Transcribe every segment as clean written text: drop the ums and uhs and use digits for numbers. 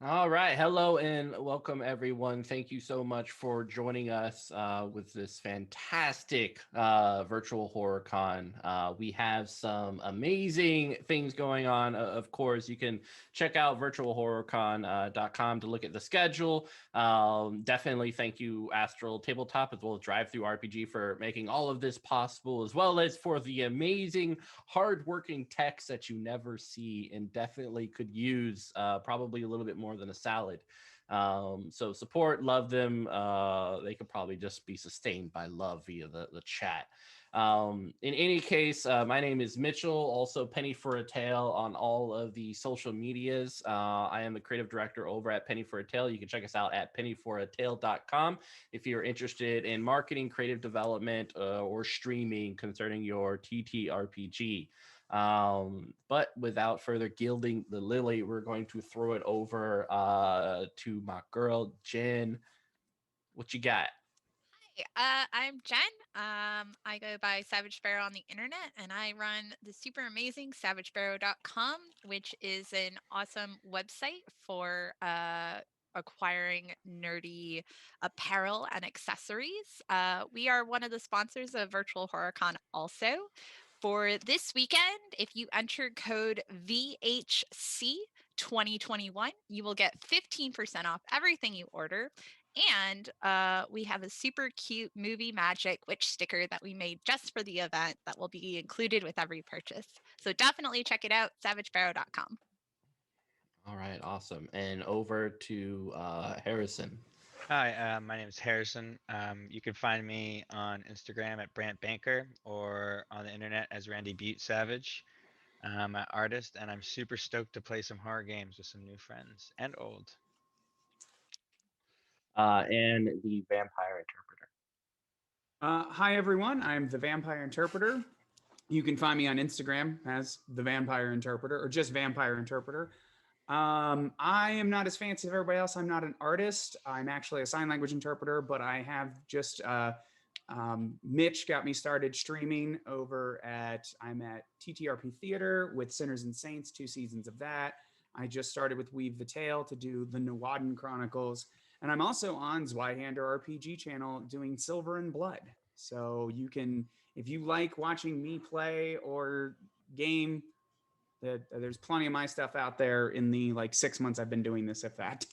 All right. Hello and welcome, everyone. Thank you so much for joining us with this fantastic virtual horror con. We have some amazing things going on. Of course, you can check out virtualhorrorcon.com to look at the schedule. Definitely thank you, Astral Tabletop, as well as Drive Through RPG, for making all of this possible, as well as for the amazing, hardworking techs that you never see and definitely could use probably a little bit more than a salad. So support, love them. They could probably just be sustained by love via the chat. In any case, my name is Mitchell, also Penny for a Tale on all of the social medias. I am the creative director over at Penny for a Tale. You can check us out at pennyforatale.com if you're interested in marketing, creative development, or streaming concerning your TTRPG. But without further gilding the lily, we're going to throw it over to my girl, Jen. What you got? I'm Jen. I go by Savage Sparrow on the internet, and I run the super amazing savagesparrow.com, which is an awesome website for acquiring nerdy apparel and accessories. We are one of the sponsors of Virtual HorrorCon also. For this weekend, if you enter code VHC 2021, you will get 15% off everything you order. And we have a super cute movie magic witch sticker that we made just for the event that will be included with every purchase. So definitely check it out, savagesparrow.com. All right, awesome. And over to Harrison. Hi, my name is Harrison. You can find me on Instagram at Brant Banker or on the internet as Randy Butte Savage. I'm an artist, and I'm super stoked to play some horror games with some new friends and old. And the vampire interpreter. Hi, everyone. I'm the Vampire Interpreter. You can find me on Instagram as the Vampire Interpreter or just Vampire Interpreter. I am not as fancy as everybody else. I'm not an artist. I'm actually a sign language interpreter, but I have just Mitch got me started streaming I'm at TTRP Theater with Sinners and Saints, 2 seasons of that. I just started with Weave the Tale to do the Nawadin Chronicles. And I'm also on Zweihander RPG channel doing Silver and Blood. So you can, if you like watching me play or game, there's plenty of my stuff out there in the 6 months I've been doing this, if that.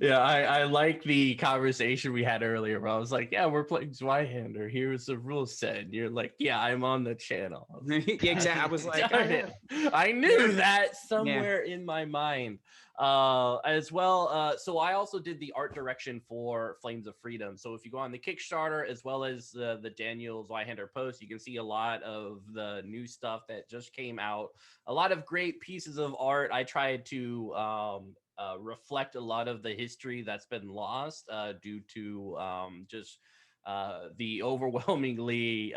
Yeah, I like the conversation we had earlier where I was like, yeah, we're playing Zweihander. Here's the rule set. And you're like, yeah, I'm on the channel. Exactly. I was like, darn it. I knew that somewhere in my mind. As well, so I also did the art direction for Flames of Freedom. So if you go on the Kickstarter as well as the Daniel Zweihander post, you can see a lot of the new stuff that just came out. A lot of great pieces of art. I tried to reflect a lot of the history that's been lost due to just the overwhelmingly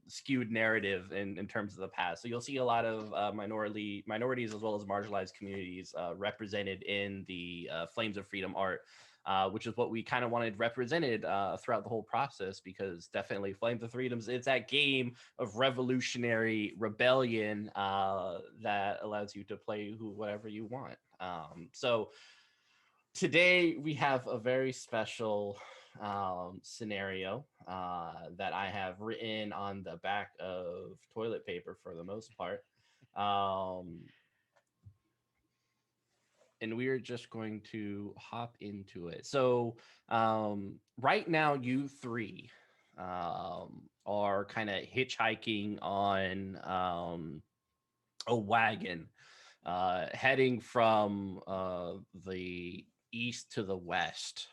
skewed narrative in terms of the past. So you'll see a lot of minorities as well as marginalized communities represented in the Flames of Freedom art. Which is what we kind of wanted represented throughout the whole process, because definitely Flames of Freedoms, it's that game of revolutionary rebellion that allows you to play whatever you want. So today we have a very special scenario that I have written on the back of toilet paper for the most part. And we are just going to hop into it. So right now, you three are kind of hitchhiking on a wagon heading from the east to the west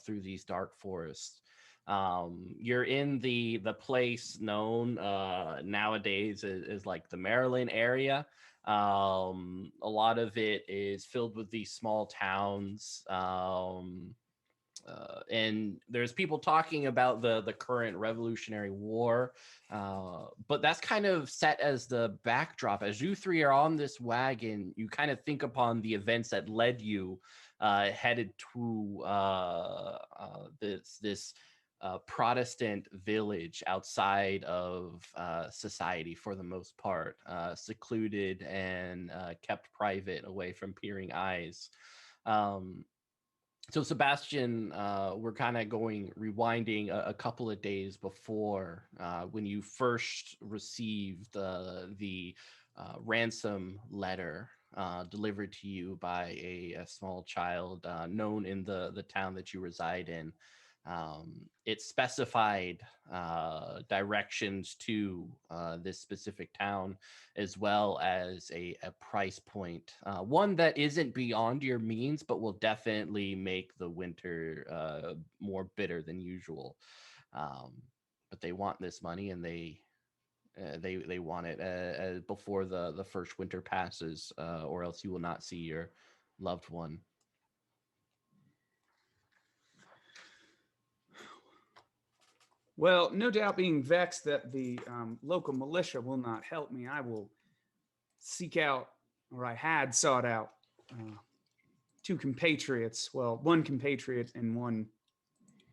through these dark forests. You're in the place known nowadays as like the Maryland area. A lot of it is filled with these small towns. And there's people talking about the current Revolutionary War, but that's kind of set as the backdrop. As you three are on this wagon, you kind of think upon the events that led you headed to this Protestant village outside of society for the most part, secluded and kept private away from peering eyes. So Sebastian, we're kind of rewinding a couple of days before when you first received the ransom letter delivered to you by a small child known in the town that you reside in. It specified directions to this specific town, as well as a price point, one that isn't beyond your means, but will definitely make the winter more bitter than usual. But they want this money, and they want it before the first winter passes, or else you will not see your loved one. Well, no doubt being vexed that the local militia will not help me, I will seek out, or I had sought out, two compatriots. Well, one compatriot and one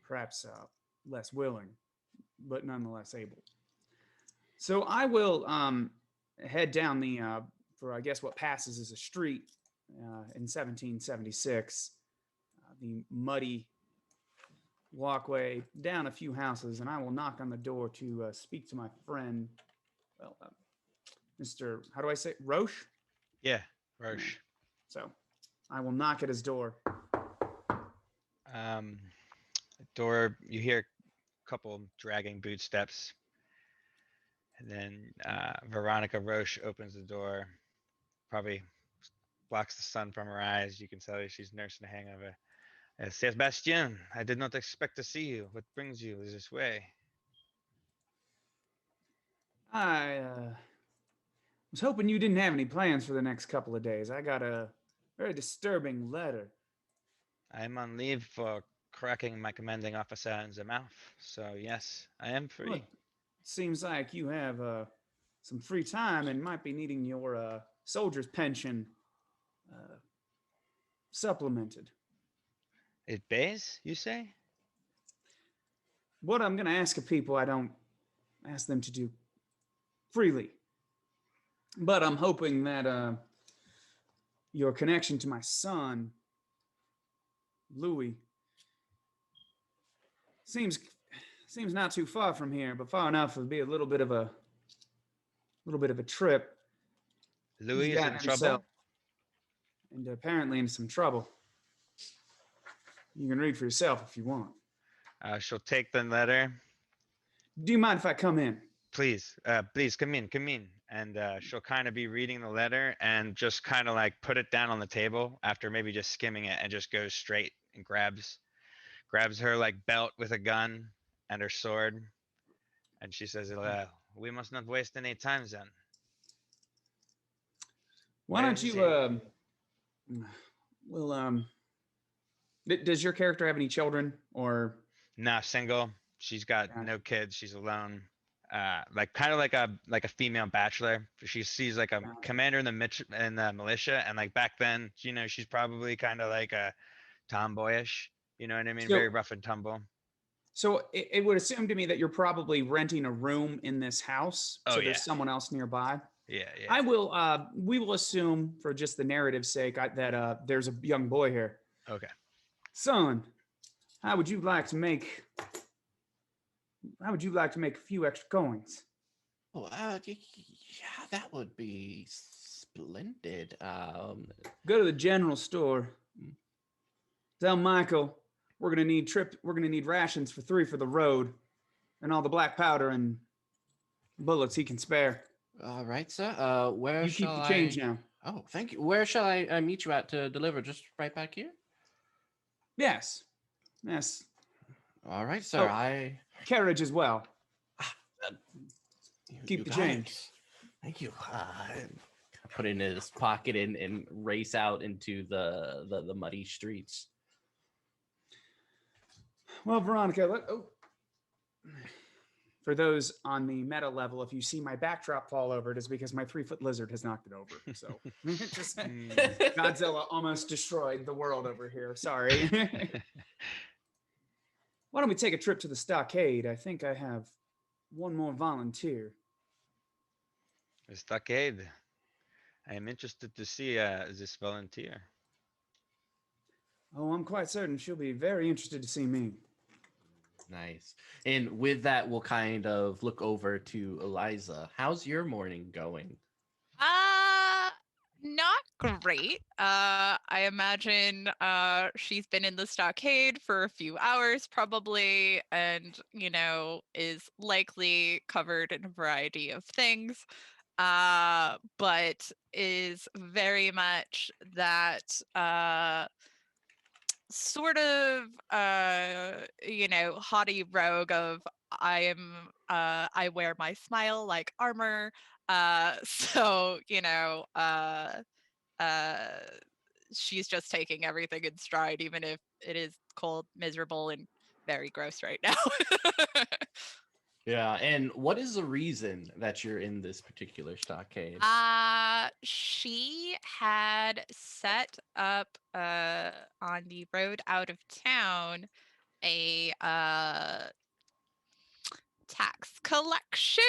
perhaps less willing, but nonetheless able. So I will head down for I guess what passes as a street in 1776, the muddy walkway down a few houses, and I will knock on the door to speak to my friend, well, Mr. How do I say Roche? Yeah, Roche. So I will knock at his door. Door, you hear a couple dragging boot steps, and then Veronica Roche opens the door, probably blocks the sun from her eyes. You can tell she's nursing a hangover. Sebastian, I did not expect to see you. What brings you this way? I was hoping you didn't have any plans for the next couple of days. I got a very disturbing letter. I'm on leave for cracking my commanding officer in the mouth. So yes, I am free. Well, seems like you have some free time and might be needing your soldier's pension supplemented. It pays, you say? What I'm going to ask of people, I don't ask them to do freely. But I'm hoping that your connection to my son, Louis, seems not too far from here, but far enough to be a little bit of a trip. Louis is in trouble? And apparently in some trouble. You can read for yourself if you want. She'll take the letter. Do you mind if I come in? Please, please come in. And she'll kind of be reading the letter and just kind of like put it down on the table after maybe just skimming it, and just goes straight and grabs her like belt with a gun and her sword. And she says, we must not waste any time then. Why don't you, does your character have any children or? Nah, single. She's got no kids. She's alone. Like kind of like a female bachelor. She sees like a commander in the militia, and like back then, you know, she's probably kind of like a tomboyish. You know what I mean? Very rough and tumble. So it would assume to me that you're probably renting a room in this house. Oh, so there's someone else nearby. Yeah. We will assume for just the narrative's sake that there's a young boy here. Okay. Son, how would you like to make a few extra coins? Oh, yeah, that would be splendid. Go to the general store. Tell Michael we're gonna need rations for 3 for the road, and all the black powder and bullets he can spare. All right, sir. Where you shall keep the change now? Oh, thank you. Where shall I meet you at to deliver? Just right back here? Yes. All right, sir. Carriage as well. Keep the change. Thank you. Put it in his pocket and race out into the muddy streets. Well, Veronica, for those on the meta level, if you see my backdrop fall over, it is because my 3-foot lizard has knocked it over. So Godzilla almost destroyed the world over here. Sorry. Why don't we take a trip to the stockade? I think I have one more volunteer. The stockade. I am interested to see this volunteer. Oh, I'm quite certain she'll be very interested to see me. Nice. And with that, we'll kind of look over to Eliza. How's your morning going? Not great. I imagine she's been in the stockade for a few hours probably, and is likely covered in a variety of things. But is very much that sort of haughty rogue of I wear my smile like armor. So she's just taking everything in stride, even if it is cold, miserable, and very gross right now. Yeah, and what is the reason that you're in this particular stockade? She had set up on the road out of town a tax collection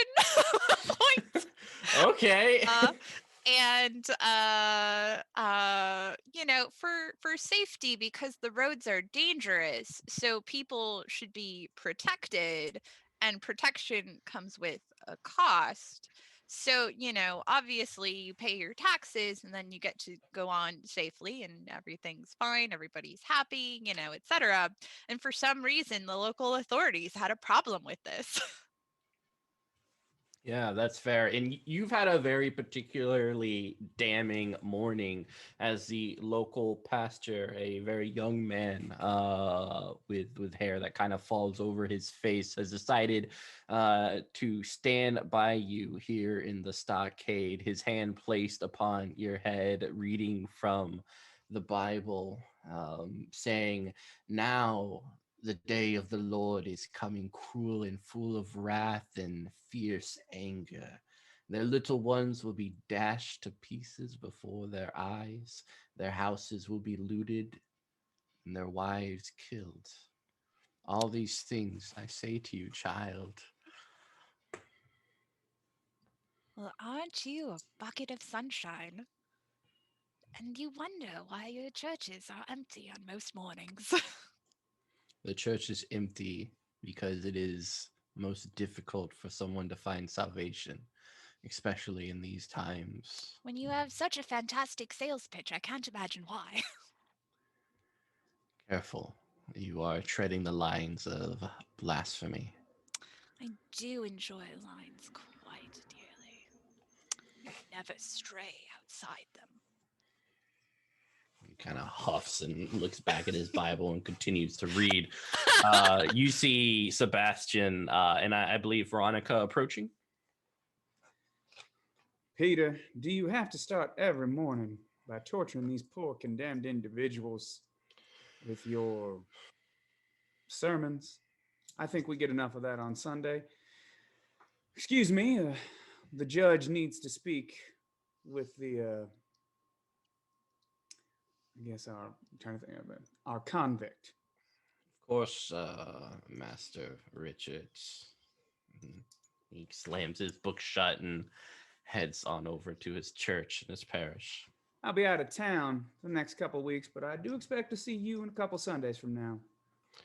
point. Okay. And for safety, because the roads are dangerous, so people should be protected, and protection comes with a cost. So obviously you pay your taxes and then you get to go on safely and everything's fine, everybody's happy, etc. And for some reason the local authorities had a problem with this. Yeah, that's fair. And you've had a very particularly damning morning as the local pastor, a very young man with hair that kind of falls over his face, has decided to stand by you here in the stockade, his hand placed upon your head, reading from the Bible, saying, "Now the day of the Lord is coming, cruel and full of wrath and fierce anger. Their little ones will be dashed to pieces before their eyes. Their houses will be looted and their wives killed. All these things I say to you, child." Well, aren't you a bucket of sunshine? And you wonder why your churches are empty on most mornings. The church is empty because it is most difficult for someone to find salvation, especially in these times. When you have such a fantastic sales pitch, I can't imagine why. Careful, you are treading the lines of blasphemy. I do enjoy lines quite dearly. You never stray outside them. He kind of huffs and looks back at his Bible and continues to read. You see Sebastian and I believe Veronica approaching. Peter, do you have to start every morning by torturing these poor condemned individuals with your sermons? I think we get enough of that on Sunday. Excuse me, the judge needs to speak with the, I guess I'm trying to think of it, our convict. Of course, Master Richards. He slams his book shut and heads on over to his church and his parish. I'll be out of town for the next couple of weeks, but I do expect to see you in a couple Sundays from now.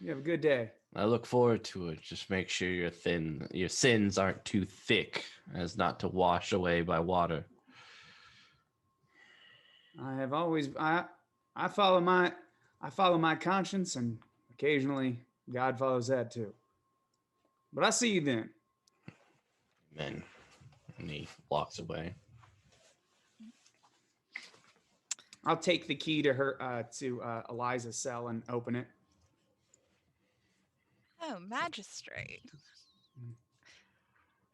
You have a good day. I look forward to it. Just make sure your sins aren't too thick as not to wash away by water. I have always I follow my conscience, and occasionally God follows that too. But I'll see you then. Amen. And he walks away. I'll take the key to her to Eliza's cell and open it. Oh, magistrate.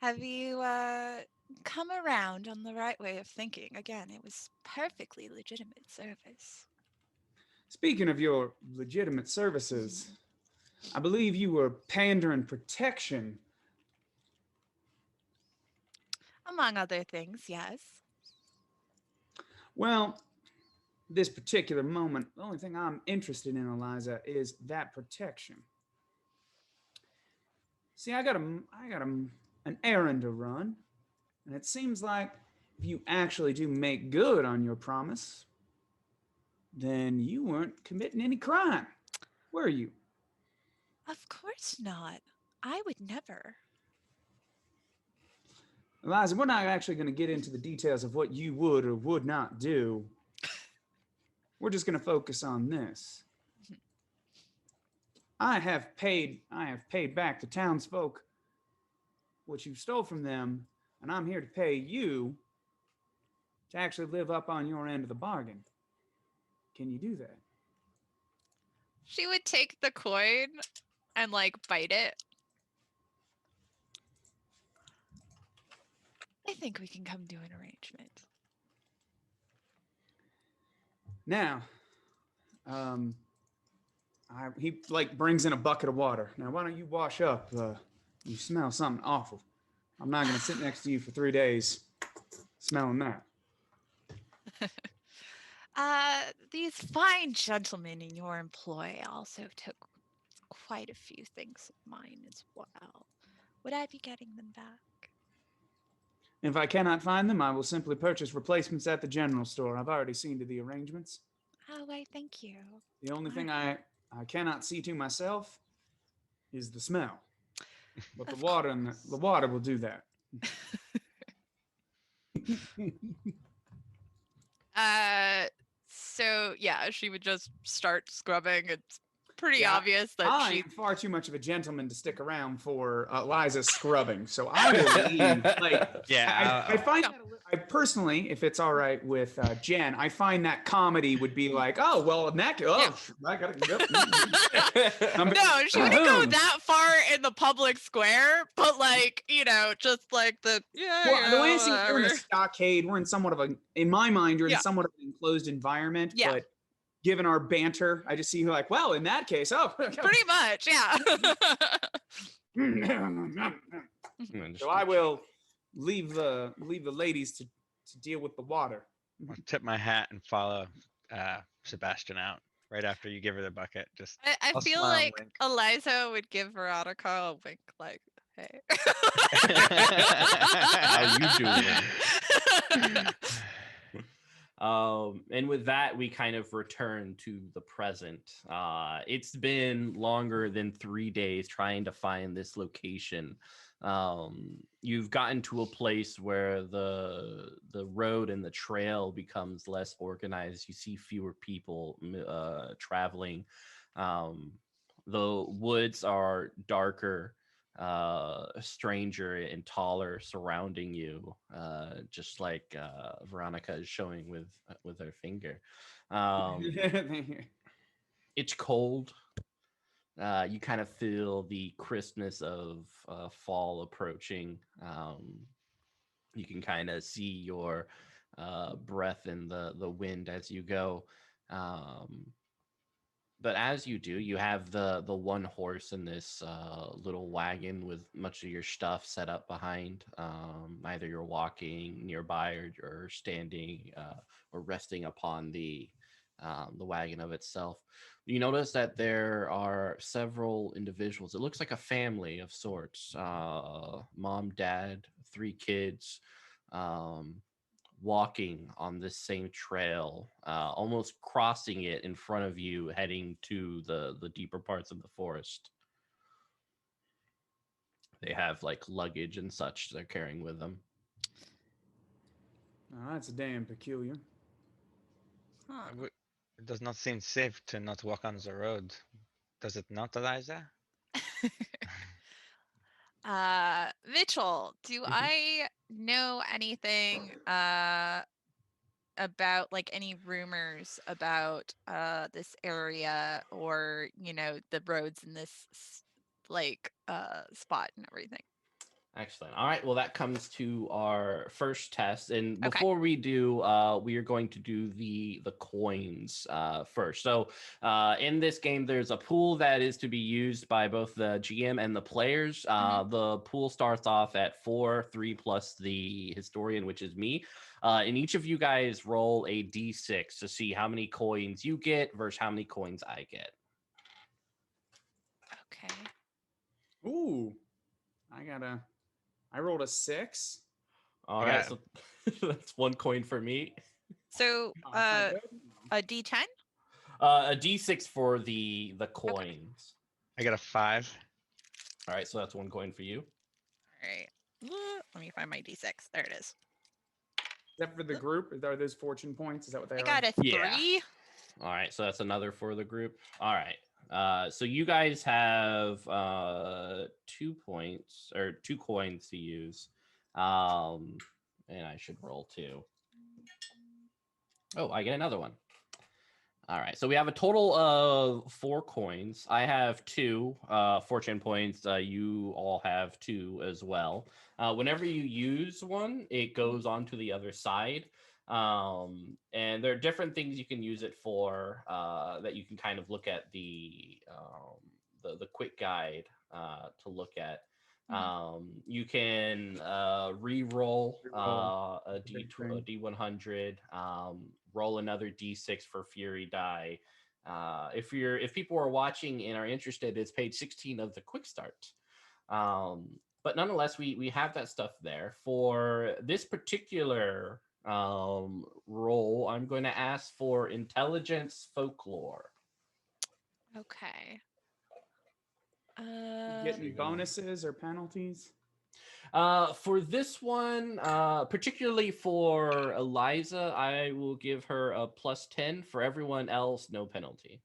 Have you come around on the right way of thinking? Again, it was perfectly legitimate service. Speaking of your legitimate services, I believe you were pandering protection. Among other things, yes. Well, this particular moment, the only thing I'm interested in, Eliza, is that protection. See, I got an errand to run, and it seems like if you actually do make good on your promise, then you weren't committing any crime, were you? Of course not. I would never. Eliza, we're not actually going to get into the details of what you would or would not do. We're just going to focus on this. I have paid back the townsfolk what you stole from them, and I'm here to pay you to actually live up on your end of the bargain. Can you do that? She would take the coin and like bite it. I think we can come to an arrangement. Now, he like brings in a bucket of water. Now, why don't you wash up? You smell something awful. I'm not gonna sit next to you for 3 days smelling that. These fine gentlemen in your employ also took quite a few things of mine as well. Would I be getting them back? If I cannot find them, I will simply purchase replacements at the general store. I've already seen to the arrangements. Oh, why, thank you. The only thing I cannot see to myself is the smell. But the water and the water will do that. So yeah, she would just start scrubbing. It's pretty Yeah, obvious that I she am far too much of a gentleman to stick around for Liza scrubbing, so I will leave. Like, Yeah, I find that I personally, if it's all right with Jen, I find that comedy would be like, oh well, in that case, I gotta go. no, she wouldn't go that far in the public square, but like, you know, just like the Well, the way I see it, we're in a stockade. We're in somewhat of a, in my mind, you're in somewhat of an enclosed environment. Yeah. But given our banter, I just see you like, well, in that case, pretty much, yeah. So I will leave the ladies to deal with the water. I'll tip my hat and follow Sebastian out right after you give her the bucket. Just I I'll feel smile and like wink. Eliza would give Veronica a wink, like, hey. How you doing? And with that, we kind of return to the present. It's been longer than 3 days trying to find this location. You've gotten to a place where the road and the trail becomes less organized. You see fewer people traveling. The woods are darker, stranger and taller surrounding you, just like Veronica is showing with her finger. It's cold. You kind of feel the crispness of fall approaching. You can kind of see your breath in the wind as you go. But as you do, you have the one horse in this little wagon with much of your stuff set up behind. Either you're walking nearby or standing or resting upon the wagon of itself. You notice that there are several individuals. It looks like a family of sorts. Mom, dad, 3 kids. Walking on this same trail, almost crossing it in front of you, heading to the deeper parts of the forest. They have like luggage and such they're carrying with them. Oh, that's damn peculiar. It does not seem safe to not walk on the road. Does it not, Eliza? Mitchell, do I know anything about like any rumors about this area, or you know, the roads in this like spot and everything? Excellent. All right. Well, that comes to our first test, and Okay. before we do, we are going to do the coins first. So, in this game, there's a pool that is to be used by both the GM and the players. The pool starts off at 4, 3 plus the historian, which is me. And each of you guys roll a d6 to see how many coins you get versus how many coins I get. Okay. Ooh. I rolled a 6. All I right, got- so that's 1 coin for me. So Oh, that's not good. a D10. A D6 for the coins. I got a 5. All right, so that's 1 coin for you. All right. Let me find my D6. There it is. Is that for the group? Are those fortune points? Is that what they I are? got a Yeah. 3. All right, so that's another for the group. All right. So you guys have 2 points or 2 coins to use. And I should roll 2. Oh, I get another one. All right, so we have a total of 4 coins. I have 2 fortune points. You all have 2 as well. Whenever you use one, it goes on to the other side. And there are different things you can use it for that you can kind of look at the quick guide to look at. You can re-roll a D100, roll another D6 for Fury die. If people are watching and are interested, it's page 16 of the quick start. But nonetheless, we have that stuff there. For this particular role, I'm going to ask for intelligence folklore. Okay. Get any bonuses or penalties? For this one, particularly for Eliza, I will give her a +10. For everyone else, no penalty.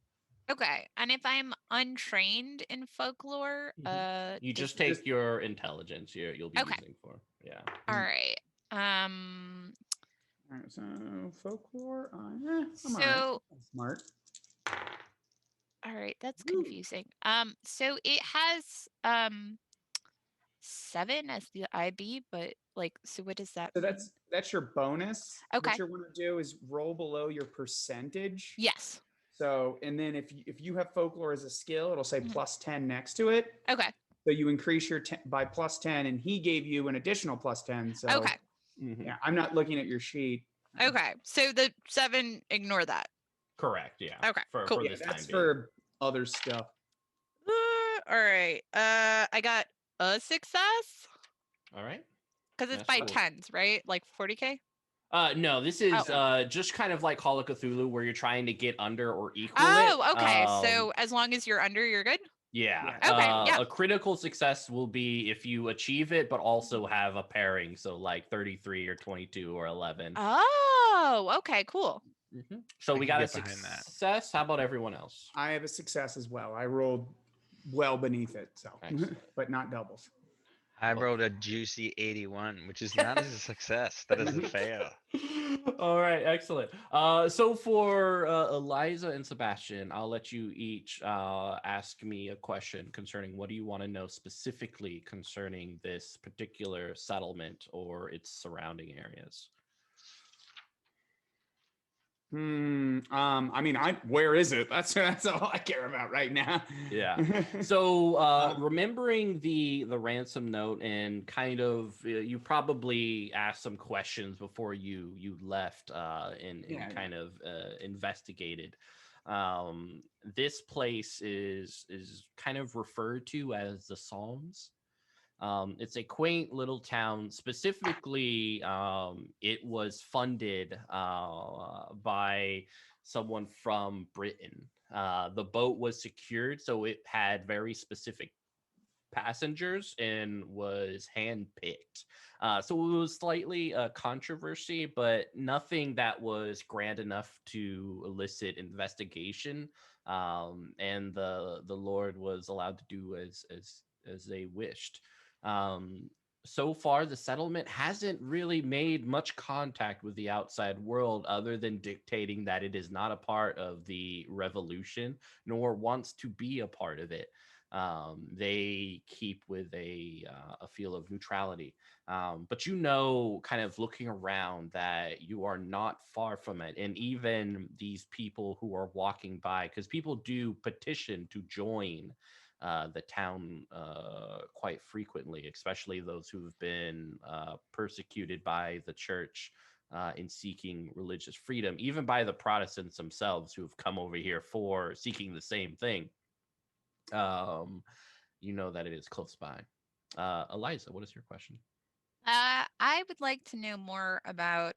Okay. And if I'm untrained in folklore, You does- just take your intelligence you'll be Okay. using for. Yeah. all right. All right, so folklore. I'm all right. So I'm smart. all right, that's Woo. confusing. So it has 7 as the IB, but like, so what does that So mean? that's your bonus. Okay. What you want to do is roll below your percentage. Yes. So, and then if you have folklore as a skill, it'll say Mhm. +10 next to it. Okay. So you increase your by +10, and he gave you an additional +10. So Okay. yeah, I'm not looking at your sheet. Okay. So the 7, ignore that. Correct. Yeah. Okay, For cool. Yeah, this that's time being. for other stuff. All right. I got a success All right. because it's That's by cool. 10s, right? Like 40K. No, this is Oh. just kind of like Call of Cthulhu, where you're trying to get under or equal it. Oh, okay. So as long as you're under, you're good. Yeah. Yeah. Okay, yeah. A critical success will be if you achieve it, but also have a pairing. So like 33 or 22 or 11. Oh, okay, cool. So I we can got a get behind that. success. How about everyone else? I have a success as well. I rolled well beneath it, so Excellent. but not doubles. I rolled a juicy 81, which is not as a success. That is a fail. All right, excellent. So for Eliza and Sebastian, I'll let you each ask me a question concerning what do you want to know specifically concerning this particular settlement or its surrounding areas. I mean, where is it? That's all I care about right now. Yeah. So remembering the ransom note and kind of you probably asked some questions before you left and kind of investigated. This place is kind of referred to as the Psalms. It's a quaint little town. Specifically, it was funded by someone from Britain. The boat was secured, so it had very specific passengers and was handpicked. So it was slightly a controversy, but nothing that was grand enough to elicit investigation. And the Lord was allowed to do as they wished. So far, the settlement hasn't really made much contact with the outside world other than dictating that it is not a part of the revolution, nor wants to be a part of it. They keep with a feel of neutrality. But you know, kind of looking around, that you are not far from it. And even these people who are walking by, because people do petition to join the town quite frequently, especially those who have been persecuted by the church in seeking religious freedom, even by the Protestants themselves who have come over here for seeking the same thing. You know that it is close by. Eliza, what is your question? I would like to know more about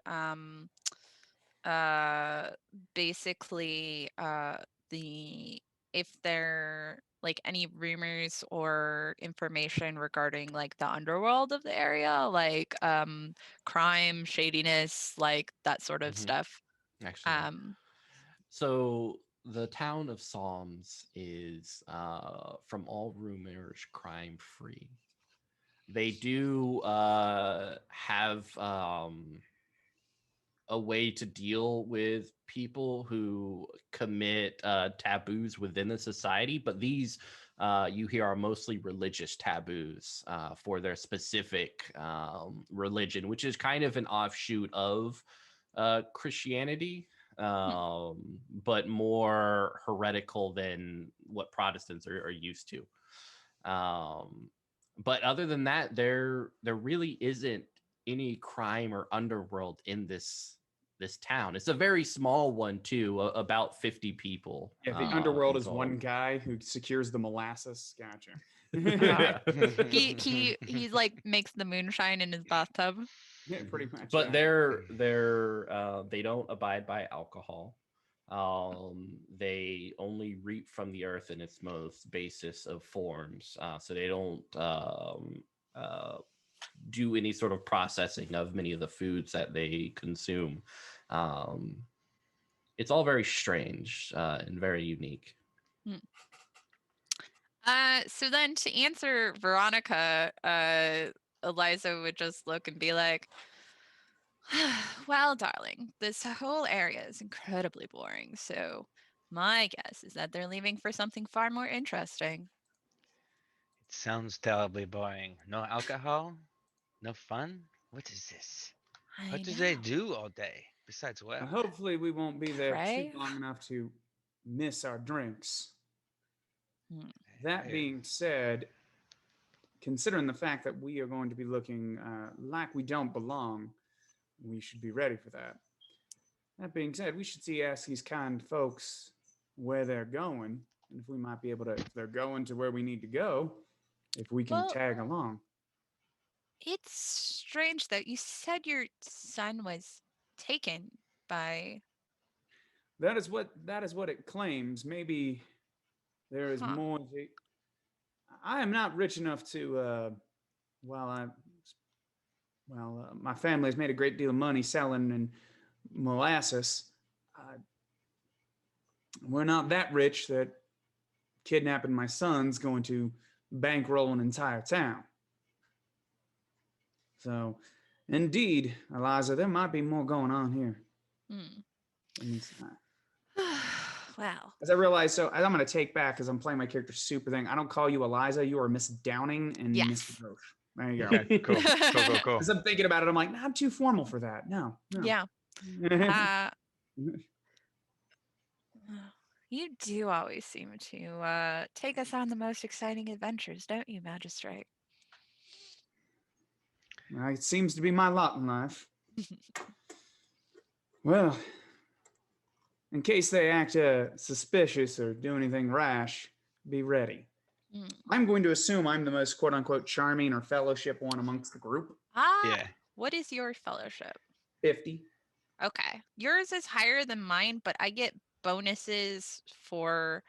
basically the if there like any rumors or information regarding like the underworld of the area, like crime, shadiness, like that sort of stuff. Excellent. So the town of Psalms is, from all rumors, crime free. They do have a way to deal with people who commit taboos within the society, but these you hear are mostly religious taboos for their specific religion, which is kind of an offshoot of Christianity, but more heretical than what Protestants are used to. But other than that, there really isn't any crime or underworld in this town. It's a very small one too, about 50 people. Yeah, the underworld is one guy who secures the molasses. Gotcha. He like makes the moonshine in his bathtub. Yeah, pretty much. But they don't abide by alcohol. They only reap from the earth in its most basis of forms. So they don't do any sort of processing of many of the foods that they consume. It's all very strange and very unique. So then to answer Veronica, Eliza would just look and be like, well, darling, this whole area is incredibly boring. So my guess is that they're leaving for something far more interesting. It sounds terribly boring. No alcohol? No fun? What is this? What do they do all day besides work? Hopefully we won't be there Pray? too long enough to miss our drinks. That being said, considering the fact that we are going to be looking like we don't belong, we should be ready for that. That being said, we should ask these kind folks where they're going, and if we might be able to, if they're going to where we need to go, if we can tag along. It's strange though. You said your son was taken by. That is what it claims. Maybe there is more. I am not rich enough to. My family has made a great deal of money selling and molasses. We're not that rich that kidnapping my son's going to bankroll an entire town. So, indeed, Eliza, there might be more going on here. Wow. As I realize, so I'm going to take back, because I'm playing my character super thing. I don't call you Eliza. You are Miss Downing and Mr. Roche. There you go. Okay, cool. As I'm thinking about it, I'm like, I'm too formal for that. No. Yeah. You do always seem to take us on the most exciting adventures, don't you, Magistrate? It seems to be my lot in life. Well, in case they act suspicious or do anything rash, be ready. I'm going to assume I'm the most quote-unquote charming or fellowship one amongst the group. Yeah. What is your fellowship? 50. Okay. Yours is higher than mine, but I get bonuses for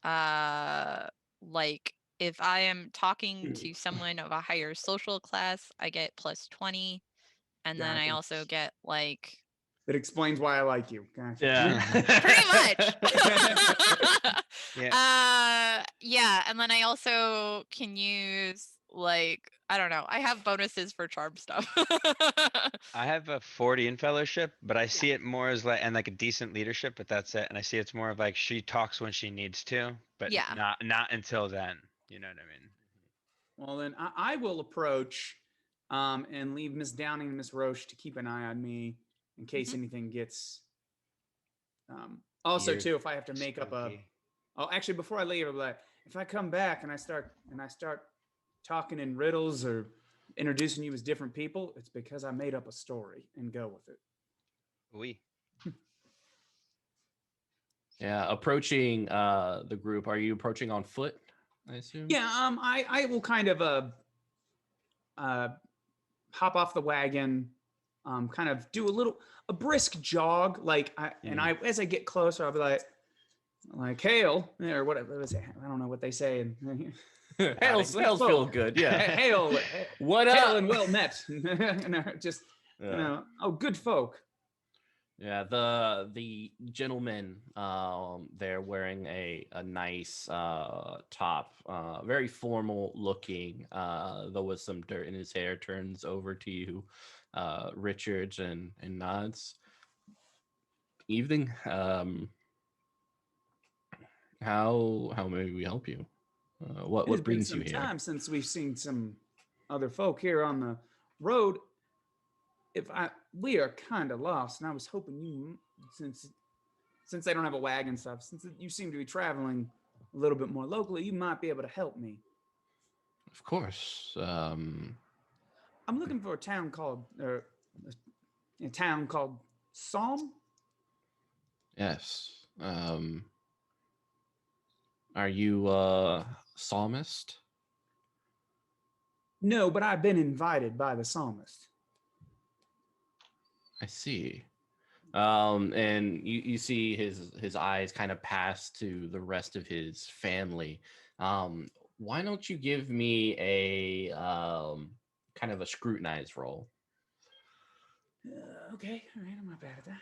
like if I am talking to someone of a higher social class, I get plus 20. And then I also get like that explains why I like you. Gotcha. Yeah. pretty much. Yeah. And then I also can use like I don't know. I have bonuses for charm stuff. I have a 40 in fellowship, but I see it more as like a decent leadership, but that's it. And I see it's more of like she talks when she needs to, but not until then. You know what I mean? Well, then I will approach and leave Miss Downing and Miss Roche to keep an eye on me in case anything gets. Also, too, if I have to make up a. Oh, actually, before I leave, if I come back and I start talking in riddles or introducing you as different people, it's because I made up a story and go with it. Oui. Yeah, approaching the group. Are you approaching on foot, I assume? Yeah, I will kind of hop off the wagon, kind of do a brisk jog. As I get closer, I'll be like hail or whatever. I don't know what they say. Hail's feel good. Yeah. Hail. What hail up? and well met. Good folk. Yeah, the gentleman, they're wearing a nice top, very formal looking, though with some dirt in his hair, turns over to you, Richards, and nods. Evening. How may we help you? What brings you here? It's been some time since we've seen some other folk here on the road. We are kind of lost, and I was hoping you, since they don't have a wagon stuff, since you seem to be traveling a little bit more locally, you might be able to help me. Of course. I'm looking for a town called Psalm. Yes. Are you a psalmist? No, but I've been invited by the psalmist. I see. And you see his eyes kind of pass to the rest of his family. Why don't you give me a kind of a scrutinized roll? Okay, all right, I'm not bad at that.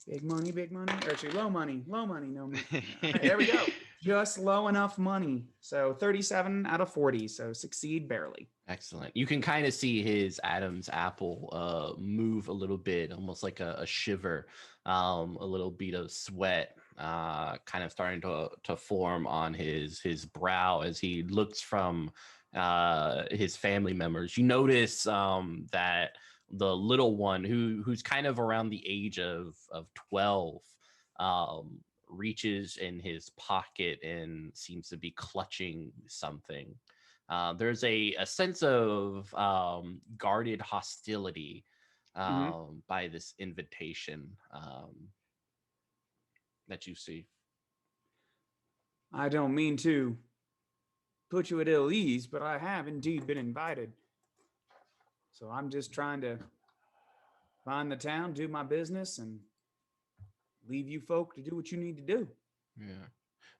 Big money, or actually low money, no money. All right, there we go. Just low enough money. So 37 out of 40, so succeed barely. Excellent. You can kind of see his Adam's apple move a little bit, almost like a shiver, a little bead of sweat kind of starting to form on his brow as he looks from his family members. You notice that the little one who's kind of around the age of 12 reaches in his pocket and seems to be clutching something. There's a sense of guarded hostility by this invitation that you see. I don't mean to put you at ill ease, but I have indeed been invited. So I'm just trying to find the town, do my business, and leave you folk to do what you need to do. Yeah.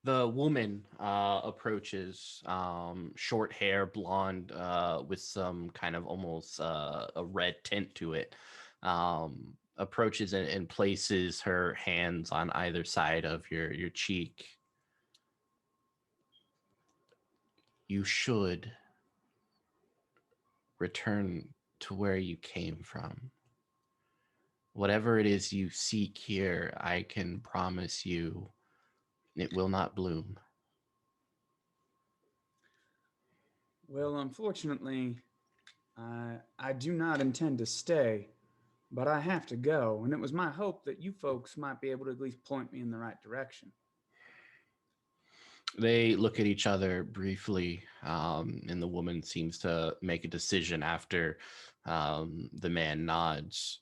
The woman approaches, short hair, blonde, with some kind of almost a red tint to it. Approaches and places her hands on either side of your cheek. You should return to where you came from. Whatever it is you seek here, I can promise you it will not bloom. Well, unfortunately, I do not intend to stay, but I have to go. And it was my hope that you folks might be able to at least point me in the right direction. They look at each other briefly, and the woman seems to make a decision after the man nods.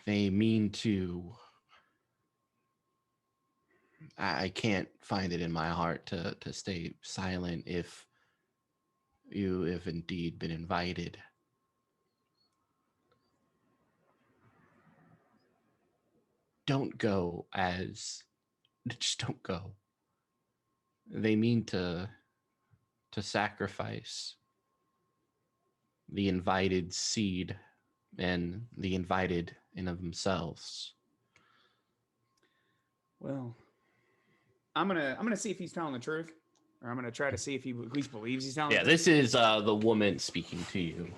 They mean to... I can't find it in my heart to stay silent if you have indeed been invited. Don't go just don't go. They mean to sacrifice the invited seed and the invited in of themselves. Well, I'm gonna see if he's telling the truth, or I'm gonna try to see if he at least believes he's telling. Yeah, this is the woman speaking to you.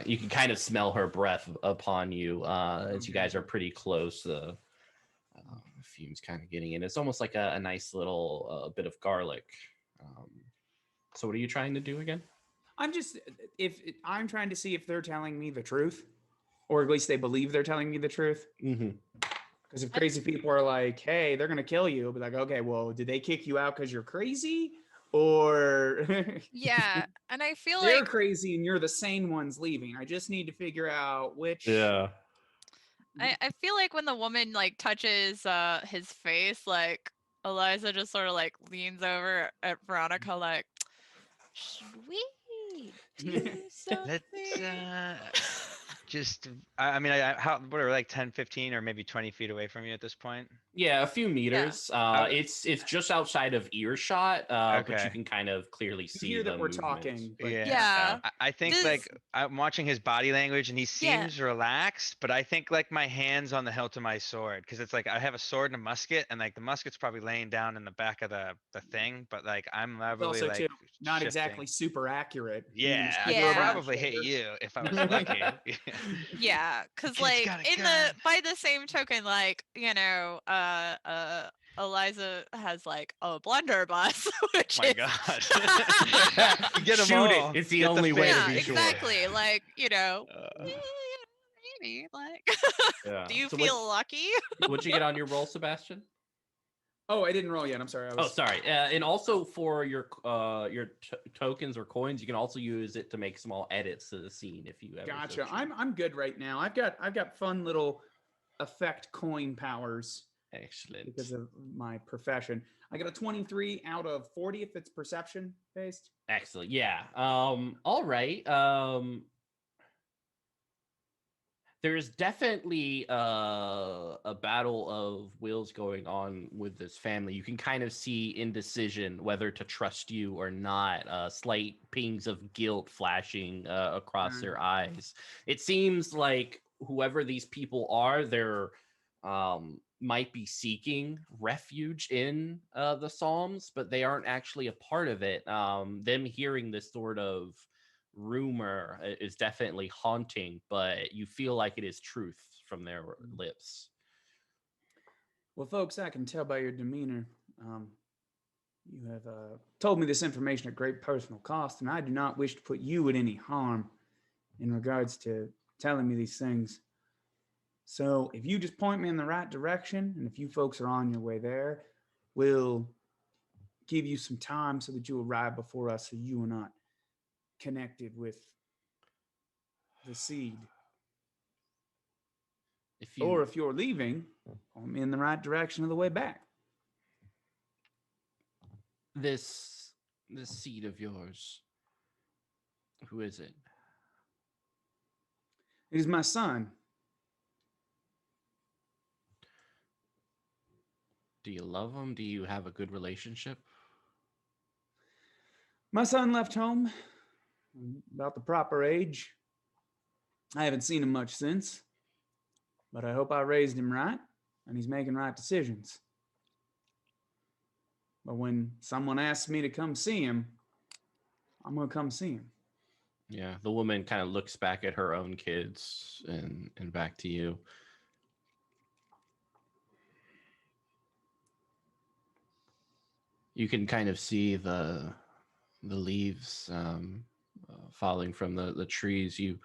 You can kind of smell her breath upon you as you guys are pretty close. The fumes kind of getting in. It's almost like a nice little bit of garlic. So what are you trying to do again? I'm trying to see if they're telling me the truth, or at least they believe they're telling me the truth. Mm-hmm. Because if crazy people are like, hey, they're going to kill you, I'll be like, okay, well, did they kick you out because you're crazy? Or Yeah. And I feel they're like crazy and you're the sane ones leaving. I just need to figure out which. Yeah. I feel like when the woman like touches his face, like Eliza just sort of like leans over at Veronica like, should we do something? Let's just, I mean, how, what are we, like 10, 15, or maybe 20 feet away from you at this point? Yeah, a few meters. It's just outside of earshot, but you Okay. can kind of clearly see hear that the we're movements. talking. But Yeah. I think This- like I'm watching his body language and he Yeah. seems relaxed, but I think like my hands on the hilt of my sword, because it's like I have a sword and a musket, and like the musket's probably laying down in the back of the thing, but like I'm it's levelly also like too not shifting. exactly super accurate. Yeah, I Yeah. could probably hit you if I was lucky. Yeah, because Kid's like got a in gun. the by the same token, like Eliza has like a blunderbuss, which My is God. Get 'em Shoot all. it. It's the Get only way to yeah, be sure. exactly. Like Uh, maybe like. Yeah. Do you So feel lucky? what'd you get on your roll, Sebastian? Oh, I didn't roll yet. I'm sorry. I Oh, was sorry. And also for your tokens or coins, you can also use it to make small edits to the scene if you ever. so gotcha. choose. I'm good right now. I've got fun little effect coin powers Excellent. because of my profession. I got a 23 out of 40 if it's perception based. Excellent. Yeah. All right. There's definitely a battle of wills going on with this family. You can kind of see indecision whether to trust you or not. Slight pings of guilt flashing across their eyes. It seems like whoever these people are, they're might be seeking refuge in the Psalms, but they aren't actually a part of it. Them hearing this sort of rumor is definitely haunting, but you feel like it is truth from their lips. Well, folks, I can tell by your demeanor. You have told me this information at great personal cost, and I do not wish to put you at any harm in regards to telling me these things. So if you just point me in the right direction, and if you folks are on your way there, we'll give you some time so that you arrive before us so you are not connected with the seed. Or if you're leaving, point me in the right direction of the way back. This seed of yours, who is it? It is my son. Do you love him? Do you have a good relationship? My son left home about the proper age. I haven't seen him much since, but I hope I raised him right and he's making right decisions. But when someone asks me to come see him, I'm going to come see him. Yeah, the woman kind of looks back at her own kids and back to you. You can kind of see the leaves falling from the trees. You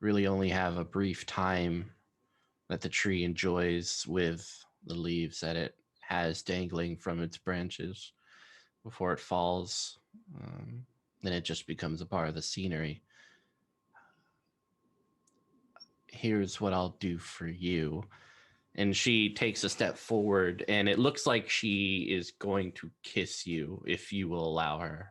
really only have a brief time that the tree enjoys with the leaves that it has dangling from its branches before it falls. Then it just becomes a part of the scenery. Here's what I'll do for you. And she takes a step forward, and it looks like she is going to kiss you if you will allow her.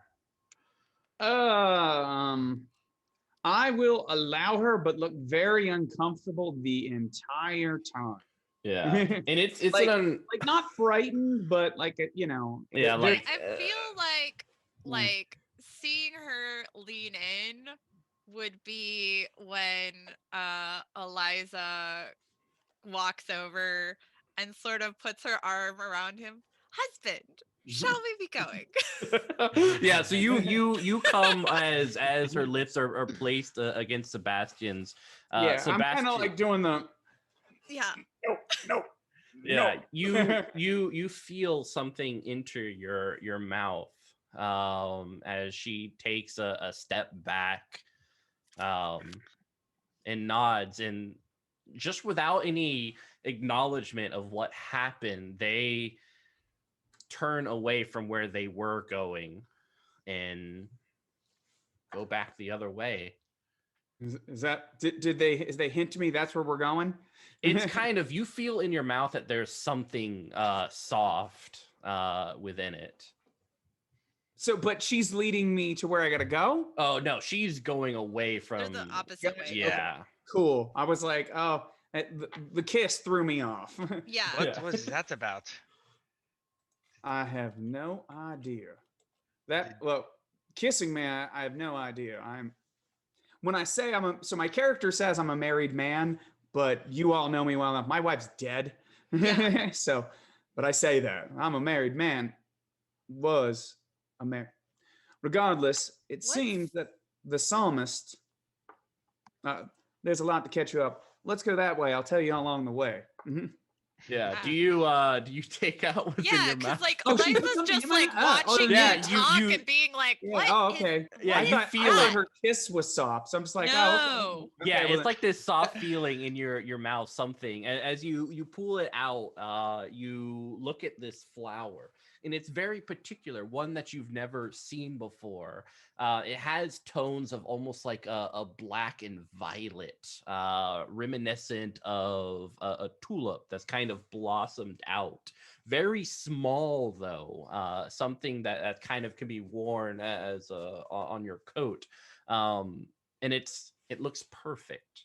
I will allow her, but look very uncomfortable the entire time. Yeah, and it's like, like not frightened, but like yeah, like I feel like seeing her lean in would be when Eliza walks over and sort of puts her arm around him. Husband, shall we be going? Yeah, so you come as her lips are placed against Sebastian's. I'm kind of like doing the no. Yeah, you feel something enter your mouth as she takes a step back and nods, and just without any acknowledgement of what happened, they turn away from where they were going and go back the other way. Is that did they hint to me that's where we're going? It's kind of, you feel in your mouth that there's something soft within it. So, but she's leading me to where I gotta go. Oh no, she's going away They're from. the opposite way. Yeah. Cool. I was like, oh, the kiss threw me off. Yeah. What Yeah. was that about? I have no idea. Kissing me, I have no idea. When I say so my character says I'm a married man, but you all know me well enough. My wife's dead. Yeah. So, but I say that I'm a married man, was a man. Regardless, it seems that the psalmist, there's a lot to catch you up. Let's go that way. I'll tell you along the way. Yeah. Ah. Do you take out what's in Yeah, your because mouth? like Oh, she put Eliza's something just in my like mouth. Oh, watching yeah, you talk you- and being like, Yeah, "What? oh, is- okay. Yeah, I you thought, feel I thought it. her kiss was soft. So I'm just like, No. oh, okay. Yeah, well it's then- like this soft feeling in your mouth. Something as you pull it out, you look at this flower, and it's very particular, one that you've never seen before. It has tones of almost like a black and violet, reminiscent of a tulip that's kind of blossomed out. Very small though, something that kind of can be worn as on your coat, and it looks perfect.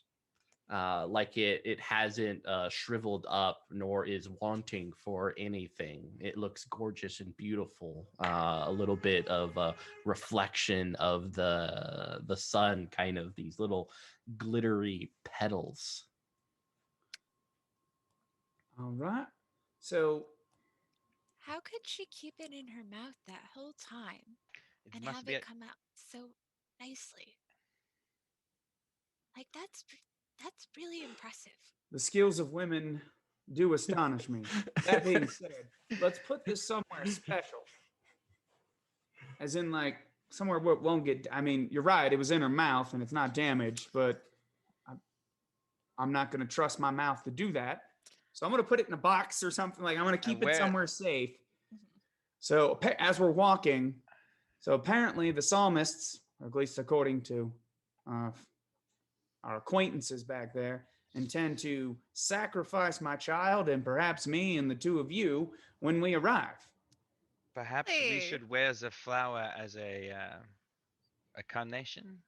Like it hasn't shriveled up nor is wanting for anything. It looks gorgeous and beautiful. A little bit of a reflection of the sun, kind of these little glittery petals. All right. So How could she keep it in her mouth that whole time It and must have be it come out so nicely? Like that's really impressive. the skills of women do astonish me. That being said, let's put this somewhere special. As in, like, somewhere where it won't get. I mean, you're right. It was in her mouth and it's not damaged, but I'm not going to trust my mouth to do that. So I'm going to put it in a box or something. Like, I'm going to keep it somewhere safe. So as we're walking, so apparently the psalmists, or at least according to our acquaintances back there, intend to sacrifice my child and perhaps me and the two of you when we arrive. Perhaps we Hey. should wear the flower as a carnation.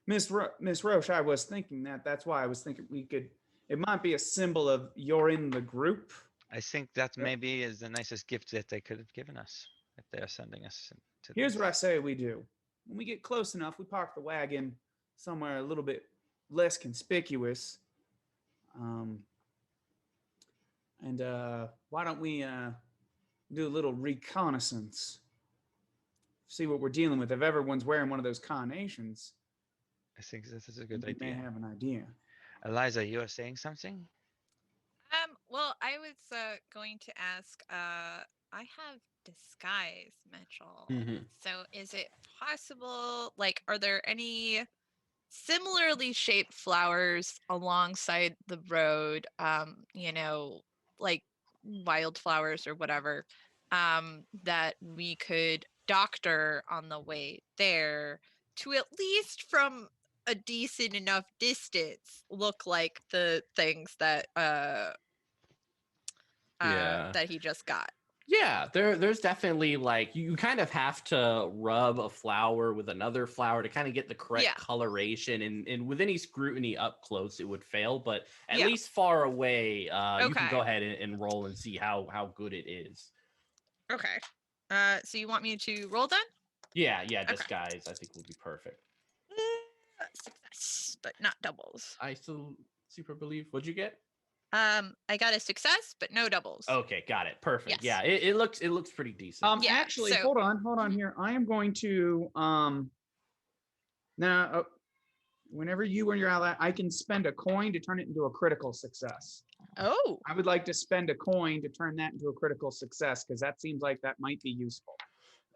Miss Roche, I was thinking that's why I was thinking it might be a symbol of you're in the group. I think that maybe is the nicest gift that they could have given us if they are sending us to Here's this. what I say we do. When we get close enough, we park the wagon somewhere a little bit less conspicuous. And why don't we do a little reconnaissance? See what we're dealing with. If everyone's wearing one of those carnations, I think this is a good we may idea. have an idea. Eliza, you are saying something? Well, I was going to ask, I have disguise, Mitchell. Mhm. So is it possible, like, are there any similarly shaped flowers alongside the road, like wildflowers or whatever, that we could doctor on the way there to, at least from a decent enough distance, look like the things that Yeah. that he just got? Yeah, there's definitely, like, you kind of have to rub a flower with another flower to kind of get the correct coloration, and with any scrutiny up close it would fail, but at least far away, you can go ahead and roll and see how good it is. Okay. So you want me to roll then? Yeah, disguise I think would be perfect. Success, but not doubles. I still super believe. What'd you get? I got a success, but no doubles. Okay, got it. Perfect. Yes. Yeah, it looks pretty decent. Yeah, Actually, so- hold on here. I am going to now whenever you and your ally, I can spend a coin to turn it into a critical success. Oh. I would like to spend a coin to turn that into a critical success because that seems like that might be useful.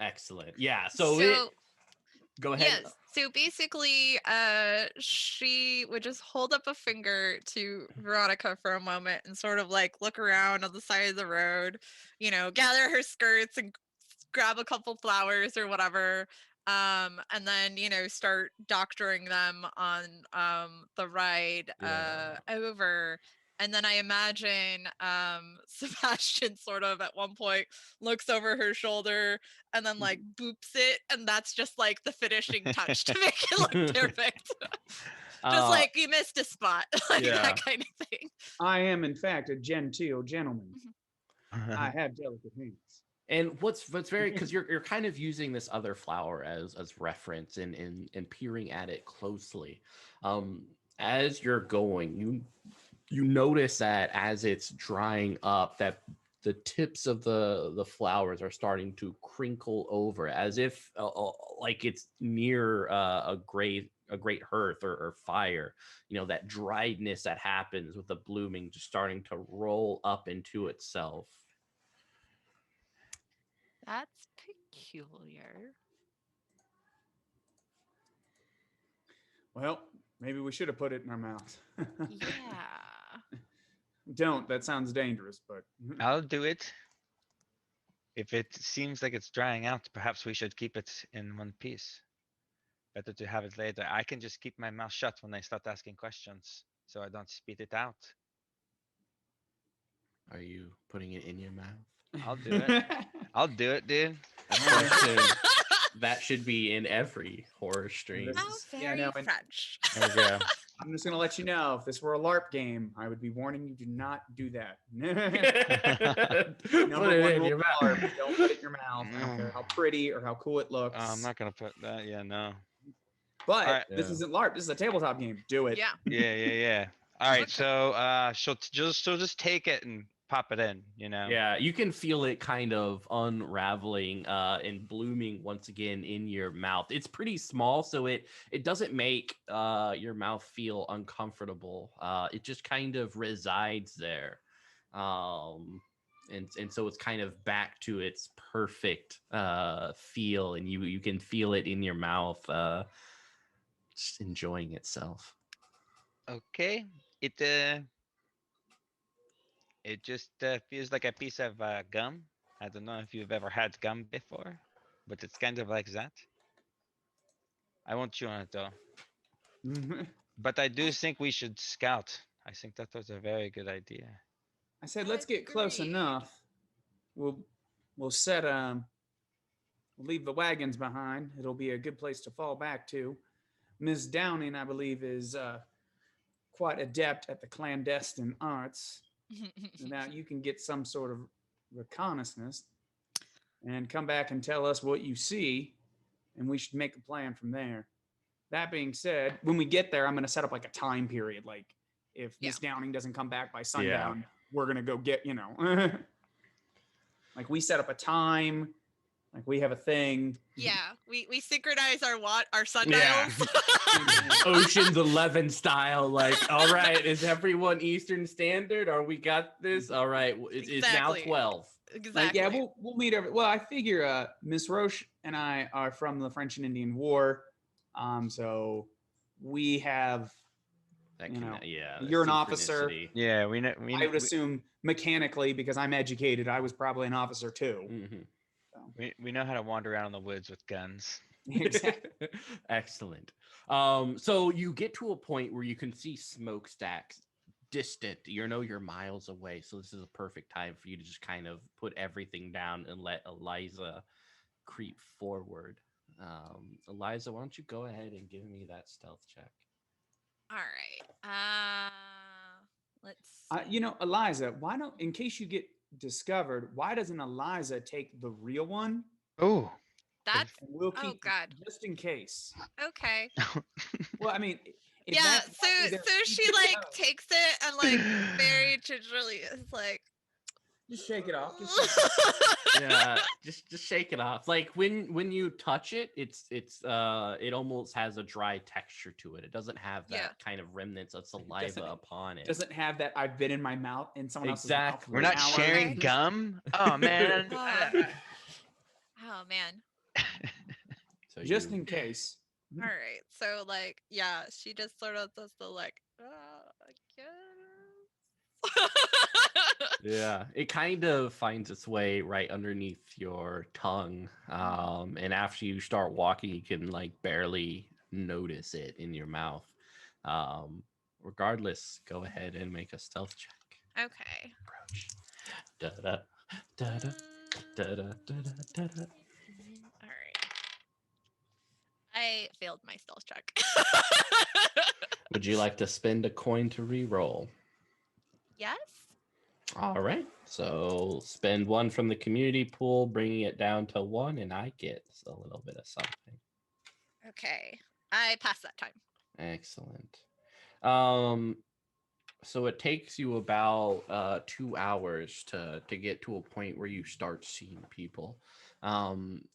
Excellent. Yeah. So go ahead. Yes. So basically, she would just hold up a finger to Veronica for a moment and sort of like look around on the side of the road, gather her skirts and grab a couple flowers or whatever. And then, start doctoring them on the ride over. And then I imagine Sebastian sort of at one point looks over her shoulder and then like boops it, and that's just like the finishing touch to make it look perfect. Just like you missed a spot, like that kind of thing. I am, in fact, a genteel gentleman. I have delicate hands. And what's very, because you're kind of using this other flower as reference and peering at it closely. As you're going, you notice that as it's drying up, that the tips of the flowers are starting to crinkle over, as if like it's near a great hearth or fire. You know, that driedness that happens with the blooming just starting to roll up into itself. That's peculiar. Well, maybe we should have put it in our mouth. Yeah. Don't. That sounds dangerous, but I'll do it. If it seems like it's drying out, perhaps we should keep it in one piece. Better to have it later. I can just keep my mouth shut when they start asking questions, so I don't spit it out. Are you putting it in your mouth? I'll do it. I'll do it, dude. That should be in every horror stream. How very French. There we go. I'm just gonna let you know, if this were a LARP game, I would be warning you: do not do that. Put it in your mouth. LARP, don't put it in your mouth. I don't care how pretty or how cool it looks. I'm not gonna put that. Yeah, no. But this isn't LARP. This is a tabletop game. Do it. Yeah. Yeah. All right. So, she'll just take it and pop it in. You know. Yeah, you can feel it kind of unraveling and blooming once again in your mouth. It's pretty small, so it doesn't make your mouth feel uncomfortable. It just kind of resides there, and so it's kind of back to its perfect feel, and you can feel it in your mouth, just enjoying itself. Okay. It just feels like a piece of gum. I don't know if you've ever had gum before, but it's kind of like that. I won't chew on it though. But I do think we should scout. I think that was a very good idea. I said, let's get close enough. We'll set we'll leave the wagons behind. It'll be a good place to fall back to. Miss Downing, I believe, is quite adept at the clandestine arts. Now you can get some sort of reconnaissance and come back and tell us what you see, and we should make a plan from there. That being said, when we get there, I'm going to set up like a time period. Like if Miss Downing doesn't come back by sundown, we're going to go get, like we set up a time. Like we have a thing. Yeah, we synchronize our sundials. Ocean's 11 style. Like, all right, is everyone Eastern Standard? Or we got this? All right, it's now 12. Exactly. Like, yeah, we'll meet well, I figure Miss Roche and I are from the French and Indian War, so we have. You're an officer. Yeah, we know. I would assume mechanically, because I'm educated, I was probably an officer too. Mm-hmm. We know how to wander around in the woods with guns. Exactly. Excellent. So you get to a point where you can see smokestacks distant. You're miles away. So this is a perfect time for you to just kind of put everything down and let Eliza creep forward. Eliza, why don't you go ahead and give me that stealth check? All right. Let's see. Eliza, why don't, in case you get discovered, why doesn't Eliza take the real one? Oh, that's we'll keep oh god, just in case. Okay. Well, I mean, yeah. So she like takes it and like very gingerly is like, just shake it off. Yeah, just shake it off. Like when you touch it, it almost has a dry texture to it. It doesn't have that kind of remnants of saliva upon it. Doesn't have that I've been in my mouth in someone else's mouth. We're not sharing gum. Oh man. Oh man. So just in case. All right. So like, yeah, she just sort of does the like, I guess. Yeah, it kind of finds its way right underneath your tongue. And after you start walking, you can like barely notice it in your mouth. regardless, go ahead and make a stealth check. Okay. Approach. Da-da, da-da, da-da, da-da, da-da. All right. I failed my stealth check. Would you like to spend a coin to re-roll? Yes. All right. So spend one from the community pool, bringing it down to 1, and I get a little bit of something. Okay. I passed that time. Excellent. So it takes you about 2 hours to get to a point where you start seeing people.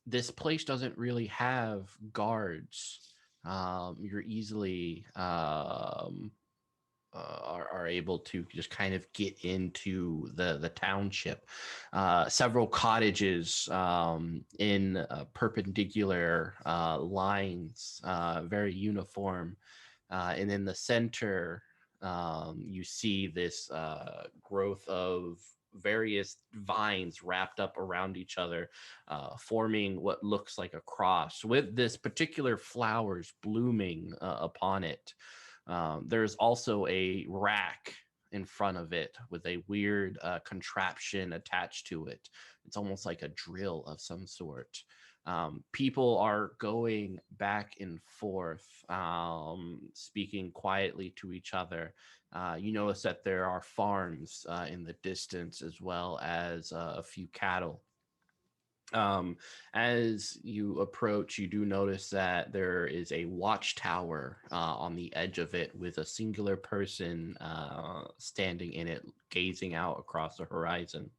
This place doesn't really have guards. You're easily are able to just kind of get into the township. Several cottages in perpendicular lines, very uniform. And in the center, you see this growth of various vines wrapped up around each other, forming what looks like a cross, with this particular flowers blooming upon it. There's also a rack in front of it with a weird contraption attached to it. It's almost like a drill of some sort. People are going back and forth, speaking quietly to each other. You notice that there are farms in the distance, as well as a few cattle. As you approach, you do notice that there is a watchtower on the edge of it, with a singular person standing in it, gazing out across the horizon.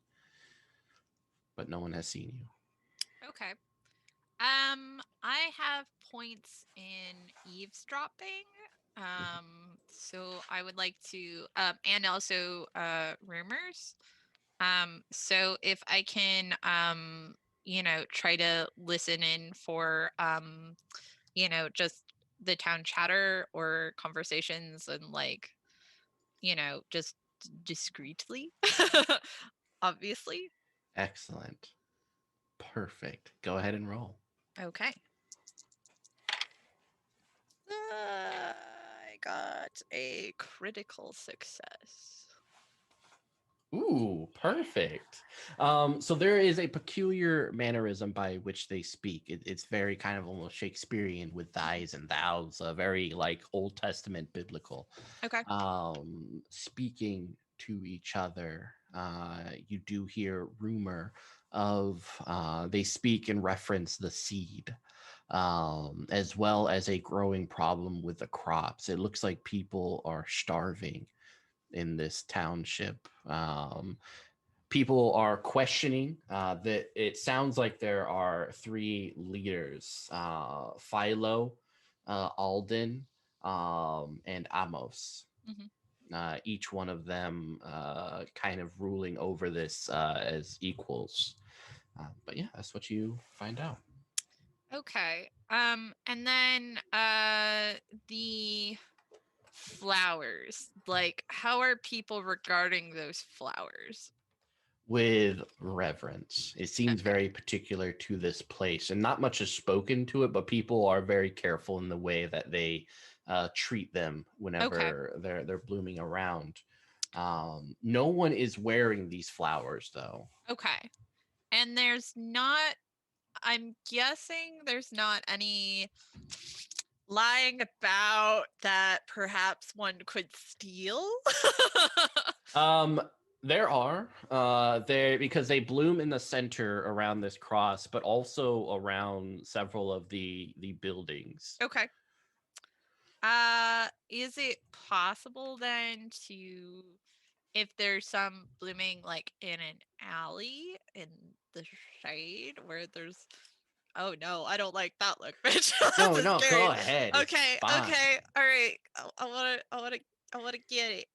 But no one has seen you. Okay. I have points in eavesdropping. So I would like to, and also rumors. So if I can, try to listen in for, just the town chatter or conversations, and just discreetly, obviously. Excellent. Perfect. Go ahead and roll. Okay. I got a critical success. Ooh, perfect. So there is a peculiar mannerism by which they speak. It's very kind of almost Shakespearean, with thys and thous, very like Old Testament biblical. Okay. Speaking to each other, you do hear rumor of they speak and reference the seed, as well as a growing problem with the crops. It looks like people are starving in this township. People are questioning that it sounds like there are 3 leaders, Philo, Alden, and Amos. Each one of them kind of ruling over this as equals. But yeah, that's what you find out. Okay. And then the flowers. Like, how are people regarding those flowers? With reverence. It seems Okay. very particular to this place, and not much is spoken to it, but people are very careful in the way that they treat them whenever they're blooming around. No one is wearing these flowers, though. Okay. And I'm guessing there's not any lying about that perhaps one could steal. There are there, because they bloom in the center around this cross, but also around several of the buildings. Okay. Is it possible then to, if there's some blooming like in an alley in the shade where there's, oh no, I don't like that look, bitch. No, That's no, scary. go ahead. Okay, It's fine. okay, all right. I wanna get it.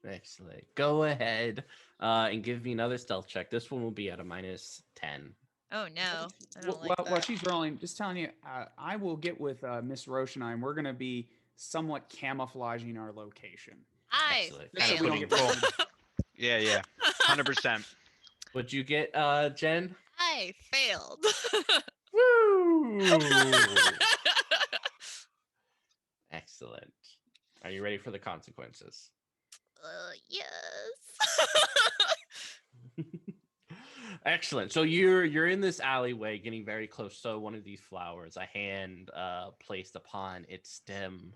Excellent. Go ahead and give me another stealth check. This one will be at a -10. Oh no, I don't like While that. she's rolling, just telling you, I will get with Miss Roshanine. We're going to be somewhat camouflaging our location. I Excellent. Just so we don't failed. get Cool. found. Yeah, 100%. What'd you get, Jen? I failed. Woo! Excellent. Are you ready for the consequences? Yes. Excellent. So you're in this alleyway, getting very close. So one of these flowers, a hand placed upon its stem.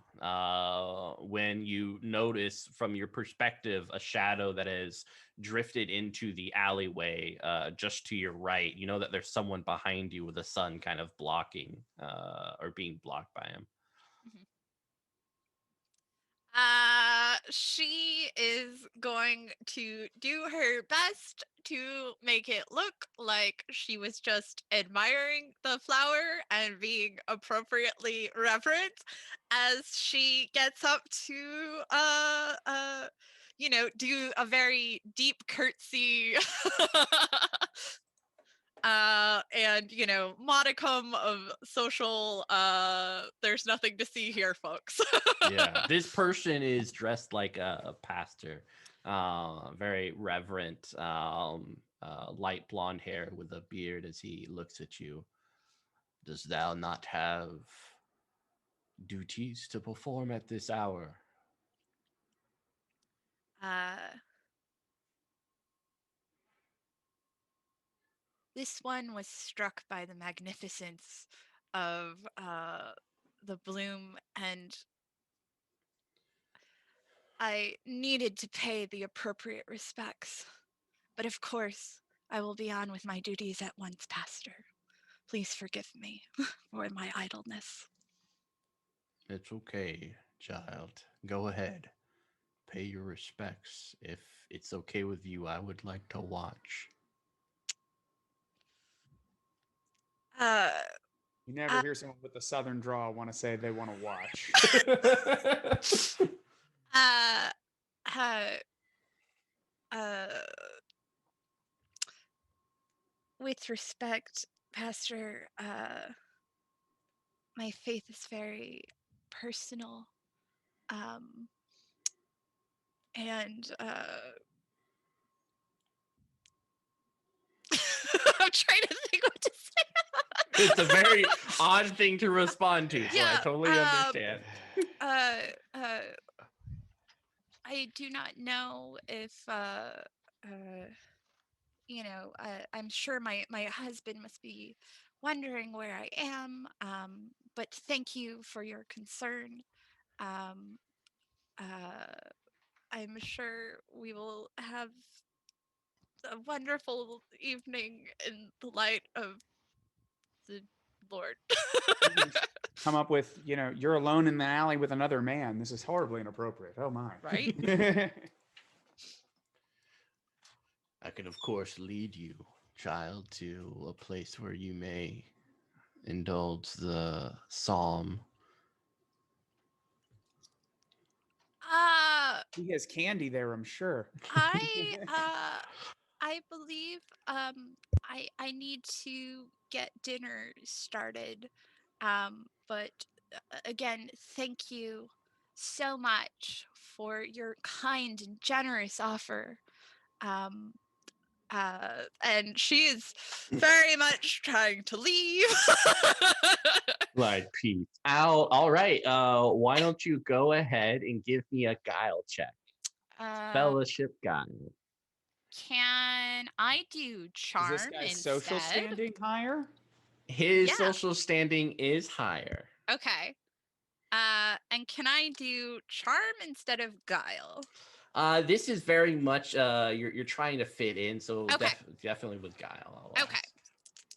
When you notice from your perspective a shadow that has drifted into the alleyway, just to your right, you know that there's someone behind you with the sun kind of blocking, or being blocked by him. She is going to do her best to make it look like she was just admiring the flower and being appropriately reverent as she gets up to do a very deep curtsy. And modicum of social there's nothing to see here, folks. Yeah, this person is dressed like a pastor, very reverent, light blonde hair with a beard as he looks at you. Does thou not have duties to perform at this hour? This one was struck by the magnificence of the bloom, and I needed to pay the appropriate respects. But of course, I will be on with my duties at once, Pastor. Please forgive me for my idleness. It's okay, child. Go ahead. Pay your respects. If it's okay with you, I would like to watch. You never hear someone with a southern drawl want to say they want to watch. With respect, Pastor, my faith is very personal. And I'm trying to think what to say. It's a very odd thing to respond to, so I totally understand. I do not know if I'm sure my husband must be wondering where I am. But thank you for your concern. I'm sure we will have a wonderful evening in the light of the Lord. Come up with, you're alone in the alley with another man. This is horribly inappropriate. Oh my. Right? I can, of course, lead you, child, to a place where you may indulge the psalm. He has candy there, I'm sure. I believe I need to get dinner started. But again, thank you so much for your kind and generous offer. And she is very much trying to leave. Like, peace out. All right. Why don't you go ahead and give me a guile check? Fellowship guile. Can I do charm Is this guy's instead? social standing higher? His social standing is higher. Okay. And can I do charm instead of guile? This is very much you're trying to fit in, so definitely with guile. Okay.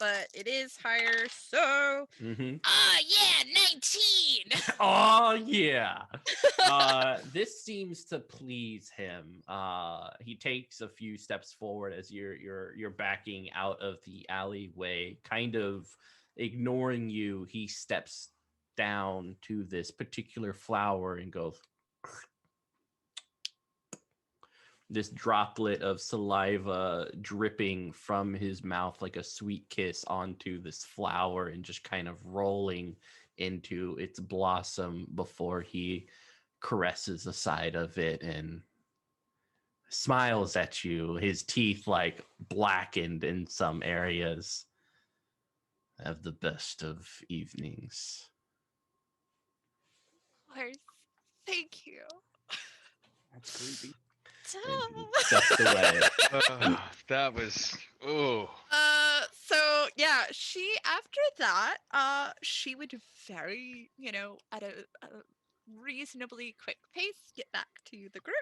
But it is higher, so yeah, 19. Oh yeah. This seems to please him. He takes a few steps forward as you're backing out of the alleyway, kind of ignoring you. He steps down to this particular flower and goes, this droplet of saliva dripping from his mouth like a sweet kiss onto this flower and just kind of rolling into its blossom before he caresses the side of it and smiles at you, his teeth like blackened in some areas. Have the best of evenings. Of course. Thank you. That's creepy. Steps away. That was So yeah, she after that, she would very, at a reasonably quick pace get back to the group.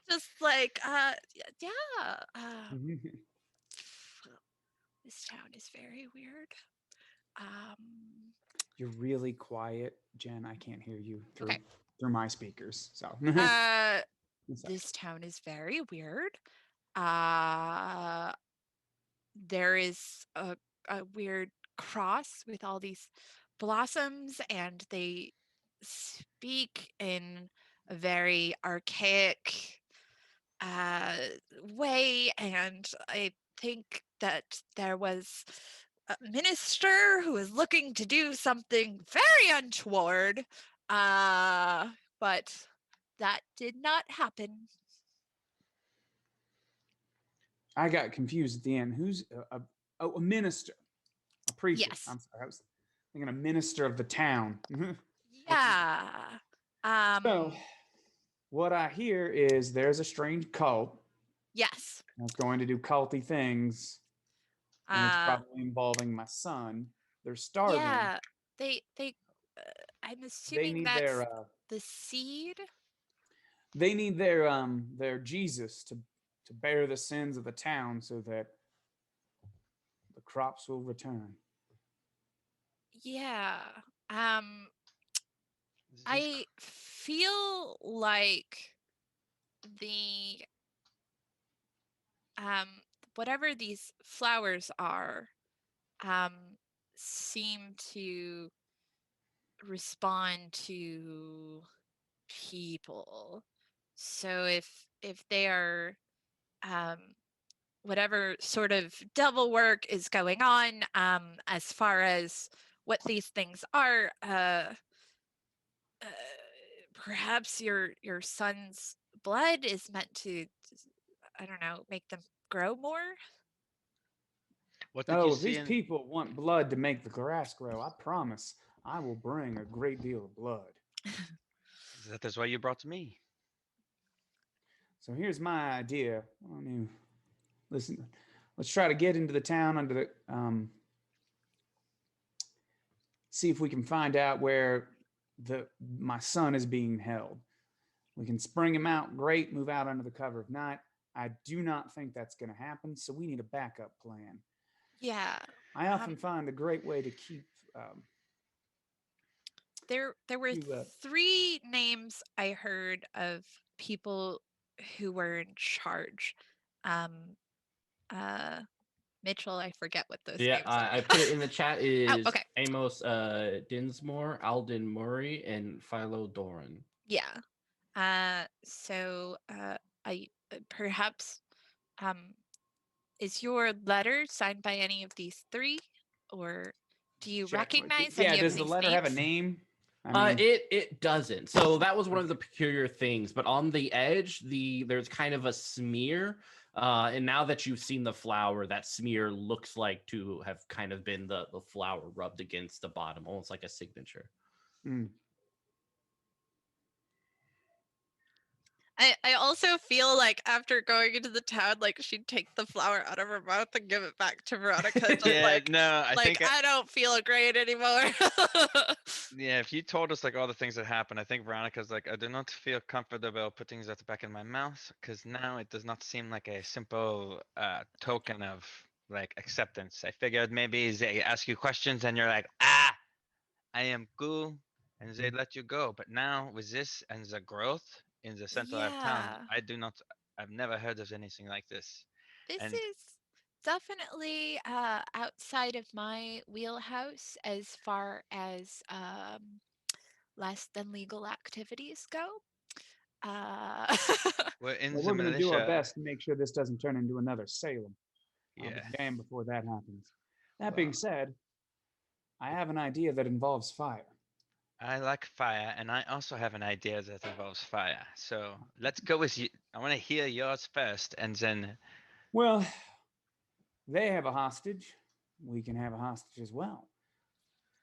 Just like, yeah, this town is very weird. You're really quiet, Jen. I can't hear you through Okay. through my speakers. So this town is very weird. There is a weird cross with all these blossoms, and they speak in a very archaic way, and I think that there was a minister who was looking to do something very untoward, but that did not happen. I got confused at the end. Who's a minister? A preacher. Yes. I'm sorry. I was thinking a minister of the town. Yeah. So what I hear is there's a strange cult Yes. that's going to do culty things, and it's probably involving my son. They're starving. Yeah. They I'm They assuming need that's their the seed. they need their Jesus to bear the sins of the town so that the crops will return. Yeah. I feel like the whatever these flowers are seem to respond to people. So if they are whatever sort of devil work is going on, as far as what these things are, perhaps your son's blood is meant to, I don't know, make them grow more. What did you If see these people want blood to make the grass grow, I promise I will bring a great deal of blood. That's why you brought me. So here's my idea. Listen, let's try to get into the town under the see if we can find out where my son is being held. We can spring him out, great, move out under the cover of night. I do not think that's going to happen, so we need a backup plan. Yeah. I often find a great way to keep. There were three names I heard of people who were in charge. Mitchell, I forget what those names are. I put it in the chat. Is okay. Amos Dinsmore, Alden Murray, and Philo Doran. Yeah. So I perhaps is your letter signed by any of these three, or do you recognize any of these names? Yeah, does the letter have a name? It doesn't. So that was one of the peculiar things. But on the edge, there's kind of a smear. And now that you've seen the flower, that smear looks like to have kind of been the flower rubbed against the bottom, almost like a signature. I also feel like after going into the town, like she'd take the flower out of her mouth and give it back to Veronica. Just I don't feel great anymore. Yeah, if you told us like all the things that happened, I think Veronica's like, I do not feel comfortable putting that back in my mouth because now it does not seem like a simple token of like acceptance. I figured maybe they ask you questions and you're like, I am cool, and they let you go. But now with this and the growth in the center of town, I've never heard of anything like this. This is definitely outside of my wheelhouse as far as less than legal activities go. We're going to do our best to make sure this doesn't turn into another Salem. I'll be damned before that happens. That being said, I have an idea that involves fire. I like fire, and I also have an idea that involves fire. So let's go with you. I want to hear yours first, and then. Well, they have a hostage. We can have a hostage as well.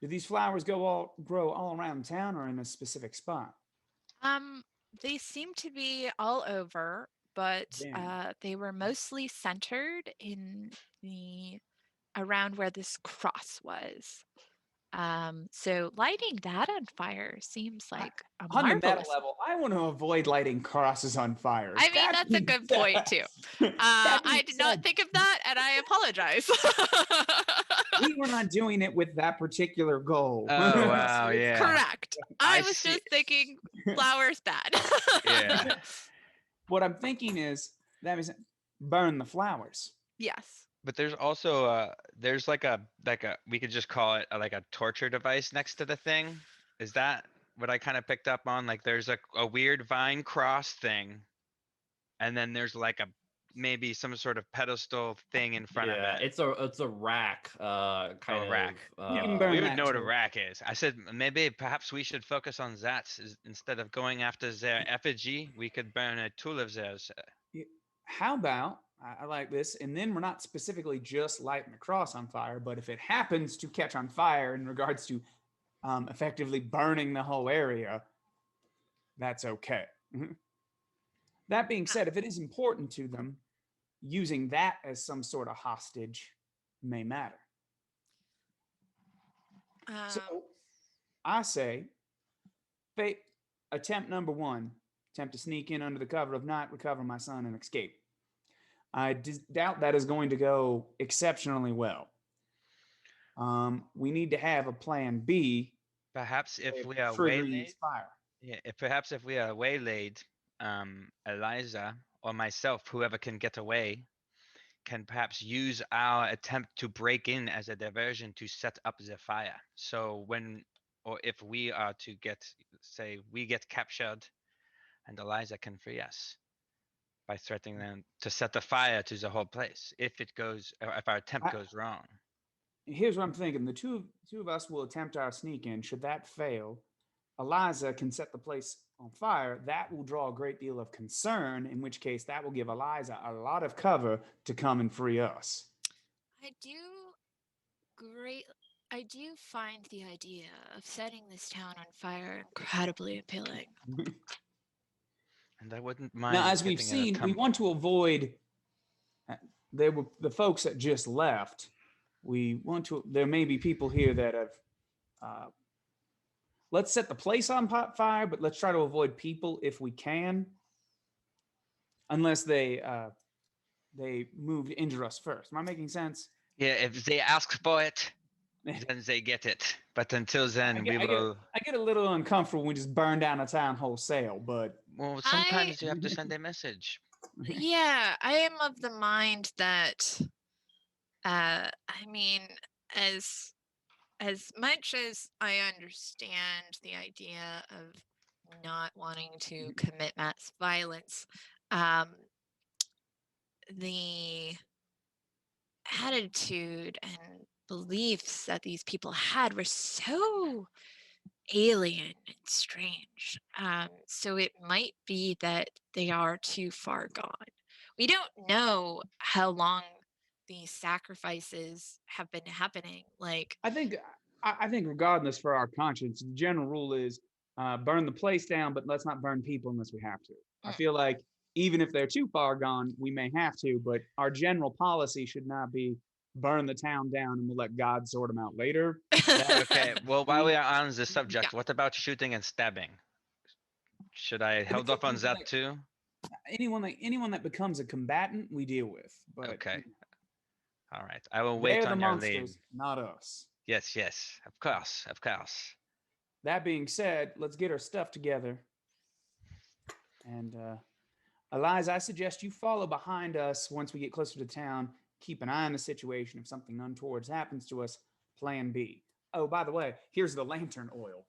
Do these flowers grow all around town or in a specific spot? They seem to be all over, but Damn. they were mostly centered in around where this cross was. So lighting that on fire seems like a On the meta marvelous. level, I want to avoid lighting crosses on fire. I mean, that's a good point too. I did not think of that, and I apologize. We were not doing it with that particular goal. Oh, wow, yeah. Correct. I was see. just thinking flowers bad. Yeah. What I'm thinking is that means burn the flowers. Yes. But there's also there's like a we could just call it like a torture device next to the thing. Is that what I kind of picked up on? Like there's a weird vine cross thing, and then there's like maybe some sort of pedestal thing in front of Yeah, it. it's a rack, kind of rack. You can Uh, burn We would that know what a too. rack is. I said maybe perhaps we should focus on that instead of going after their effigy. We could burn a tool of theirs. How about I like this, and then we're not specifically just lighting the cross on fire, but if it happens to catch on fire in regards to effectively burning the whole area, that's okay. That being said, if it is important to them, using that as some sort of hostage may matter. So I say, attempt number 1, attempt to sneak in under the cover of night, recover my son, and escape. I doubt that is going to go exceptionally well. We need to have a plan B. Perhaps if we are triggering waylaid, this fire. yeah, perhaps if we are waylaid, Eliza or myself, whoever can get away, can perhaps use our attempt to break in as a diversion to set up the fire. So if we are to we get captured, and Eliza can free us by threatening them to set the fire to the whole place if our attempt goes wrong. Here's what I'm thinking. The two of us will attempt our sneak in. Should that fail, Eliza can set the place on fire. That will draw a great deal of concern, in which case that will give Eliza a lot of cover to come and free us. I do find the idea of setting this town on fire incredibly appealing. And I wouldn't mind. Now, as we've seen, we want to avoid. The folks that just left. There may be people here that have. Let's set the place on fire, but let's try to avoid people if we can. Unless they move to injure us first. Am I making sense? Yeah, if they ask for it, then they get it. But until then, I get a little uncomfortable when we just burn down a town wholesale, but. Well, sometimes you have to send a message. Yeah, I am of the mind that, I mean, as much as I understand the idea of not wanting to commit mass violence, the attitude and beliefs that these people had were so alien and strange. So it might be that they are too far gone. We don't know how long these sacrifices have been happening. Like, I think regardless for our conscience, the general rule is burn the place down, but let's not burn people unless we have to. I feel like even if they're too far gone, we may have to, but our general policy should not be burn the town down and we'll let God sort them out later. Okay, well, while we are on the subject, what about shooting and stabbing? Should I hold off on that too? Anyone that becomes a combatant, we deal with. But okay. All right. I will wait on your lead. Not us. Yes, of course. That being said, let's get our stuff together. And Eliza, I suggest you follow behind us once we get closer to town. Keep an eye on the situation. If something untoward happens to us, plan B. Oh, by the way, here's the lantern oil.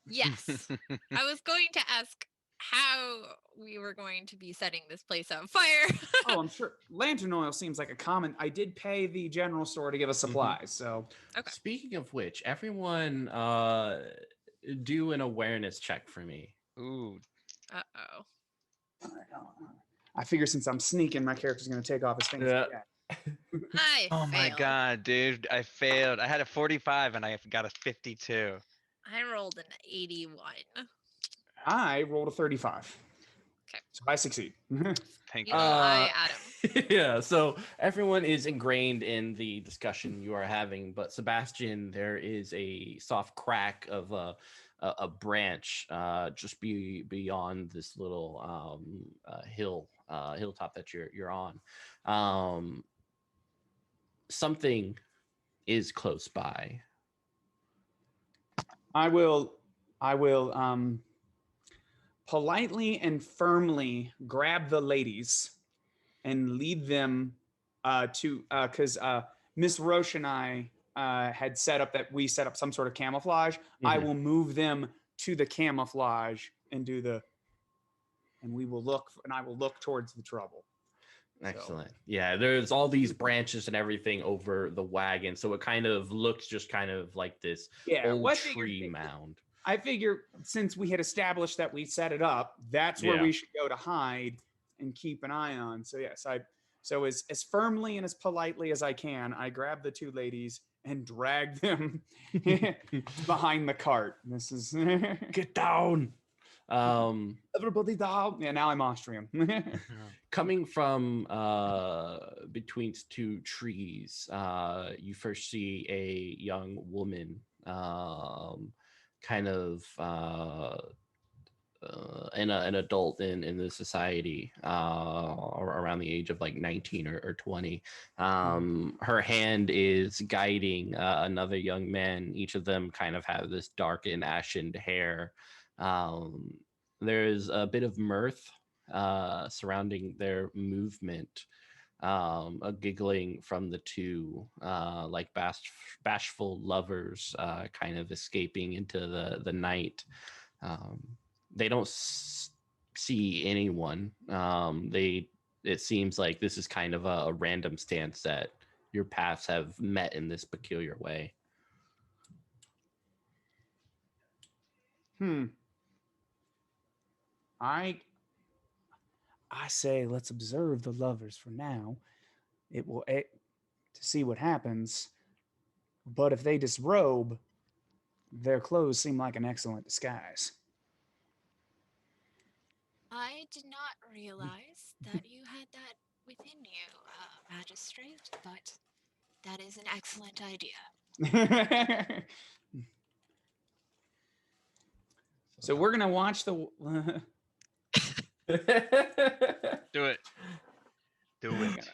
yes. I was going to ask how we were going to be setting this place on fire. Oh, I'm sure. Lantern oil seems like a common. I did pay the general store to give us supplies, so. Okay. Speaking of which, everyone do an awareness check for me. Ooh. Uh-oh. I figure since I'm sneaking, my character's going to take off his fancy hat. I Oh my failed. god, dude! I failed. I had a 45 and I got a 52. I rolled an 81. I rolled a 35. Okay. So I succeed. Thank You know, God. I, Adam. Yeah, so everyone is ingrained in the discussion you are having, but Sebastian, there is a soft crack of a branch just beyond this little hilltop that you're on. Something is close by. I will politely and firmly grab the ladies and lead them to because Miss Roche and I had set up that we set up some sort of camouflage. I will move them to the camouflage and I will look towards the trouble. Excellent. Yeah, there's all these branches and everything over the wagon, so it kind of looks just kind of like this old tree mound. I figure since we had established that we set it up, that's where we should go to hide and keep an eye on. So yes, so as firmly and as politely as I can, I grab the two ladies and drag them behind the cart. This is get down. Everybody down. Yeah, now I'm Austrian. Coming from between two trees, you first see a young woman, kind of an adult in the society, around the age of like 19 or 20. Her hand is guiding another young man. Each of them kind of have this dark and ashen hair. There's a bit of mirth surrounding their movement, a giggling from the two, like bashful lovers, kind of escaping into the night. They don't see anyone. It seems like this is kind of a random stance that your paths have met in this peculiar way. I say let's observe the lovers for now. It will to see what happens. But if they disrobe, their clothes seem like an excellent disguise. I did not realize that you had that within you, magistrate, but that is an excellent idea. So we're gonna watch the. Do it. Do it.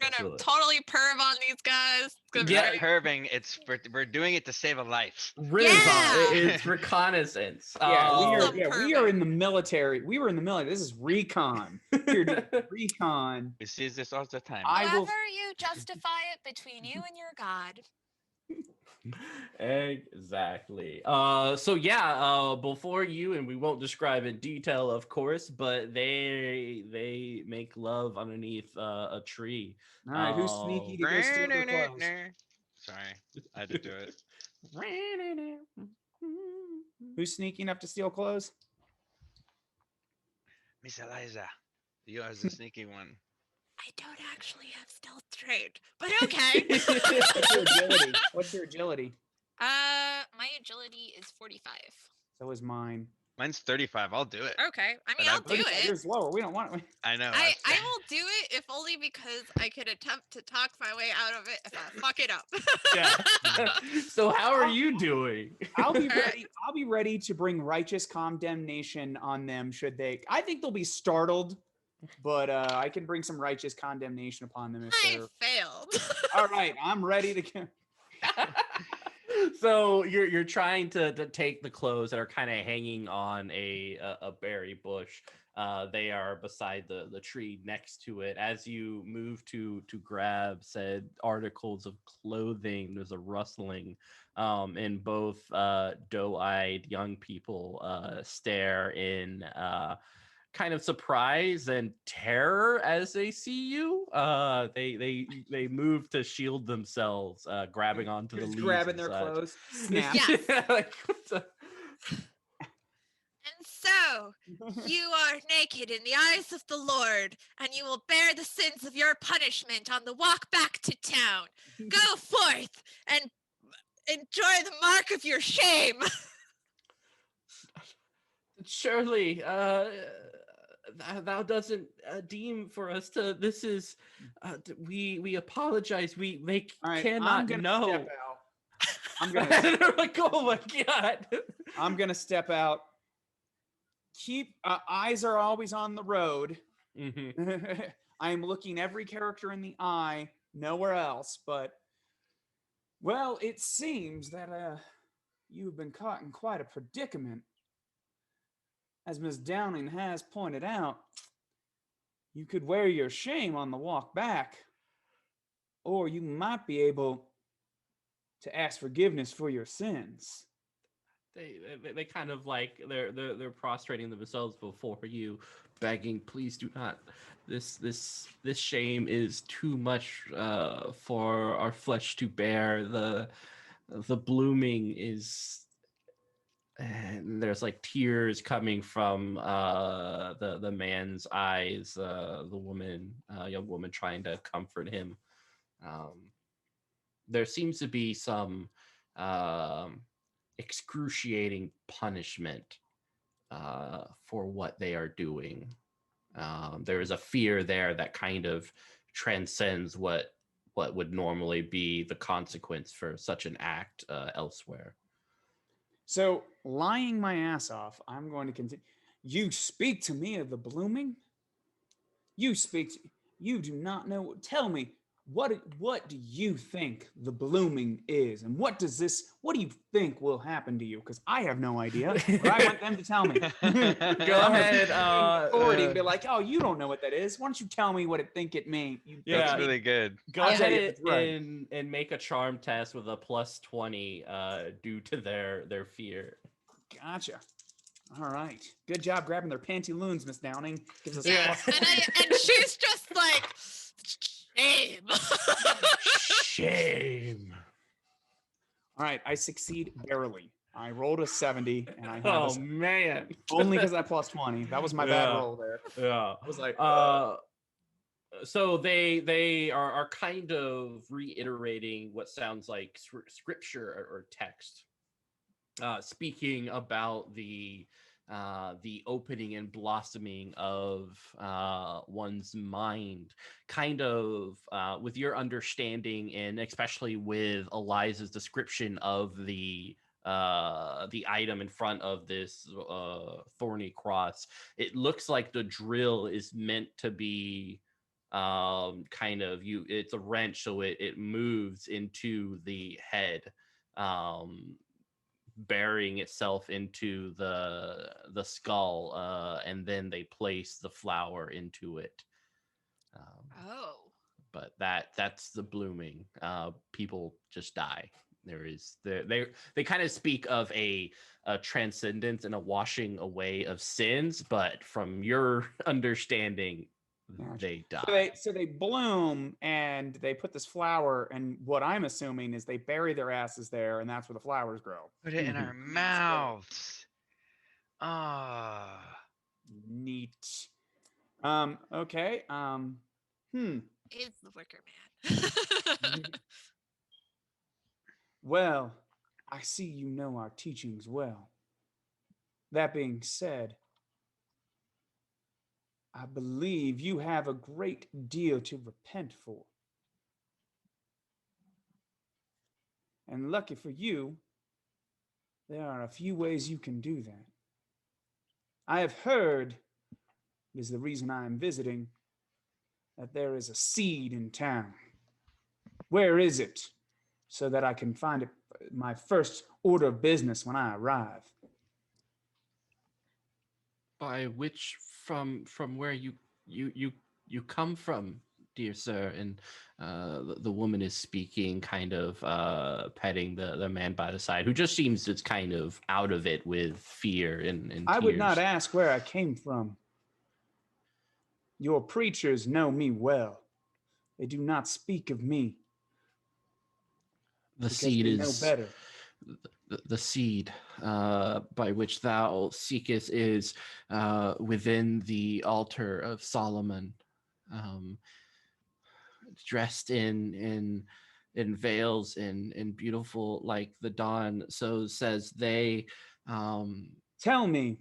I'm gonna totally perv on these guys. It's gonna be great. Perving. We're doing it to save a life. It's reconnaissance. We are in the military. We were in the military. This is recon. Recon. We see this all the time. However you justify it between you and your god. Exactly. Before you, and we won't describe in detail, of course, but they make love underneath a tree. All right, who's sneaky to go steal their clothes? Sorry, I had to do it. Who's sneaky enough to steal clothes? Miss Eliza, you are the sneaky one. I don't actually have stealth trait, but okay. What's your agility? My agility is 45. So is mine. Mine's 35. I'll do it. Okay. I mean, I'll do it. Yours lower. We don't want it. I know. I will do it if only because I could attempt to talk my way out of it if I fuck it up. Yeah. So how are you doing? I'll be ready. I'll be ready to bring righteous condemnation on them should they. I think they'll be startled, but I can bring some righteous condemnation upon them if they're. Failed. All right, I'm ready to go. So you're trying to take the clothes that are kind of hanging on a berry bush. They are beside the tree next to it. As you move to grab said articles of clothing, there's a rustling, and both doe-eyed young people stare in kind of surprise and terror as they see you. They move to shield themselves, grabbing onto the leaves, grabbing their clothes. Snap. Yes. Like, And So, you are naked in the eyes of the Lord, and you will bear the sins of your punishment on the walk back to town. Go forth and enjoy the mark of your shame. Surely, thou doesn't deem for us to. This is, we apologize. We All right, cannot I'm gonna know. step out. I'm gonna. And they're like, oh my god. I'm gonna step out. Keep eyes are always on the road. Mm-hmm. I am looking every character in the eye, nowhere else. But well, it seems that you have been caught in quite a predicament. As Miss Downing has pointed out, you could wear your shame on the walk back, or you might be able to ask forgiveness for your sins. They kind of like they're prostrating themselves before you, begging, please do not. This shame is too much for our flesh to bear. The blooming is. And there's like tears coming from the man's eyes. The woman, young woman, trying to comfort him. There seems to be some excruciating punishment for what they are doing. There is a fear there that kind of transcends what would normally be the consequence for such an act elsewhere. So, lying my ass off, I'm going to continue. You speak to me of the blooming? You do not know. Tell me, what do you think the blooming is? And what do you think will happen to you? Because I have no idea, but I want them to tell me. Go ahead. Authority be like, oh, you don't know what that is. Why don't you tell me what it think it means? That's really good. Go I'll tell you ahead if it's right. and make a charm test with a +20 due to their fear. Gotcha. All right. Good job grabbing their pantaloons, Miss Downing. Gives us Yeah. And she's just like, shame. Shame. All right. I succeed barely. I rolled a 70 and I have man. only because I +20. That was my bad roll there. Yeah. I was like, so they are kind of reiterating what sounds like scripture or text, speaking about the opening and blossoming of one's mind, kind of with your understanding, and especially with Eliza's description of the item in front of this thorny cross. It looks like the drill is meant to be kind of it's a wrench, so it moves into the head, burying itself into the skull, and then they place the flower into it. But that's the blooming. People just die. They kind of speak of a transcendence and a washing away of sins, but from your understanding, they die. So they bloom and they put this flower, and what I'm assuming is they bury their asses there, and that's where the flowers grow. Put it in our mouths. Ah. Neat. Okay. Is the wicker man. Well, I see you know our teachings well. That being said, I believe you have a great deal to repent for. And lucky for you, there are a few ways you can do that. I have heard, is the reason I am visiting, that there is a seed in town. Where is it? So that I can find it, my first order of business when I arrive. By which, from where you come from, dear sir? And the woman is speaking, kind of petting the man by the side, who just seems it's kind of out of it with fear and I tears. would not ask where I came from. Your preachers know me well. They do not speak of me. The seed they know better. the seed by which thou seekest is within the altar of Solomon, dressed in veils and beautiful like the dawn. So says they. Tell me,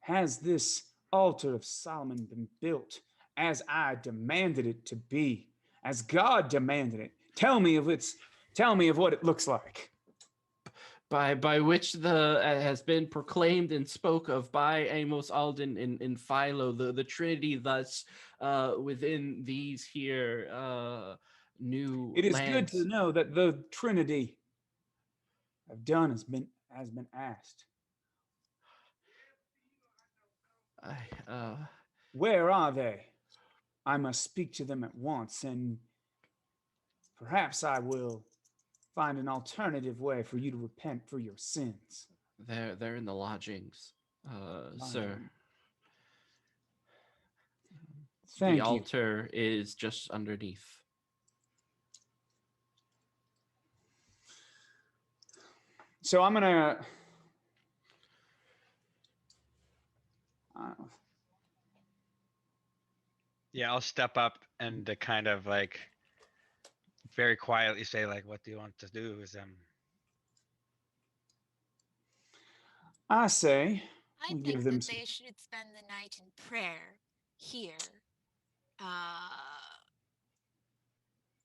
has this altar of Solomon been built as I demanded it to be, as God demanded it? Tell me of what it looks like. By which the has been proclaimed and spoke of by Amos, Alden, and Philo, the Trinity, thus within these here new It is lands. good to know that the Trinity have done has been asked. Where are they? I must speak to them at once, and perhaps I will find an alternative way for you to repent for your sins. They're in the lodgings, sir. Thank the you. altar is just underneath. So I'm gonna. Yeah, I'll step up and to kind of like very quietly say, like, what do you want to do? I say I we think give them that they should spend the night in prayer here,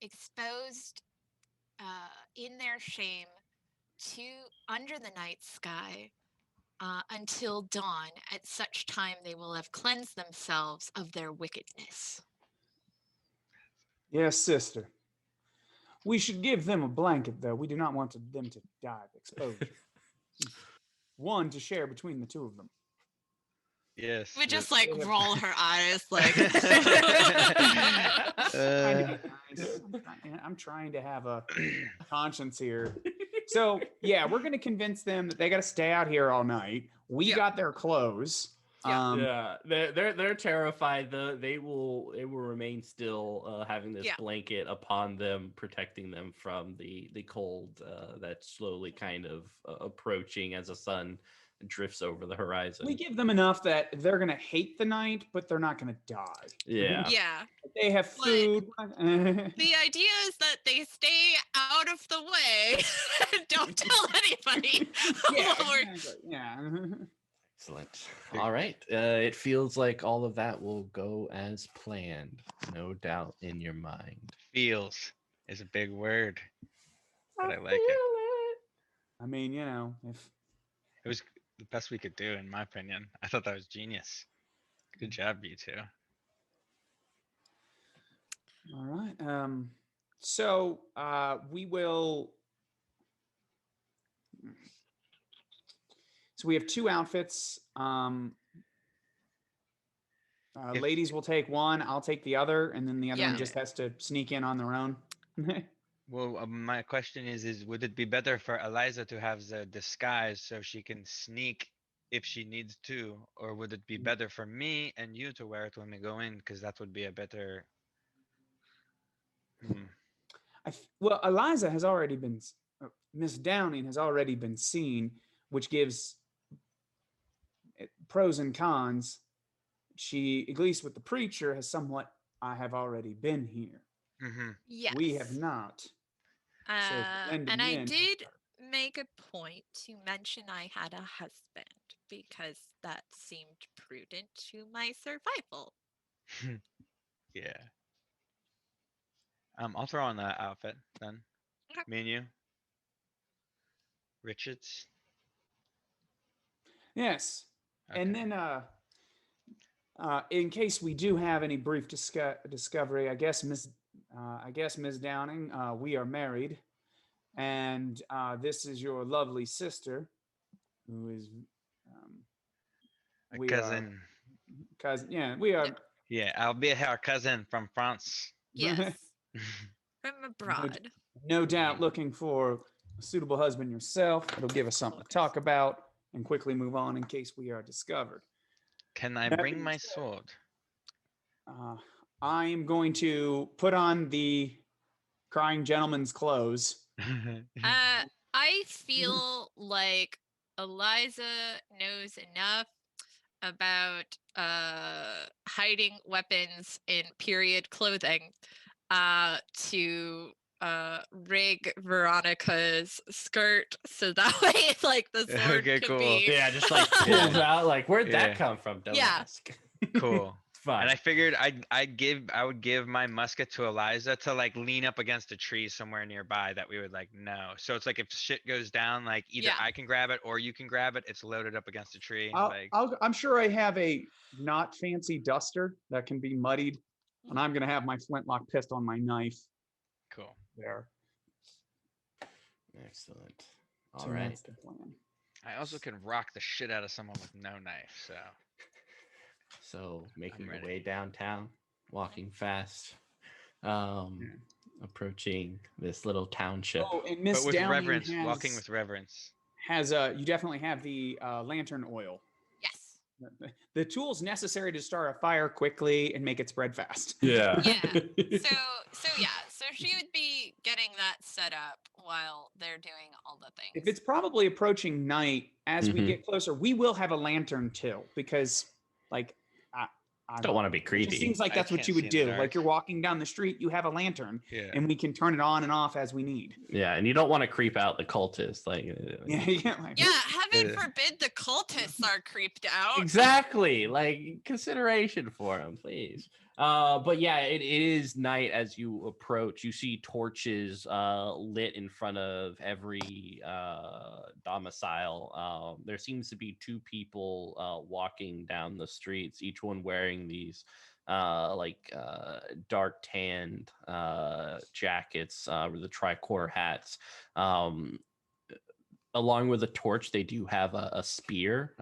exposed in their shame to under the night sky until dawn. At such time, they will have cleansed themselves of their wickedness. Yes, sister. We should give them a blanket, though. We do not want them to die of exposure. One to share between the two of them. Yes. We just like roll her eyes, like. I'm trying to have a conscience here. So yeah, we're gonna convince them that they got to stay out here all night. We got their clothes. Yeah, they're terrified. They will remain still, having this blanket upon them, protecting them from the cold that's slowly kind of approaching as the sun drifts over the horizon. We give them enough that they're gonna hate the night, but they're not gonna die. Yeah. Yeah. They have food. The idea is that they stay out of the way. Don't tell anybody. Yeah. Excellent. All right. It feels like all of that will go as planned. No doubt in your mind. Feels is a big word, but I like it. I mean, you know, if it was the best we could do, in my opinion. I thought that was genius. Good job, you two. All right. So we will. So we have two outfits. Ladies will take one. I'll take the other, and then the other one just has to sneak in on their own. Well, my question is would it be better for Eliza to have the disguise so she can sneak if she needs to, or would it be better for me and you to wear it when we go in? Because that would be a better. Well, Eliza has already been. Miss Downing has already been seen, which gives pros and cons. She, at least with the preacher, has somewhat. I have already been here. Yes. We have not. And I did make a point to mention I had a husband because that seemed prudent to my survival. Yeah. I'll throw on that outfit then. Okay. Me and you. Richards. Yes. Okay. And then in case we do have any brief discovery, I guess Miss Downing, we are married, and this is your lovely sister, who is a cousin. Cousin, yeah, we are. Yeah, I'll be her cousin from France. Yes, from abroad. No doubt, looking for a suitable husband yourself. It'll give us something to talk about and quickly move on in case we are discovered. Can I bring my sword? I am going to put on the crying gentleman's clothes. I I feel like Eliza knows enough about hiding weapons in period clothing to rig Veronica's skirt so that way like the sword Okay, could cool. be Yeah, just like pulls out. Like, where'd Yeah. that come from? Don't Yeah. ask. Cool. It's fine. And I figured I would give my musket to Eliza to like lean up against a tree somewhere nearby that we would like know. So it's like if shit goes down, like either Yeah. I can grab it or you can grab it. It's loaded up against a tree. I'm sure I have a not fancy duster that can be muddied, and I'm gonna have my flintlock pistol on my knife Cool. there. Excellent. All So right. that's the plan. I also can rock the shit out of someone with no knife. So making your ready. way downtown, walking fast, approaching this little township. Oh, and Miss But with Downing reverence, walking with reverence. has you definitely have the lantern oil. Yes. The tools necessary to start a fire quickly and make it spread fast. Yeah. So she would be getting that set up while they're doing all the things. If it's probably approaching night, as we Mhm. get closer, we will have a lantern too, because like I Don't want to be It creepy. just seems like I that's what can't you see would in the do. Like dark. you're walking down the street, you have a lantern, Yeah. and we can turn it on and off as we need. Yeah, and you don't want to creep out the cultists. Like, Yeah, like, Yeah, heaven Yeah. forbid the cultists are creeped out. exactly. Like consideration for them, please. But yeah, it is night as you approach. You see torches lit in front of every domicile. There seems to be two people walking down the streets, each one wearing these dark tanned jackets with the tricorner hats. Along with a torch, they do have a spear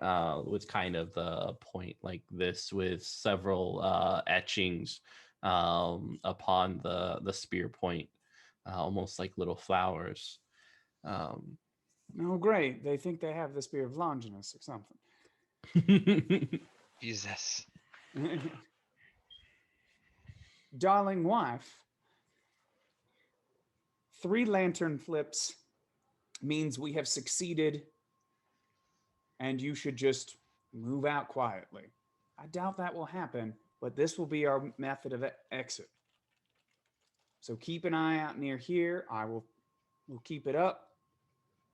with kind of the point like this with several etchings upon the spear point, almost like little flowers. oh, great. They think they have the spear of Longinus or something. Jesus. Darling wife, 3 lantern flips means we have succeeded, and you should just move out quietly. I doubt that will happen, but this will be our method of exit. So keep an eye out near here. We'll keep it up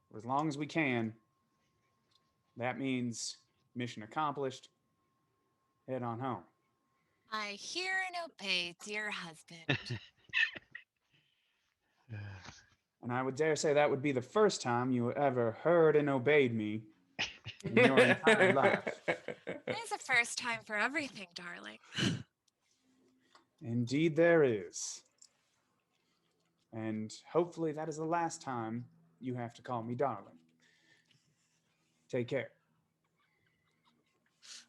for as long as we can. That means mission accomplished. Head on home. I hear and obey, dear husband. And I would dare say that would be the first time you ever heard and obeyed me in your entire life. There's a first time for everything, darling. Indeed, there is. And hopefully that is the last time you have to call me darling. Take care.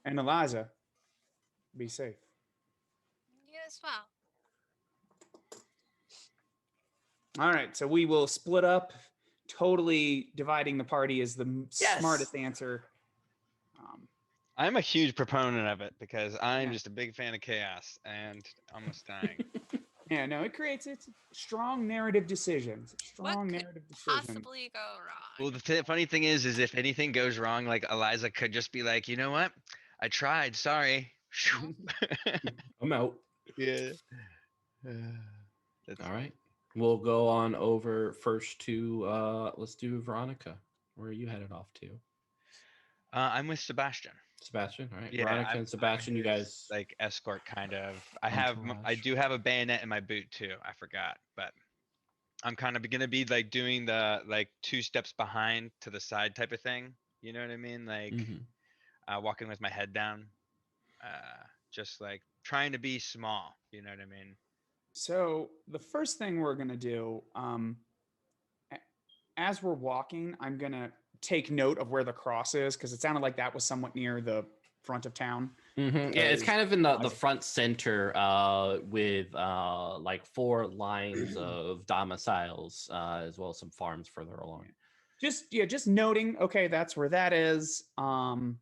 And Eliza, be safe. You as well. All right, so we will split up. Totally dividing the party is the Yes. smartest answer. I'm a huge proponent of it because I'm Yeah. just a big fan of chaos and almost dying. Yeah, no, it's a strong narrative decisions. What Strong could narrative decisions. possibly go wrong? Well, the funny thing is if anything goes wrong, like Eliza could just be like, you know what? I tried. Sorry. I'm out. Yeah. All right. We'll go on over first to let's do Veronica. Where are you headed off to? I'm with Sebastian. Sebastian. All right. Yeah, Veronica I'm and Sebastian, you his, guys like escort kind of. I entourage. do have a bayonet in my boot too. I forgot, but I'm kind of gonna be like doing the like 2 steps behind to the side type of thing. You know what I mean? Like walking with my head down, just like trying to be small. You know what I mean? So the first thing we're gonna do, as we're walking, I'm gonna take note of where the cross is because it sounded like that was somewhat near the front of town. Yeah, it's kind of in the front center with like 4 lines of domiciles as well as some farms further along. Just noting, okay, that's where that is. And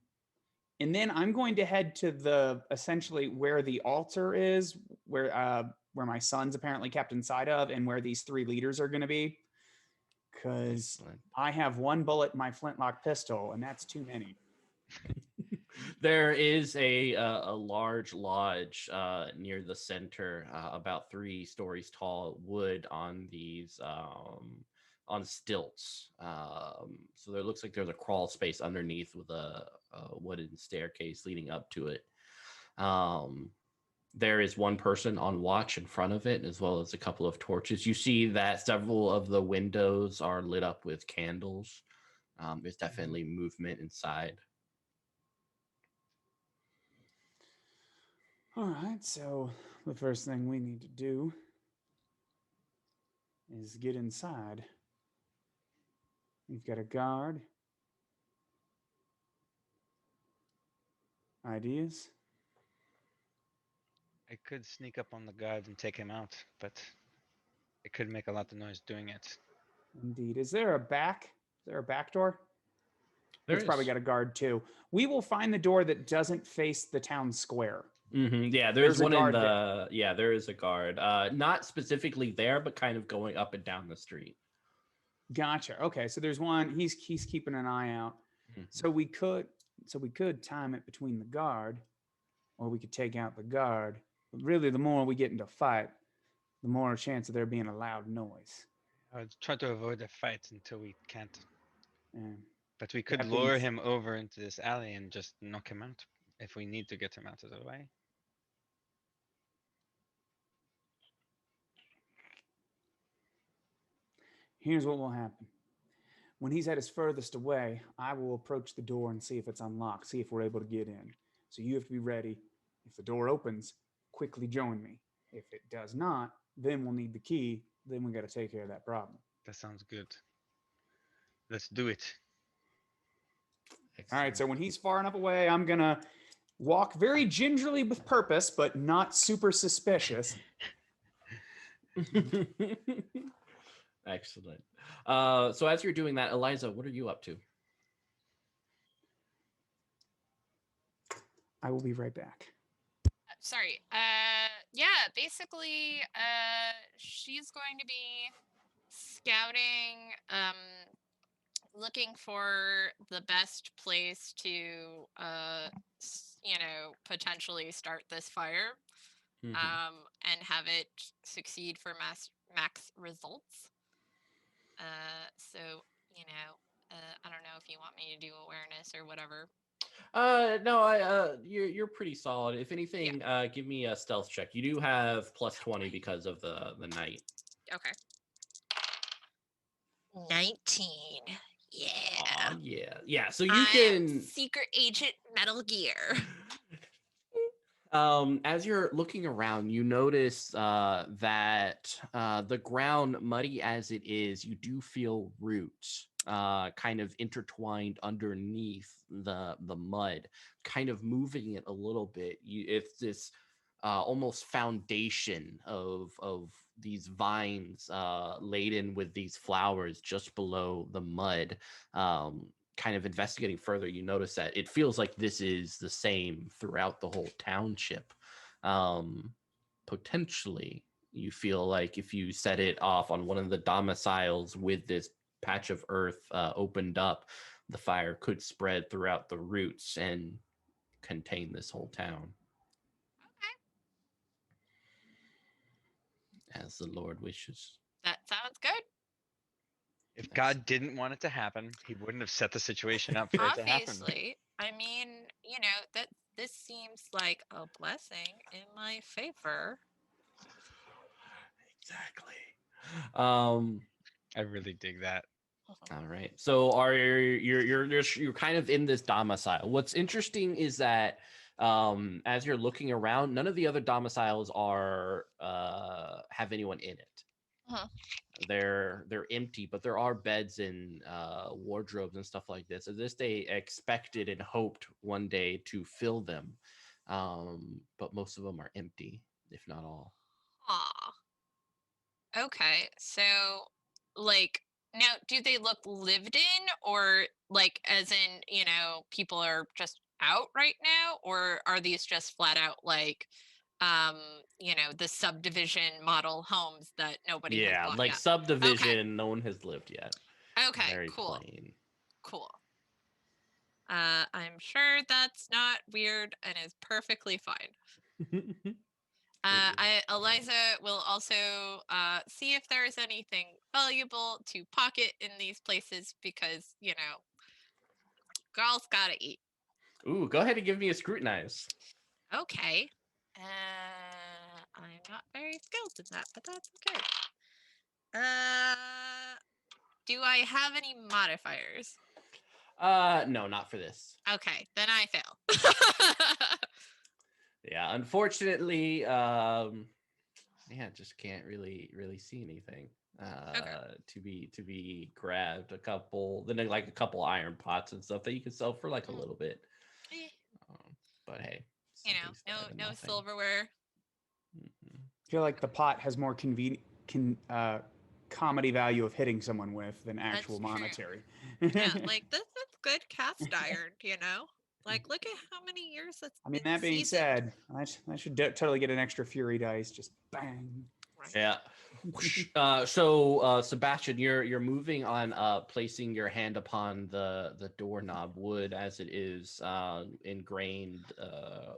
then I'm going to head to the essentially where the altar is, where my son's apparently kept inside of, and where these 3 leaders are going to be. because Excellent. I have one bullet in my flintlock pistol, and that's too many. There is a large lodge near the center, about 3 stories tall, wood on these on stilts. So there looks like there's a crawl space underneath with a wooden staircase leading up to it. There is one person on watch in front of it, as well as a couple of torches. You see that several of the windows are lit up with candles. There's definitely movement inside. All right, so the first thing we need to do is get inside. We've got a guard. Ideas? I could sneak up on the guard and take him out, but it could make a lot of noise doing it. Indeed. Is there a back? Is there a back door? There It's probably is. got a guard too. We will find the door that doesn't face the town square. Yeah, There's there's a one in guard the there is a guard. Not specifically there, but kind of going up and down the street. Gotcha. Okay, so there's one. He's keeping an eye out. Mhm. So we could time it between the guard, or we could take out the guard. But really, the more we get into fight, the more chance of there being a loud noise. I would try to avoid a fight until we can't. And But we could That being lure s- him over into this alley and just knock him out if we need to get him out of the way. here's what will happen. When he's at his furthest away, I will approach the door and see if it's unlocked, see if we're able to get in. So you have to be ready. If the door opens, quickly join me. If it does not, then we'll need the key. Then we got to take care of that problem. That sounds good. Let's do it. All right, Excellent. so when he's far enough away, I'm going to walk very gingerly with purpose, but not super suspicious. Excellent. So as you're doing that, Eliza, what are you up to? I will be right back. Sorry. Yeah, basically, she's going to be scouting, looking for the best place to, potentially start this fire, Mhm. and have it succeed for max results. So, I don't know if you want me to do awareness or whatever. No, you're pretty solid. If anything, give me a stealth check. You do have plus 20 because of the night. Okay. 19. Yeah. Aw, yeah. So you I am can Secret Agent Metal Gear. as you're looking around, you notice that the ground, muddy as it is, you do feel roots kind of intertwined underneath the mud, kind of moving it a little bit. It's this almost foundation of these vines laden with these flowers just below the mud. Kind of investigating further, you notice that it feels like this is the same throughout the whole township. Potentially, you feel like if you set it off on one of the domiciles with this patch of earth opened up, the fire could spread throughout the roots and contain this whole town. As the Lord wishes. That sounds good. If God didn't want it to happen, he wouldn't have set the situation up for it to happen. Obviously, I mean, that this seems like a blessing in my favor. Exactly. I really dig that. All right. So you're kind of in this domicile. What's interesting is that as you're looking around, none of the other domiciles are have anyone in it. Uh-huh. They're empty, but there are beds and wardrobes and stuff like this. As this they expected and hoped one day to fill them, but most of them are empty, if not all. Aw. Okay, so like now, do they look lived in, or like as in people are just out right now, or are these just flat out like the subdivision model homes that nobody has Yeah, bought like yet? subdivision, no one has lived yet. Okay, Very cool. plain. Cool. I'm sure that's not weird and is perfectly fine. Eliza will also see if there is anything valuable to pocket in these places because, girls gotta eat. Ooh, go ahead and give me a scrutinize. Okay. I'm not very skilled in that, but that's okay. Do I have any modifiers? No, not for this. Okay, then I fail. Yeah, unfortunately, just can't really see anything. To be grabbed. A couple iron pots and stuff that you can sell for like a little bit. But hey, something's better than no nothing. silverware. Mhm. I feel like the pot has more comedy value of hitting someone with than actual That's true. monetary. Yeah, like this is good cast iron, Like, look at how many years that's I mean, been that being seasoned. said, I should totally get an extra fury dice. Just bang. Right. Yeah. So Sebastian, you're moving on, placing your hand upon the doorknob, wood as it is, ingrained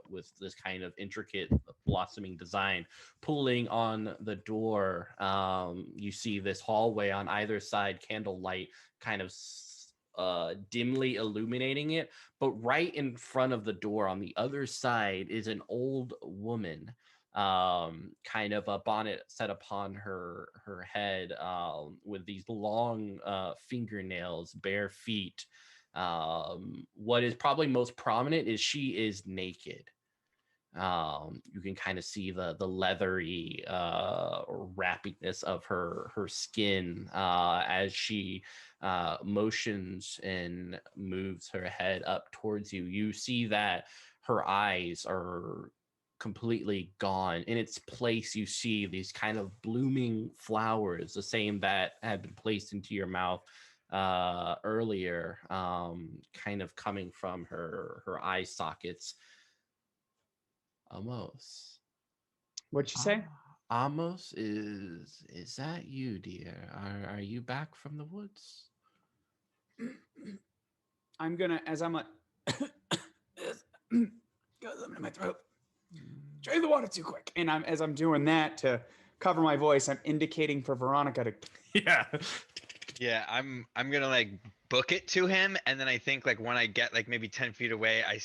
with this kind of intricate blossoming design, pulling on the door. You see this hallway on either side, candlelight kind of dimly illuminating it, but right in front of the door on the other side is an old woman, kind of a bonnet set upon her head, with these long fingernails, bare feet. What is probably most prominent is she is naked. You can kind of see the leathery wrappiness of her skin as she motions and moves her head up towards you. You see that her eyes are completely gone. In its place, you see these kind of blooming flowers, the same that had been placed into your mouth earlier, kind of coming from her eye sockets. Amos. What'd you say? Amos, is that you, dear? Are you back from the woods? I'm gonna, as I'm like, goes into my throat. Drain the water too quick. And as I'm doing that to cover my voice, I'm indicating for Veronica to. Yeah. Yeah, I'm gonna like book it to him, and then I think like when I get like maybe 10 feet away, I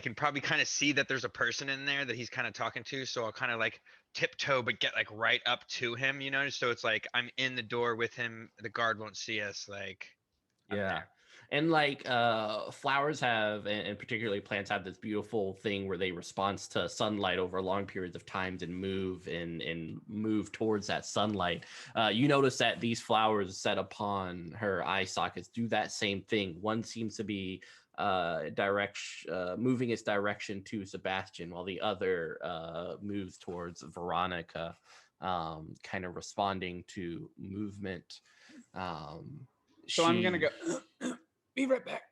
can probably kind of see that there's a person in there that he's kind of talking to. So I'll kind of like tiptoe, but get like right up to him, So it's like I'm in the door with him. The guard won't see us. Like, I'm Yeah. there. And like flowers have, and particularly plants have this beautiful thing where they respond to sunlight over long periods of times and move towards that sunlight. You notice that these flowers set upon her eye sockets do that same thing. One seems to be moving its direction to Sebastian, while the other moves towards Veronica, kind of responding to movement. So I'm gonna go. Be right back.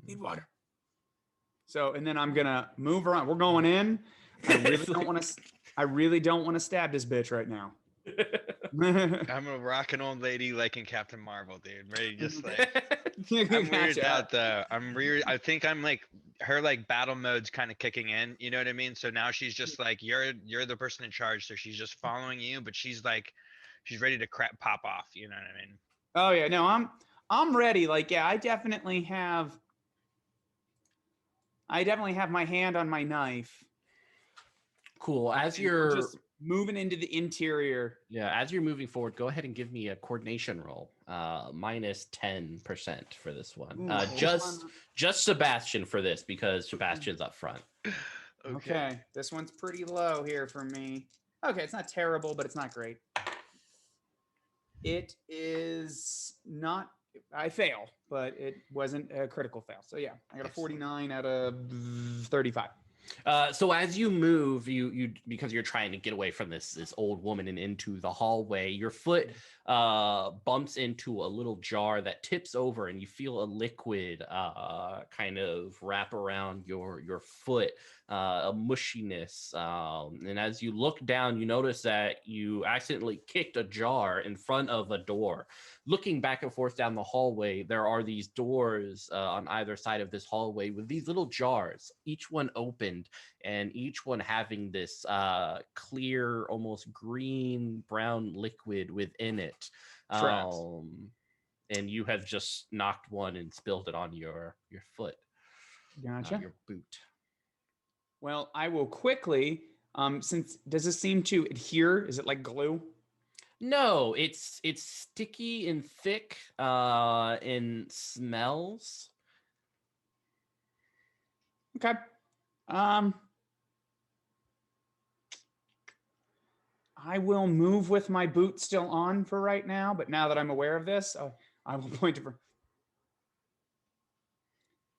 Need water. So, and then I'm gonna move around. We're going in. I really don't want to stab this bitch right now. I'm a rockin' old lady like in Captain Marvel, dude. Ready, just like I'm weirded out though. I think I'm like her like battle mode's kind of kicking in. You know what I mean? So now she's just like you're the person in charge. So she's just following you, but she's ready to pop off. You know what I mean? Oh yeah, no, I'm ready. Like, yeah, I definitely have my hand on my knife. Cool. As And you're just moving into the interior. Yeah, as you're moving forward, go ahead and give me a coordination roll. Minus 10% for this one. Just Sebastian for this, because Sebastian's up front. Okay. This one's pretty low here for me. Okay, it's not terrible, but it's not great. It is not. I fail, but it wasn't a critical fail. So yeah, I got a 49 out of 35. So as you move, you because you're trying to get away from this old woman and into the hallway, your foot bumps into a little jar that tips over, and you feel a liquid kind of wrap around your foot, a mushiness. And as you look down, you notice that you accidentally kicked a jar in front of a door. Looking back and forth down the hallway, there are these doors on either side of this hallway with these little jars, each one opened and each one having this clear, almost green brown liquid within it. Traps. And you have just knocked one and spilled it on your foot, Gotcha. your boot. Well, I will quickly, since, does this seem to adhere? Is it like glue? No, it's sticky and thick and smells. Okay. I will move with my boot still on for right now, but now that I'm aware of this, I will point to.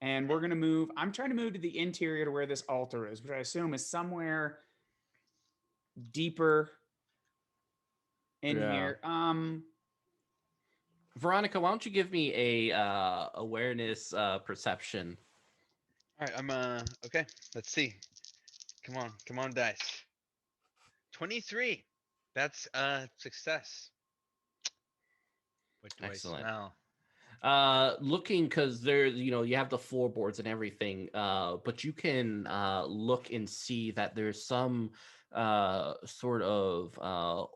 And we're gonna move. I'm trying to move to the interior to where this altar is, which I assume is somewhere deeper in here. Veronica, why don't you give me a awareness perception? All right, I'm okay. Let's see. Come on, dice. 23. That's success. What do Excellent. I smell? Looking, because there's, you have the floorboards and everything, but you can look and see that there's some sort of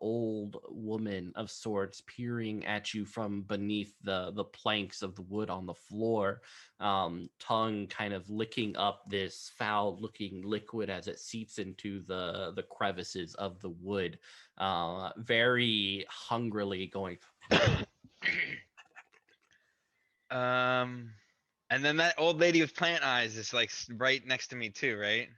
old woman of sorts peering at you from beneath the planks of the wood on the floor, tongue kind of licking up this foul looking liquid as it seeps into the crevices of the wood, very hungrily going. And then that old lady with plant eyes is like right next to me too, right?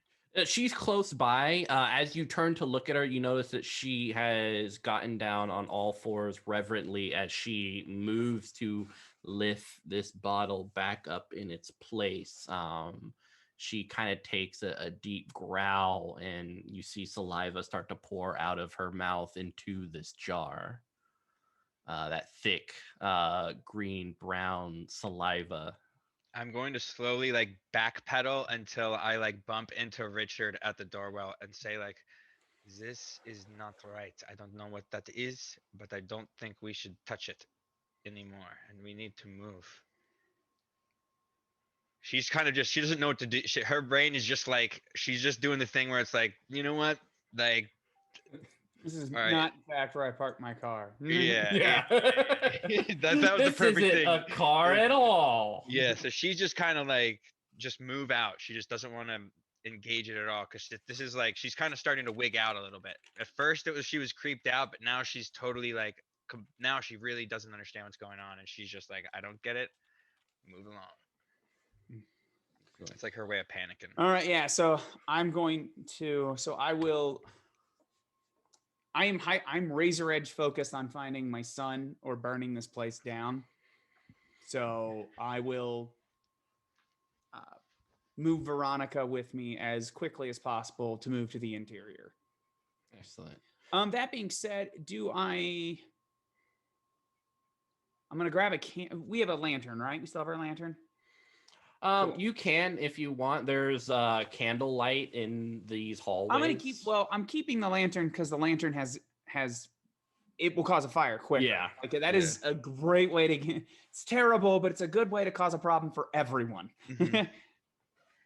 She's close by. As you turn to look at her, you notice that she has gotten down on all fours reverently as she moves to lift this bottle back up in its place. She kind of takes a deep growl, and you see saliva start to pour out of her mouth into this jar. That thick, green brown saliva. I'm going to slowly like backpedal until I like bump into Richard at the doorwell and say like, this is not right. I don't know what that is, but I don't think we should touch it anymore, and we need to move. She's kind of just, she doesn't know what to do. Her brain is just like, she's just doing the thing where it's like, you know what? Like, This is all right. not in fact where I parked my car. Yeah. Yeah. that was the perfect isn't thing. a car at all. Yeah, so she's just kind of like, just move out. She just doesn't want to engage it at all, because this is like, she's kind of starting to wig out a little bit. At first she was creeped out, but now she's totally like, now she really doesn't understand what's going on, and she's just like, I don't get it. Move along. It's like her way of panicking. All right, yeah. So I'm going to. So I will. I'm razor edge focused on finding my son or burning this place down. So I will move Veronica with me as quickly as possible to move to the interior. Excellent. That being said, I'm gonna grab we have a lantern, right? We still have our lantern. Cool. You can, if you want. There's candlelight in these hallways. I'm keeping the lantern because the lantern has it will cause a fire quicker. Yeah. Like that is a great way to get. It's terrible, but it's a good way to cause a problem for everyone. Mm-hmm.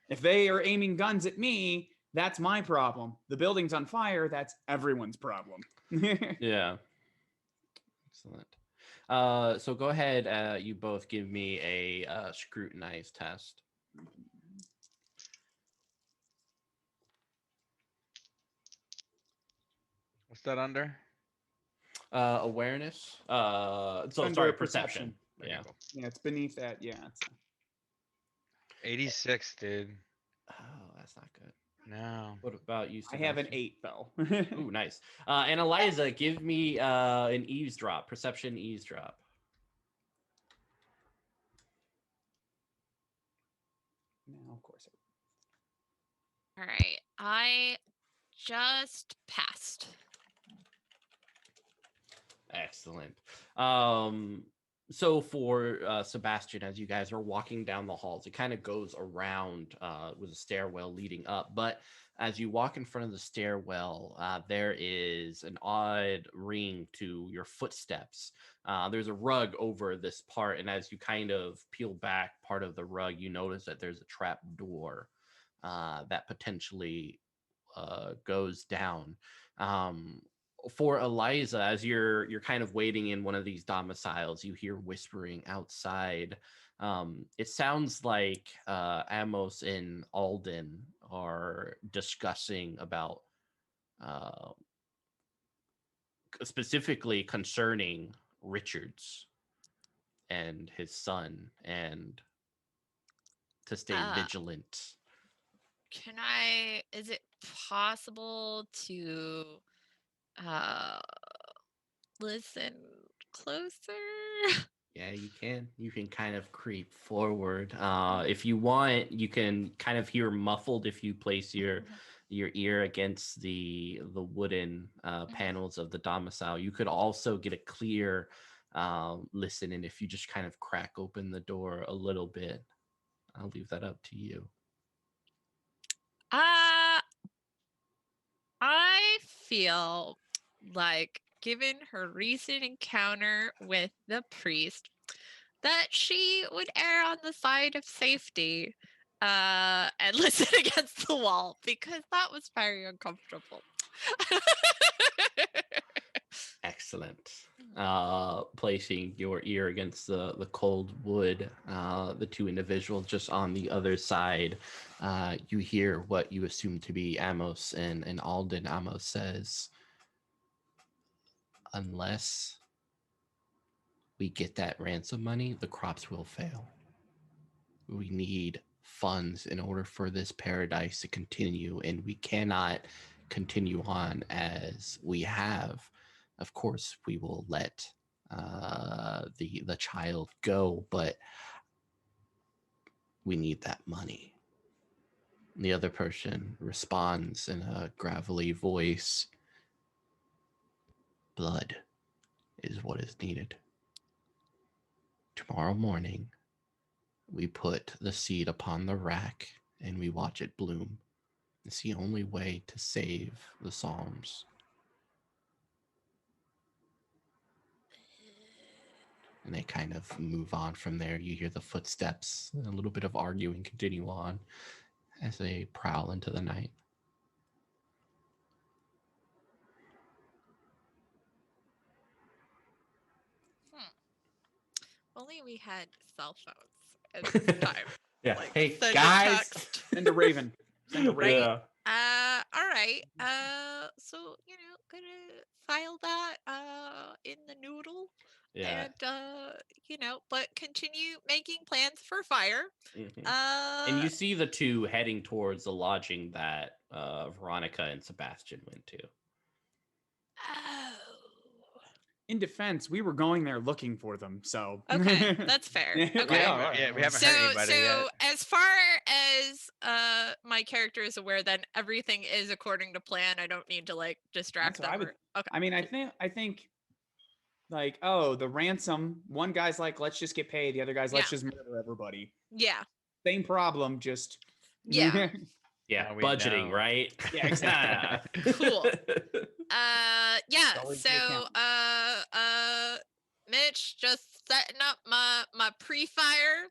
If they are aiming guns at me, that's my problem. The building's on fire, that's everyone's problem. Yeah. Excellent. So go ahead. You both give me a scrutinize test. What's that under? Awareness. Perception. Yeah. Yeah, it's beneath that. Yeah. It's 86, dude. Oh, that's not good. No. What about you? I have an 8 though. Ooh, nice. And Eliza, give me an eavesdrop, perception eavesdrop. Now, of course. All right. I just passed. Excellent. So for Sebastian, as you guys are walking down the halls, it kind of goes around with a stairwell leading up. But as you walk in front of the stairwell, there is an odd ring to your footsteps. There's a rug over this part, and as you kind of peel back part of the rug, you notice that there's a trap door that potentially goes down. Um, for Eliza, as you're kind of waiting in one of these domiciles, you hear whispering outside. It sounds like Amos and Alden are discussing about uh, specifically concerning Richards and his son, and to stay vigilant. Is it possible to listen closer? Yeah, you can. You can kind of creep forward. If you want, you can kind of hear muffled if you place your ear against the wooden panels of the domicile. You could also get a clear listen, and if you just kind of crack open the door a little bit, I'll leave that up to you. I feel like, given her recent encounter with the priest, that she would err on the side of safety and listen against the wall, because that was very uncomfortable. Excellent. Placing your ear against the cold wood, the two individuals just on the other side, you hear what you assume to be Amos and Alden. Amos says, unless we get that ransom money, the crops will fail. We need funds in order for this paradise to continue, and we cannot continue on as we have. Of course, we will let the child go, but we need that money. The other person responds in a gravelly voice, blood is what is needed. Tomorrow morning, we put the seed upon the rack and we watch it bloom. It's the only way to save the Psalms. And they kind of move on from there. You hear the footsteps, and a little bit of arguing continue on as they prowl into the night. Only we had cell phones at this time. Yeah. Like, hey, send a guys. text. Send a raven. Send a raven. Yeah. All right. So, gonna file that in the noodle. Yeah. And but continue making plans for fire. Mm-hmm. And you see the two heading towards the lodging that Veronica and Sebastian went to. Oh. In defense, we were going there looking for them, so Okay, that's fair. Okay. Yeah, we haven't heard anybody yet. As far as my character is aware, then everything is according to plan. I don't need to distract them. Okay. I mean, I think like, oh, the ransom. One guy's like, let's just get paid. The other guy's, let's just murder everybody. Yeah. Same problem, just Yeah, we budgeting, know. right? Yeah, exactly. Cool. Yeah. Always So, the Mitch just setting up my pre-fire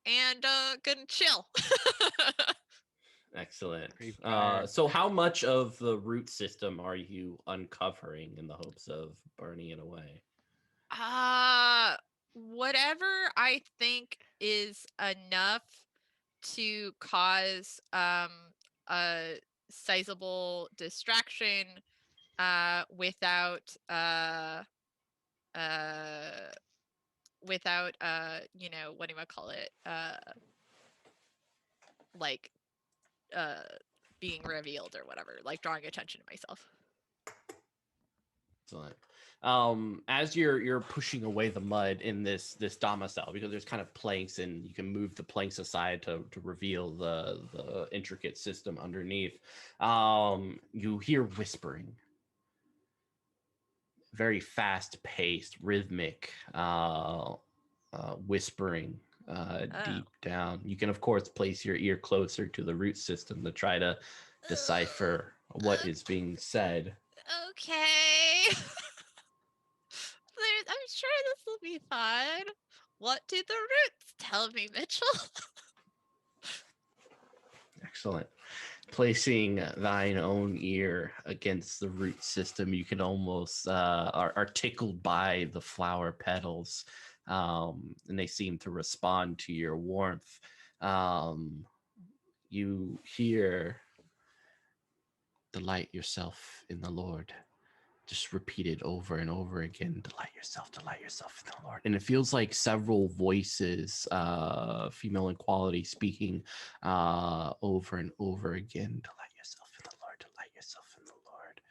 and gonna chill. Excellent. Pre-fire. So how much of the root system are you uncovering in the hopes of burning it away? Whatever I think is enough to cause a sizable distraction without what do you call it, like being revealed or whatever, like drawing attention to myself. Excellent. As you're pushing away the mud in this domicile, because there's kind of planks and you can move the planks aside to reveal the intricate system underneath, you hear whispering, very fast paced, rhythmic whispering deep down. You can of course place your ear closer to the root system to try to decipher what is being said. Okay. I'm sure this will be fun. What do the roots tell me, Mitchell? Excellent. Placing thine own ear against the root system, you can almost are tickled by the flower petals, and they seem to respond to your warmth. You hear, delight yourself in the Lord. Just repeated over and over again, delight yourself in the Lord. And it feels like several voices, female in quality, speaking over and over again, delight yourself in the Lord, delight yourself in the Lord.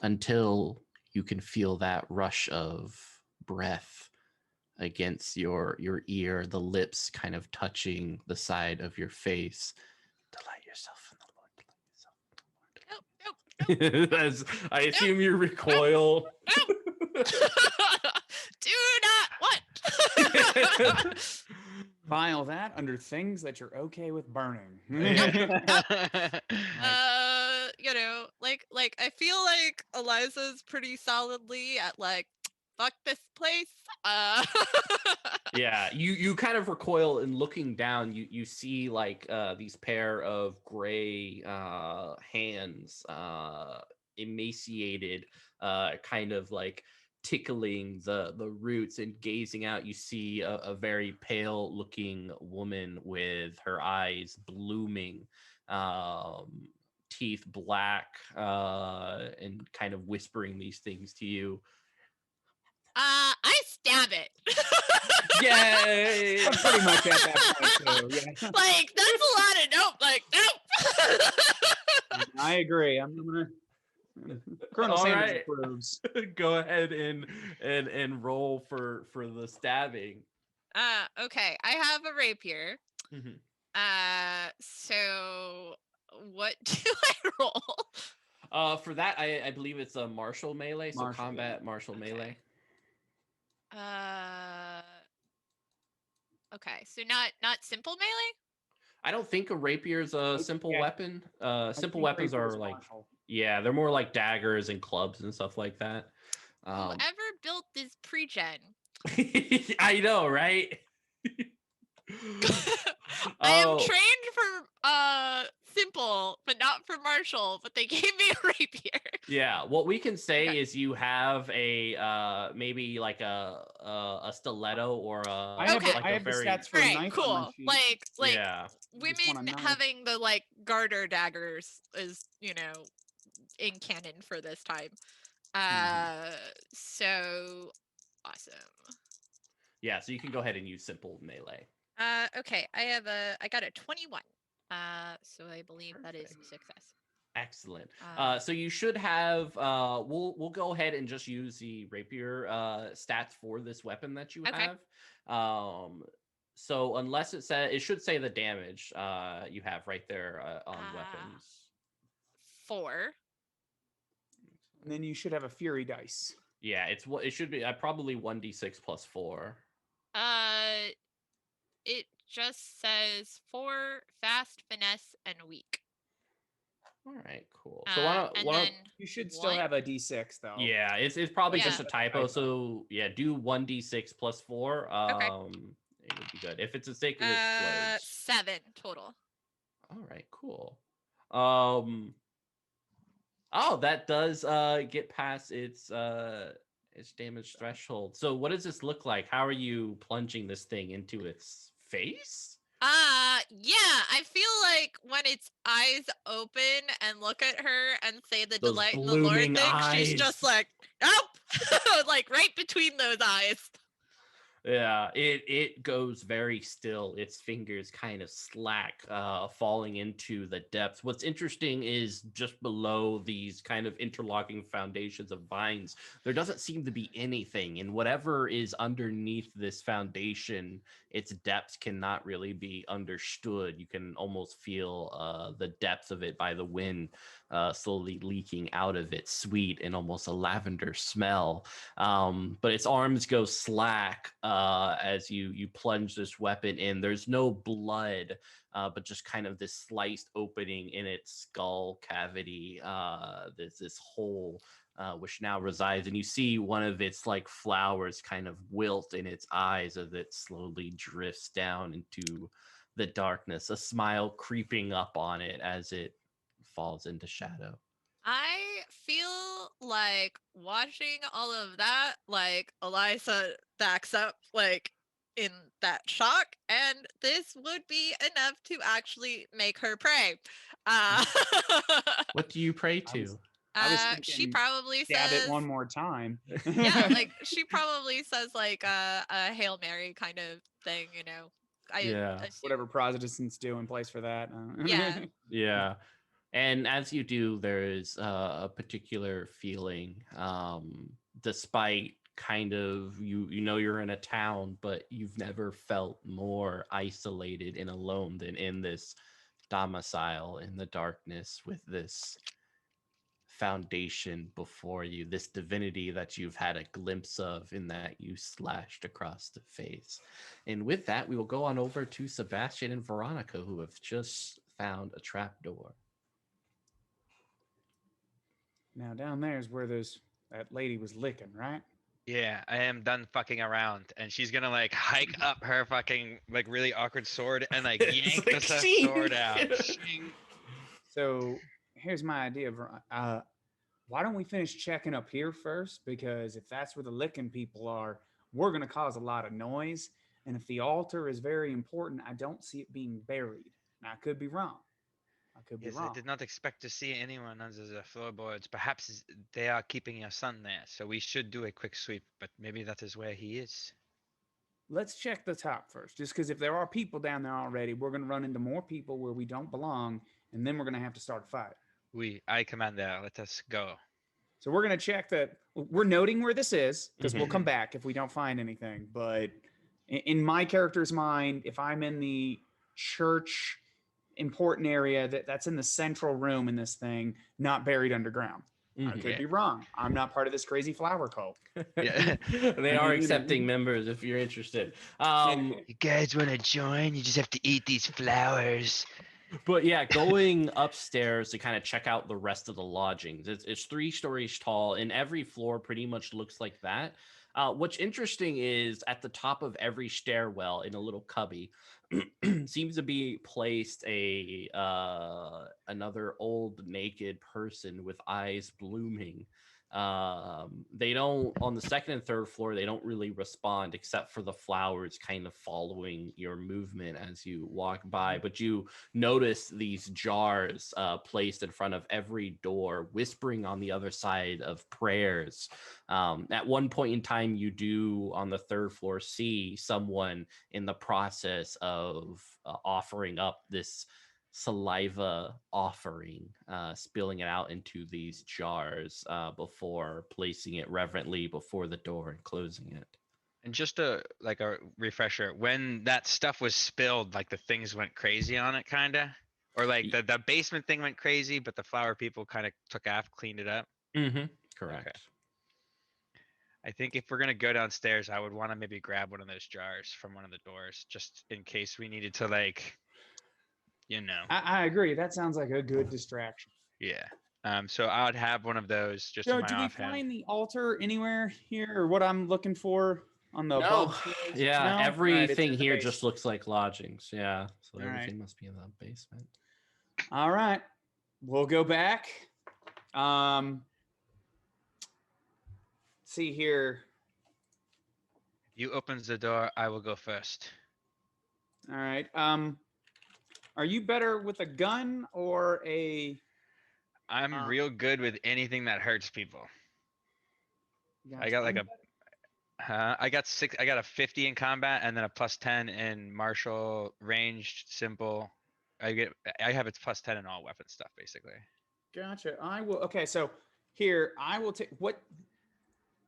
Until you can feel that rush of breath against your ear, the lips kind of touching the side of your face. Delight yourself in the Lord, delight yourself in the Lord. Nope. As I assume you recoil. Do not what? File that under things that you're okay with burning. Like I feel like Eliza's pretty solidly at like fuck this place. Yeah, you kind of recoil, and looking down, you see like these pair of gray hands, emaciated, kind of like tickling the roots and gazing out. You see a very pale looking woman with her eyes blooming, teeth black, and kind of whispering these things to you. I stab it. Yay! I'm pretty much at that point too. Yeah. Like that's a lot of nope. Like nope. I agree. I'm gonna. Colonel All Sanders right. approves. Go ahead and roll for the stabbing. Okay. I have a rapier. Mhm. So what do I roll? For that, I believe it's a martial melee, so Martial, combat martial melee. Okay. So not simple melee? I don't think a rapier is a simple weapon. Simple weapons are like, martial. yeah, they're more like daggers and clubs and stuff like that. Whoever built this pre-gen? I know, right? I am trained for simple, but not for martial, but they gave me a rapier. Yeah, what we can say is you have a maybe like a stiletto or a I have the very stats for a Alright, knife on my cool. sheet. Like yeah. Just want a women knife. having the like garter daggers is, in canon for this time. So awesome. Yeah, so you can go ahead and use simple melee. Okay, I got a 21. So I believe that is a success. Excellent. So you should have we'll go ahead and just use the rapier stats for this weapon that you Okay. have. So unless it should say the damage you have right there on weapons. 4. And then you should have a fury dice. Yeah, it should be probably 1d6 plus 4. It just says 4 fast, finesse, and weak. All right, cool. So why And don't then You should still one? have a d6 though. yeah, it's probably Yeah. just a typo. So yeah, do 1d6 plus 4. Okay. It would be good. If it's a stick, it explodes. 7 total. All right, cool. Oh, that does get past its damage threshold. So what does this look like? How are you plunging this thing into its face? Yeah, I feel like when its eyes open and look at her and say the Those delight in the Lord blooming thing, she's eyes. just like, nope, like right between those eyes. Yeah, it goes very still. Its fingers kind of slack, falling into the depths. What's interesting is just below these kind of interlocking foundations of vines, there doesn't seem to be anything. And whatever is underneath this foundation, its depths cannot really be understood. You can almost feel the depth of it by the wind slowly leaking out of it, sweet and almost a lavender smell. But its arms go slack as you plunge this weapon in. There's no blood, but just kind of this sliced opening in its skull cavity. There's this hole which now resides, and you see one of its like flowers kind of wilt in its eyes as it slowly drifts down into the darkness, a smile creeping up on it as it falls into shadow. I feel like watching all of that, like Eliza backs up, like in that shock, and this would be enough to actually make her pray. Uh, What do you pray I was, to? I was she thinking, probably stab says, it one more time. yeah, like she probably says like a Hail Mary kind of thing, you know. I Yeah. assume, whatever Protestants do in place for that. yeah. Yeah. And as you do, there is a particular feeling, despite kind of you know you're in a town, but you've never felt more isolated and alone than in this domicile in the darkness with this foundation before you, this divinity that you've had a glimpse of in that you slashed across the face. And with that, we will go on over to Sebastian and Veronica, who have just found a trap door. Now down there is where that lady was licking, right? Yeah, I am done fucking around, and she's gonna like hike up her fucking like really awkward sword and like It's yank like, the shing. sword out. Shing. So here's my idea. Why don't we finish checking up here first? Because if that's where the licking people are, we're going to cause a lot of noise. And if the altar is very important, I don't see it being buried. Now, I could be wrong. I could be Yes, I wrong. did not expect to see anyone under the floorboards. Perhaps they are keeping your son there, so we should do a quick sweep. But maybe that is where he is. Let's check the top first, just because if there are people down there already, we're going to run into more people where we don't belong, and then we're going to have to start a fight. I command there. Let us go. So we're going to check that. We're noting where this is because we'll Mhm. come back if we don't find anything. But in my character's mind, if I'm in the church important area that's in the central room in this thing, not buried underground. I could Yeah. be wrong. I'm not part of this crazy flower cult. Yeah. They are accepting members if you're interested. You guys want to join? You just have to eat these flowers. But yeah, going upstairs to kind of check out the rest of the lodgings. It's 3 stories tall, and every floor pretty much looks like that. What's interesting is at the top of every stairwell in a little cubby seems to be placed a another old naked person with eyes blooming. They don't, on the second and third floor, they don't really respond except for the flowers kind of following your movement as you walk by. But you notice these jars placed in front of every door, whispering on the other side of prayers. At one point in time, you do on the third floor see someone in the process of offering up this saliva offering, spilling it out into these jars before placing it reverently before the door and closing it. And just a refresher, when that stuff was spilled, like the things went crazy on it, kinda, or like the basement thing went crazy, but the flower people kind of took off, cleaned it up. Correct. Okay. I think if we're gonna go downstairs, I would want to maybe grab one of those jars from one of the doors, just in case we needed to, like, you know. I agree. That sounds like a good distraction. Yeah. So I would have one of those just in Joe, my do we offhand. find the altar anywhere here, or what I'm looking for on the above floors? Yeah, No? All right, it's everything in the here basement. just looks like lodgings. Yeah, so All right. everything must be in the basement. All right, we'll go back. See here. You opens the door, I will go first. All right. Are you better with a gun or a? I'm real good with anything that hurts people. I got like a, I got a 50 in combat and then a +10 in martial, ranged, simple. I have a +10 in all weapon stuff basically. Gotcha. I will. Okay, so here I will take what.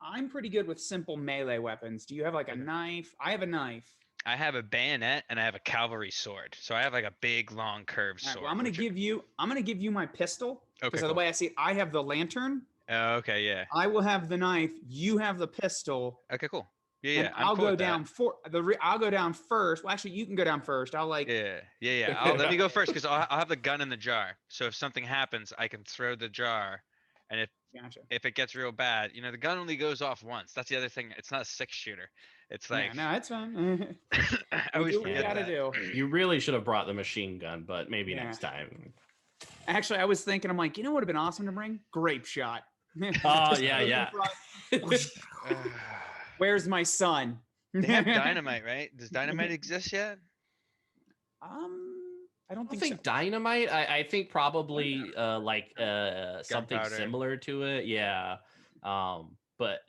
I'm pretty good with simple melee weapons. Do you have like a Okay. knife? I have a knife. I have a bayonet and I have a cavalry sword. So I have like a big, long, curved All right, sword. well, I'm gonna give you my pistol Okay, because the cool. way I see it, I have the lantern. Oh, okay, yeah. I will have the knife. You have the pistol. Okay, cool. Yeah, And yeah. I'm I'll cool go with that. down I'll go down first. Well, actually, you can go down first. I'll like. Yeah. Let me go first because I'll have the gun in the jar. So if something happens, I can throw the jar, and Gotcha. if it gets real bad, the gun only goes off once. That's the other thing. It's not a 6-shooter. It's like Yeah, no, that's fine. I We always do what we forget gotta that. do. You really should have brought the machine gun, but maybe Yeah. next time. Actually, I was thinking, I'm like, you know what would have been awesome to bring? Grape shot. Oh, Just yeah, put it in yeah. front. Where's my son? They have dynamite, right? Does dynamite exist yet? I don't I think so. think dynamite. I think probably something Gunpowder. similar to it. Yeah. But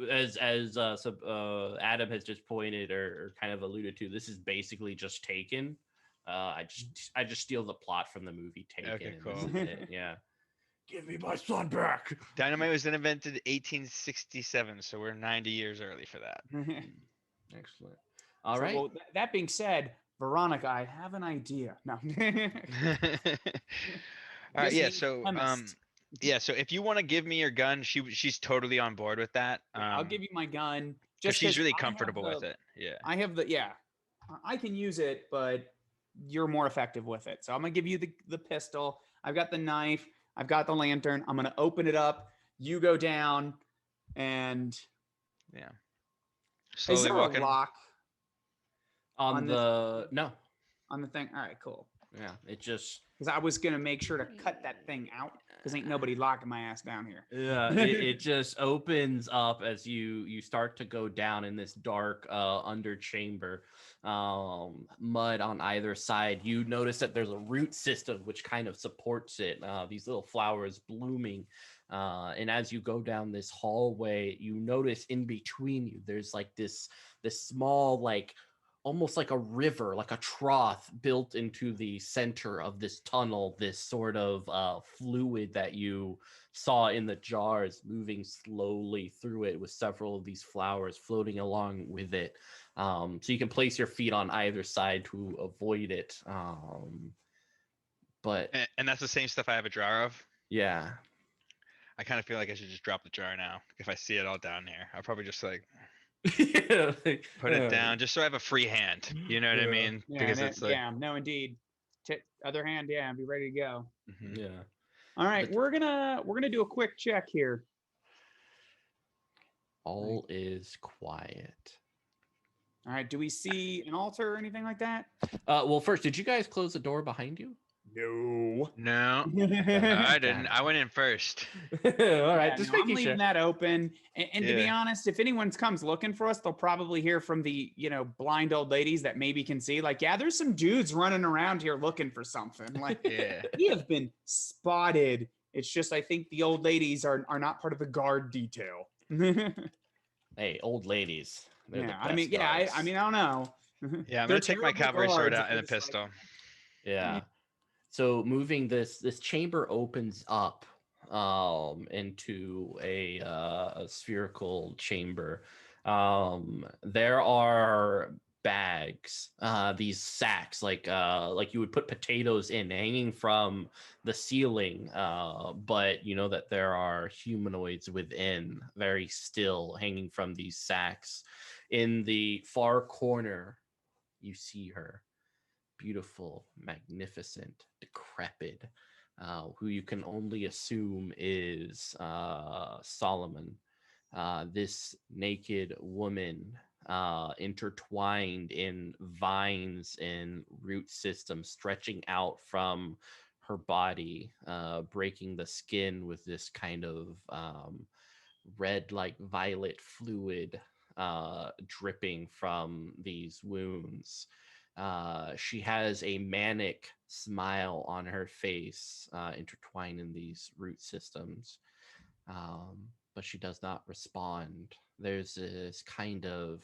as Adam has just pointed or kind of alluded to, this is basically just Taken. I just steal the plot from the movie Taken. Okay, and cool. this is it. Yeah. Give me my son back. Dynamite was invented 1867, so we're 90 years early for that. Excellent. All So, right. well, that being said, Veronica, I have an idea. No. All right, Just yeah. need So, chemist. so if you want to give me your gun, she's totally on board with that. I'll give you my gun. Because Just she's really I have comfortable with the- it. Yeah. I have I can use it, but you're more effective with it. So I'm gonna give you the pistol. I've got the knife. I've got the lantern. I'm gonna open it up. You go down, and Yeah. is Slowly there walking. a lock On on the no. on the thing? All right, cool. Yeah. It just Because I was gonna make sure to cut that thing out because ain't nobody locking my ass down here. Yeah, it just opens up as you start to go down in this dark under chamber, mud on either side. You notice that there's a root system which kind of supports it. These little flowers blooming, and as you go down this hallway, you notice in between you there's like this small like almost like a river, like a trough built into the center of this tunnel, this sort of fluid that you saw in the jars moving slowly through it with several of these flowers floating along with it. So you can place your feet on either side to avoid it. But And that's the same stuff I have a jar of. yeah. I kind of feel like I should just drop the jar now. If I see it all down here, I'll probably just like put it down just so I have a free hand. You know what I mean? Yeah, Because it's like, no, indeed. Other hand, yeah, be ready to go. mhm. Yeah. All right, we're gonna do a quick check here. All is quiet. All right, do we see an altar or anything like that? Well, first, did you guys close the door behind you? No. No, I didn't. I went in first. All right, just I'm making leaving sure. that open. And to be Yeah. honest, if anyone comes looking for us, they'll probably hear from the blind old ladies that maybe can see. Like, yeah, there's some dudes running around here looking for something. Like, Yeah. we have been spotted. It's just I think the old ladies are not part of the guard detail. Hey, old ladies. They're the Yeah, I best mean, yeah, guards. I mean, I don't know. Yeah, I'm They're gonna take my terrible cavalry sword guards, out and a but it's like- pistol. Yeah. So moving this chamber opens up into a spherical chamber. There are bags, these sacks like you would put potatoes in, hanging from the ceiling, but you know that there are humanoids within, very still, hanging from these sacks. In the far corner, you see her, beautiful, magnificent, decrepit, who you can only assume is Solomon. This naked woman, intertwined in vines and root systems stretching out from her body, breaking the skin with this kind of red, like violet fluid dripping from these wounds. She has a manic smile on her face, intertwined in these root systems. but she does not respond. There's this kind of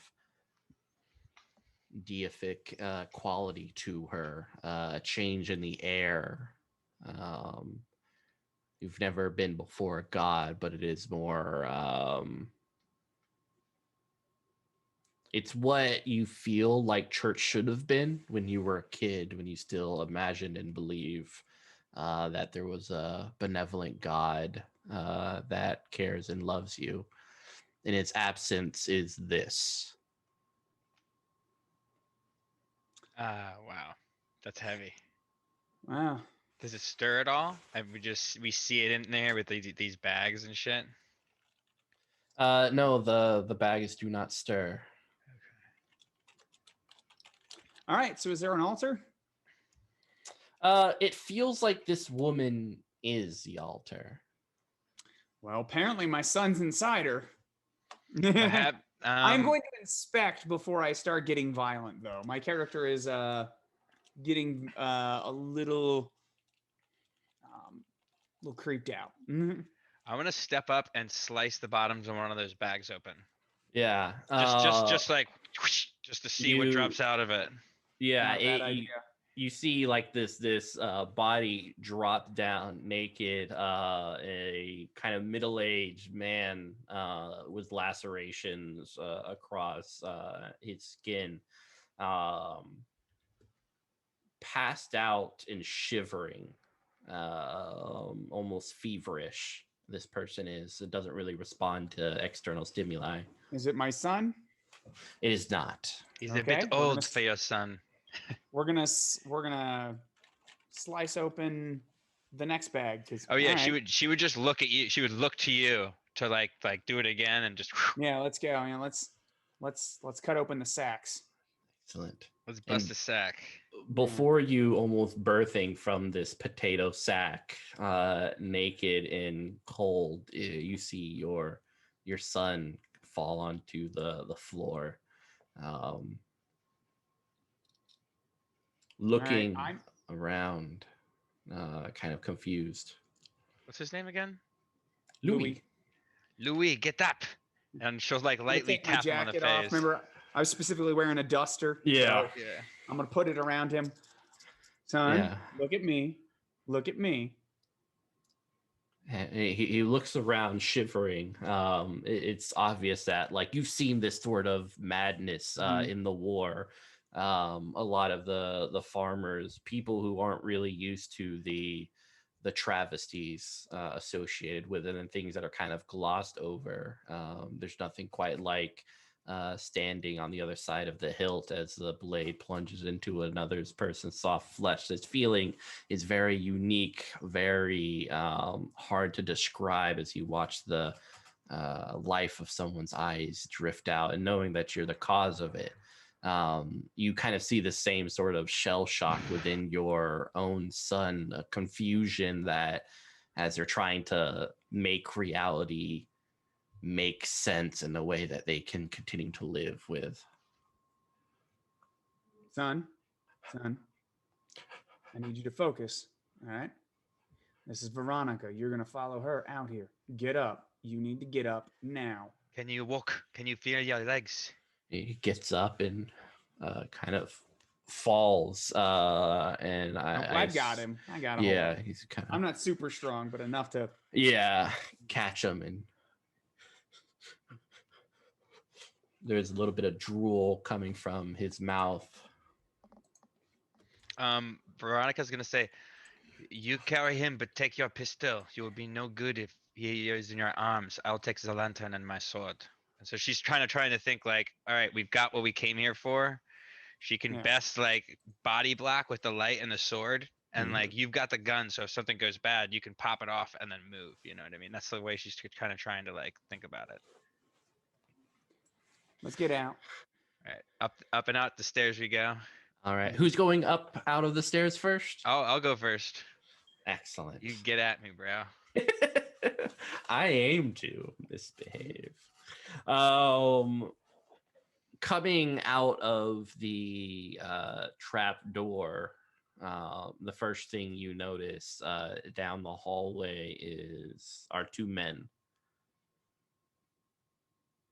deific quality to her, a change in the air. You've never been before a god, but it is more. It's what you feel like church should have been when you were a kid, when you still imagined and believe that there was a benevolent God that cares and loves you. In its absence is this. Wow, that's heavy. Wow. Does it stir at all? And we see it in there with these bags and shit. No, the bags do not stir. All right. So is there an altar? It feels like this woman is the altar. Well, apparently my son's inside her. Perhaps, I'm going to inspect before I start getting violent, though. My character is getting a little creeped out. I'm gonna step up and slice the bottoms of one of those bags open. Yeah. Just like whoosh, just to see what drops out of it. Yeah, Not a bad idea. You see like this body drop down naked, a kind of middle-aged man with lacerations across his skin, passed out and shivering, almost feverish. This person is. It doesn't really respond to external stimuli. Is it my son? It is not. He's Okay, a bit we're gonna old for your son. We're gonna slice open the next bag. Oh yeah, all right. she would just look at you. She would look to you to like do it again and just. Yeah, let's go. Yeah, let's cut open the sacks. Excellent. Let's bust a sack. Before you almost birthing from this potato sack, naked and cold, you see your son fall onto the floor, looking around, kind of confused. What's his name again? Louis. Louis, get up! And she'll like lightly tap him on the face. Off. Remember, I was specifically wearing a duster. Yeah. So I'm gonna put it around him. Son, look at me. Look at me. He looks around, shivering. It's obvious that, like, you've seen this sort of madness in the war. A lot of the farmers, people who aren't really used to the travesties associated with it and things that are kind of glossed over. There's nothing quite like standing on the other side of the hilt as the blade plunges into another person's soft flesh. This feeling is very unique, very hard to describe as you watch the life of someone's eyes drift out, and knowing that you're the cause of it. You kind of see the same sort of shell shock within your own son, a confusion that as they're trying to make reality make sense in a way that they can continue to live with. Son, I need you to focus. All right. This is Veronica. You're going to follow her out here. Get up. You need to get up now. Can you walk? Can you feel your legs? He gets up and kind of falls. And I got him. I got him. Yeah, he's kind of. I'm not super strong, but enough to. Yeah, catch him, and there's a little bit of drool coming from his mouth. Veronica's gonna say, "You carry him, but take your pistol. You will be no good if he is in your arms. I'll take the lantern and my sword." And so she's trying to think like, all right, we've got what we came here for. She can best like body block with the light and the sword, and like you've got the gun, so if something goes bad, you can pop it off and then move. You know what I mean? That's the way she's kind of trying to like think about it. Let's get out. All right, up and out the stairs we go. All right, who's going up out of the stairs first? I'll go first. Excellent. You get at me, bro. I aim to misbehave. Coming out of the trap door, the first thing you notice down the hallway are two men.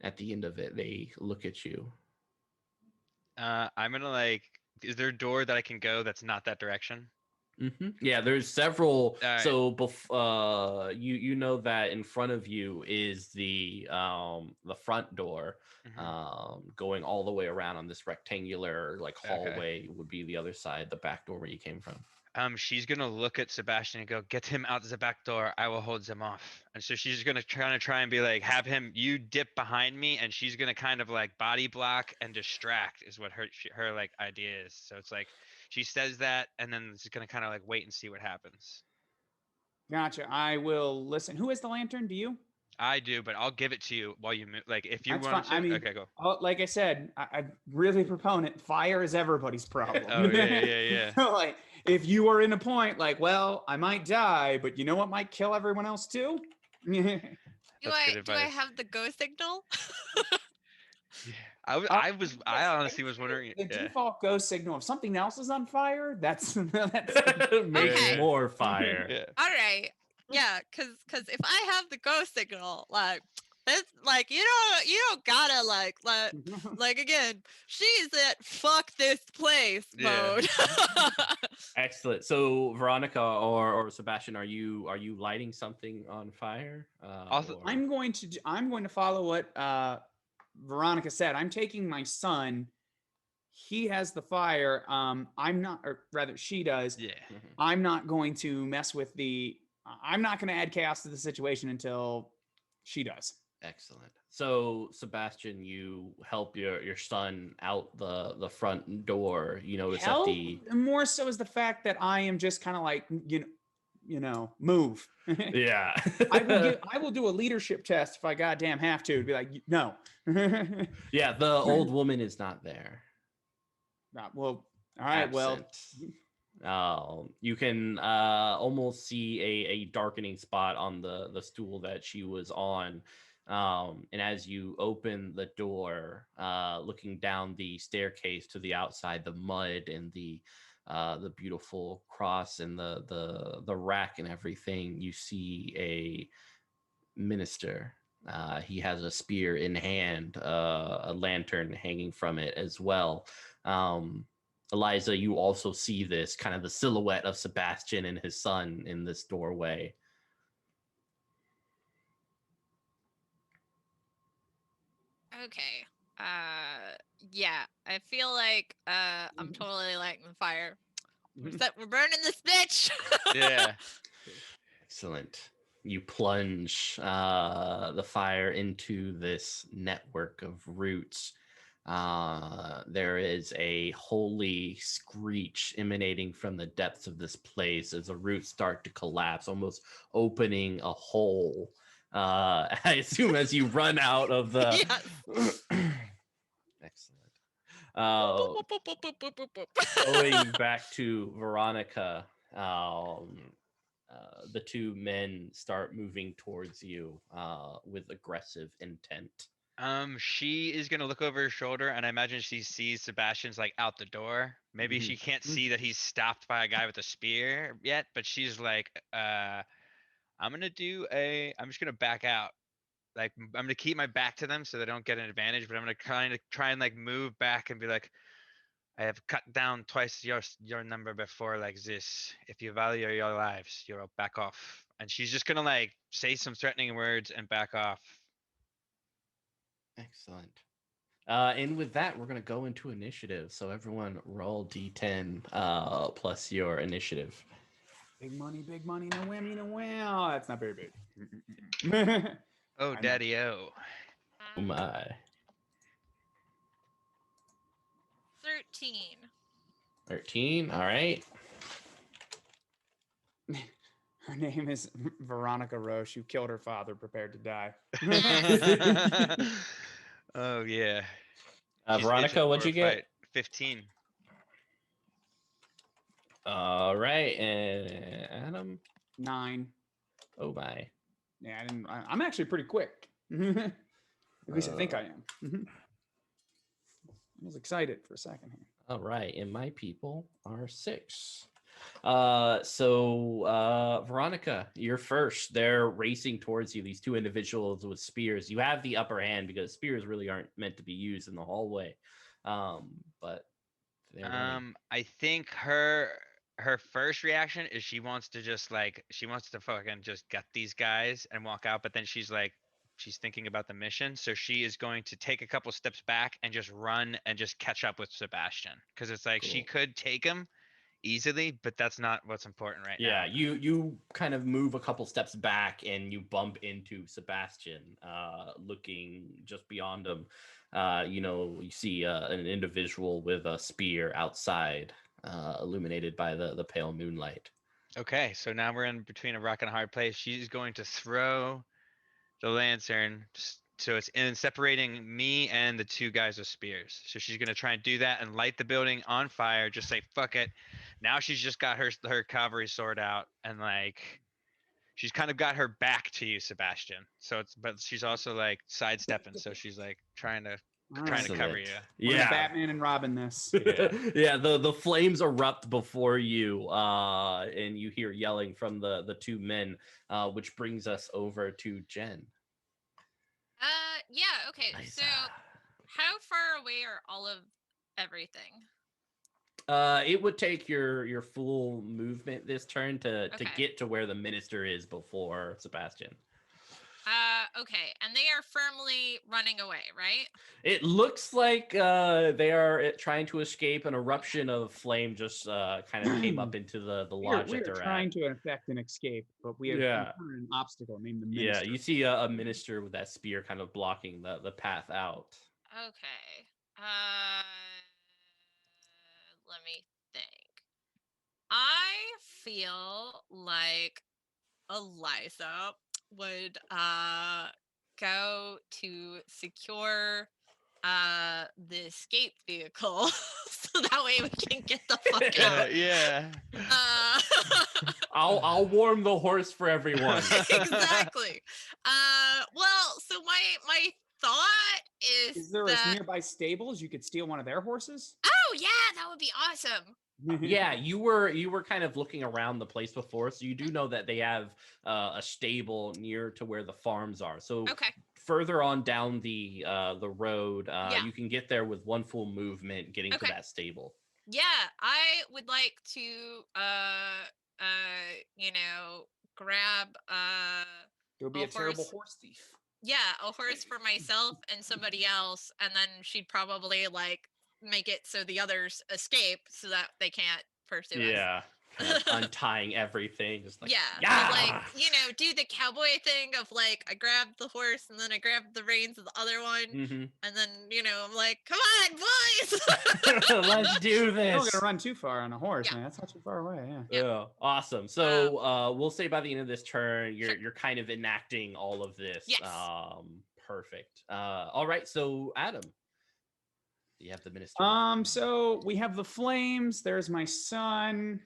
at the end of it, they look at you. I'm gonna like. Is there a door that I can go that's not that direction? Yeah, there's several. All right. So, you know that in front of you is the front door, going all the way around on this rectangular like hallway would be the other side, the back door where you came from. She's gonna look at Sebastian and go, "Get him out the back door. I will hold him off." And so she's gonna try and be like, "Have him. You dip behind me," and she's gonna kind of like body block and distract is what her like idea is. So it's like she says that, and then she's gonna kind of like wait and see what happens. Gotcha. I will listen. Who has the lantern? Do you? I do, but I'll give it to you while you move. Like if you That's want fine. to. I mean, okay, go. Like I said, I'm really proponent. Fire is everybody's problem. Oh yeah. So, like, if you are in a point like, well, I might die, but you know what might kill everyone else too? Do I have the go signal? Yeah. I honestly was wondering. The default go signal, if something else is on fire, that's makes Okay. more fire. Yeah. All right. Yeah, cause if I have the go signal, like it's like you don't gotta like again, she's at fuck this place mode. Excellent. So Veronica or Sebastian, are you lighting something on fire? Also, I'm going to follow what Veronica said. I'm taking my son. He has the fire. I'm not, or rather, she does. Yeah. I'm not going to mess with I'm not going to add chaos to the situation until she does. Excellent. So Sebastian, you help your son out the front door. You notice Help? that the More so is the fact that I am just kind of like move. yeah. I will do a leadership test if I goddamn have to be like, no. Yeah, the old woman is not there. Well, all right. Absent. Well, you can almost see a darkening spot on the stool that she was on. And as you open the door, looking down the staircase to the outside, the mud and the beautiful cross and the rack and everything, you see a minister. He has a spear in hand, a lantern hanging from it as well. Eliza, you also see this kind of the silhouette of Sebastian and his son in this doorway. Okay. Yeah. I feel like I'm totally lighting the fire. We're burning this bitch. Yeah. Excellent. You plunge the fire into this network of roots. There is a holy screech emanating from the depths of this place as the roots start to collapse, almost opening a hole. I assume as you run out of the. Yes. Excellent. Going back to Veronica, the two men start moving towards you with aggressive intent. She is gonna look over her shoulder, and I imagine she sees Sebastian's like out the door. Maybe she can't see that he's stopped by a guy with a spear yet, but she's like, I'm just gonna back out. Like I'm gonna keep my back to them so they don't get an advantage, but I'm gonna kind of try and like move back and be like, I have cut down twice your number before like this. If you value your lives, you'll back off. And she's just gonna like say some threatening words and back off. Excellent. And with that, we're going to go into initiative. So everyone roll D10 plus your initiative. big money, no whammy, no wow. That's not very big. Oh, daddy-o. Oh my. 13. 13. All right. Her name is Veronica Roche, who killed her father, prepared to die. Oh yeah. Veronica, what'd you get? 15. All right, and Adam. 9. Oh my. Yeah, I'm actually pretty quick. At least I think I am. I was excited for a second here. All right, and my people are 6. Veronica, you're first. They're racing towards you, these two individuals with spears. You have the upper hand because spears really aren't meant to be used in the hallway. But they're running. I think her first reaction is she wants to fucking just gut these guys and walk out, but then she's thinking about the mission, so she is going to take a couple steps back and just run and just catch up with Sebastian, because it's like she Cool. could take him easily, but that's not what's important right now. Yeah, you kind of move a couple steps back and you bump into Sebastian, looking just beyond him. You see an individual with a spear outside, illuminated by the pale moonlight. Okay, so now we're in between a rock and a hard place. She's going to throw the lantern so it's in separating me and the two guys with spears. So she's gonna try and do that and light the building on fire. Just say fuck it. Now she's just got her cavalry sword out, and she's kind of got her back to you, Sebastian. But she's also like sidestepping, so she's like trying to cover you. We're gonna Batman and Robin this. Yeah, the flames erupt before you, and you hear yelling from the two men, which brings us over to Jen. Yeah, okay. Nice. So how far away are all of everything? It would take your full movement this turn to get to where the minister is before Sebastian. Okay, and they are firmly running away, right? It looks like they are trying to escape. An eruption of flame just kind of came up into the lodge that they're trying to effect an escape, but we have encountered an obstacle named the minister. Yeah, you see a minister with that spear kind of blocking the path out. Okay. Let me think. I feel like Eliza would go to secure the escape vehicle so that way we can get the fuck out. Yeah. I'll warm the horse for everyone. Exactly. Well, so my thought is there nearby stables you could steal one of their horses? Oh yeah, that would be awesome. Yeah, you were kind of looking around the place before, so you do know that they have a stable near to where the farms are. So further on down the road, you can get there with one full movement getting to that stable. Yeah, I would like to grab there would be a terrible horse thief. Yeah, a horse for myself and somebody else, and then she'd probably make it so the others escape so that they can't pursue us. Yeah. Kind of untying everything, just do the cowboy thing of I grabbed the horse and then I grabbed the reins of the other one, and then I'm like, come on, boys, let's do this. You're not gonna run too far on a horse, man. That's not too far away. Yeah. Awesome. So we'll say by the end of this turn, you're kind of enacting all of this. Yes. Perfect. All right. So Adam. You have the minister. So we have the flames. There's my son.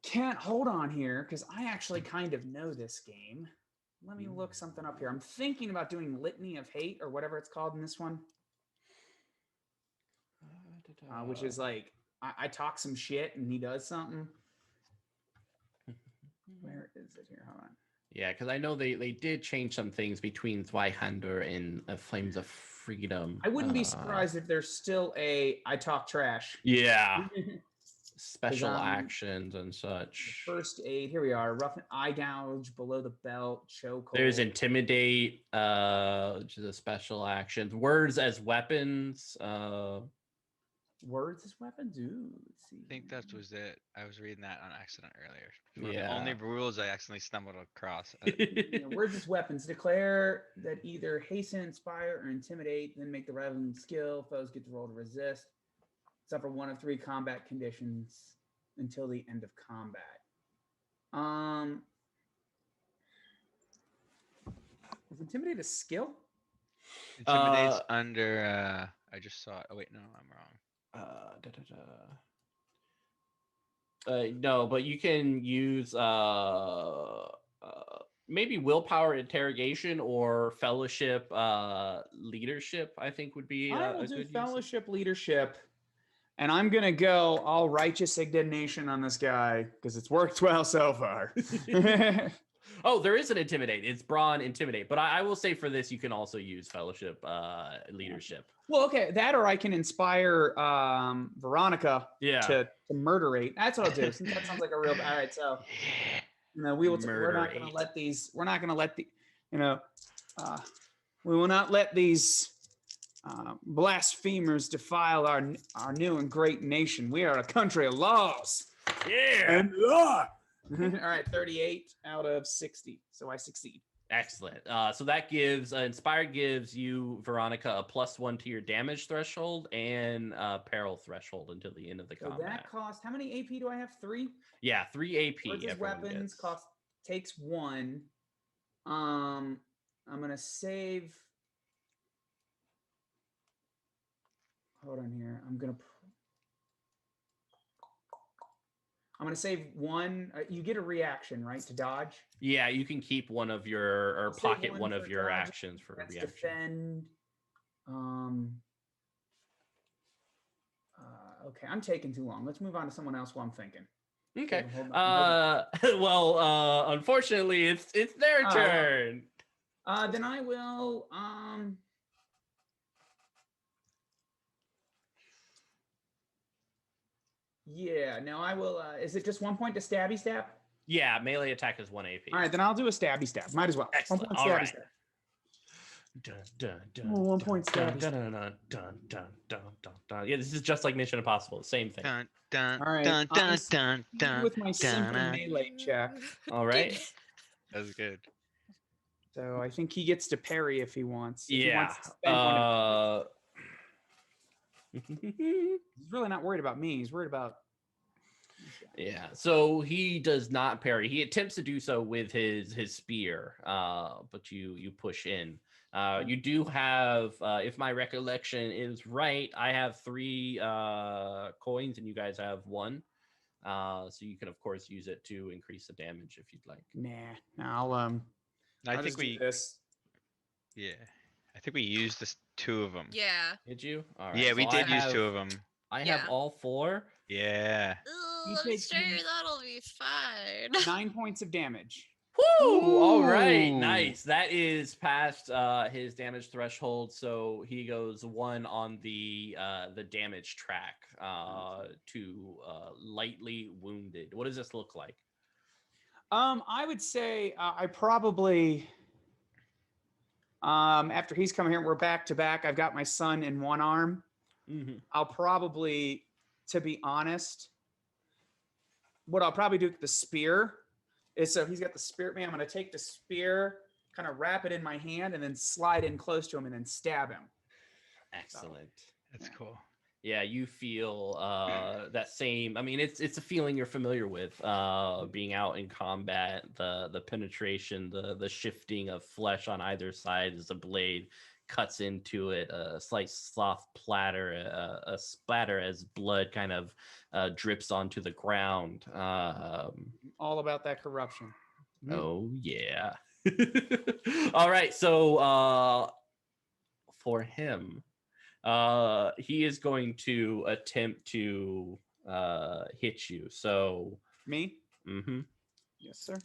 Can't hold on here because I actually kind of know this game. Let me look something up here. I'm thinking about doing Litany of Hate or whatever it's called in this one. Which is I talk some shit and he does something. Where is it here? Hold on. Yeah, because I know they did change some things between Zweihander and Flames of Freedom. I wouldn't be surprised if there's still I talk trash. Yeah. Special actions and such. First aid. Here we are. Rough eye gouge, below the belt, chokehold. There's intimidate, which is a special action. Words as weapons. Words as weapons? Ooh, let's see. I think that was it. I was reading that on accident earlier. Yeah. The only rules I accidentally stumbled across. Words as weapons. Declare that either hasten, inspire, or intimidate, then make the relevant skill. Foes get to roll to resist. Suffer one of 3 combat conditions until the end of combat. Is intimidate a skill? Intimidate's under I just saw it. Oh wait, no, I'm wrong. No, but you can use maybe willpower interrogation or fellowship leadership. I think would be I will do fellowship leadership. And I'm going to go all righteous indignation on this guy because it's worked well so far. Oh, there is an intimidate. It's brawn intimidate. But I will say for this, you can also use fellowship leadership. Well, okay, that or I can inspire Veronica Yeah. to murderate. That's what I'll do. Since that sounds like a real. All right, so we will. We're not going to let these. We're not going to let the. We will not let these blasphemers defile our new and great nation. We are a country of laws. Yeah. And law. All right, 38 out of 60. So I succeed. Excellent. So that gives Inspired gives you, Veronica, a +1 to your damage threshold and peril threshold until the end of the combat. That cost, how many AP do I have? 3? Yeah, 3 AP. Versus weapons takes 1. I'm gonna save. Hold on here. I'm gonna save 1. You get a reaction, right, to dodge? Yeah, you can keep one of your or pocket one of your actions for a reaction. Defend. Okay, I'm taking too long. Let's move on to someone else while I'm thinking. Okay. Hold on. Unfortunately, it's their turn. Then I will. Yeah. No, I will. Is it just 1 point to stabby stab? Yeah, melee attack is 1 AP. All right, then I'll do a stabby stab. Might as well. Excellent. 1 point All stabby right. stab. Dun, dun, dun, 1 point stabby. dun, dun, dun, dun, dun, dun, dun, dun. Yeah, this is just like Mission Impossible. Same thing. Dun, dun, All right. dun, dun, dun, With dun, my simple dun. melee check. All right. That was good. So I think he gets to parry if he wants. If he Yeah. wants to spend one of- He's really not worried about me. He's worried about. Yeah, so he does not parry. He attempts to do so with his spear, but you push in. You do have, if my recollection is right, I have 3 coins and you guys have 1. So you can of course use it to increase the damage if you'd like. I'll I I'll think just do this. Yeah, I think we used this 2 of them. Yeah. Did you? All right. Yeah, we so did use 2 of them. I Yeah. have all 4. Yeah. Ooh, You I'm take sure him- that'll be fine. 9 points of damage. Woo! All right, Ooh. nice. That is past his damage threshold, so he goes 1 on the damage track to lightly wounded. What does this look like? I would say I probably after he's come here, we're back to back. I've got my son in one arm. Mm-hmm. I'll probably, to be honest, what I'll probably do with the spear is, so he's got the spear. Man, I'm going to take the spear, kind of wrap it in my hand, and then slide in close to him and then stab him. Excellent. That's cool. Yeah, you feel that same. I mean, it's a feeling you're familiar with. Being out in combat, the penetration, the shifting of flesh on either side as the blade cuts into it, a slight soft platter, a splatter as blood kind of drips onto the ground. All about that corruption. Oh yeah. All right, so for him, he is going to attempt to hit you. So Me? mm-hmm. Yes, sir.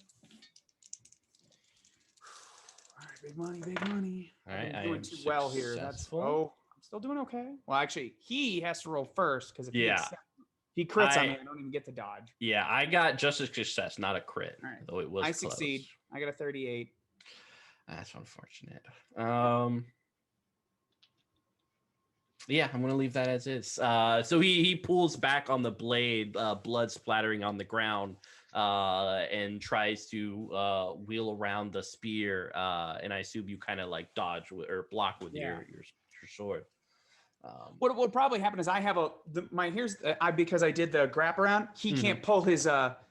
All right, big money, big money. All right, I'm doing too well here. That's I'm still doing okay. Well, actually, he has to roll first because if he crits on me, I don't even get to dodge. Yeah, I got just a success, not a crit. All right. Though it was I close. succeed. I got a 38. That's unfortunate. Yeah, I'm gonna leave that as is. So he pulls back on the blade, blood splattering on the ground, and tries to wheel around the spear. And I assume you kind of like dodge or block with your sword. What would probably happen is I have because I did the grab around. He can't pull his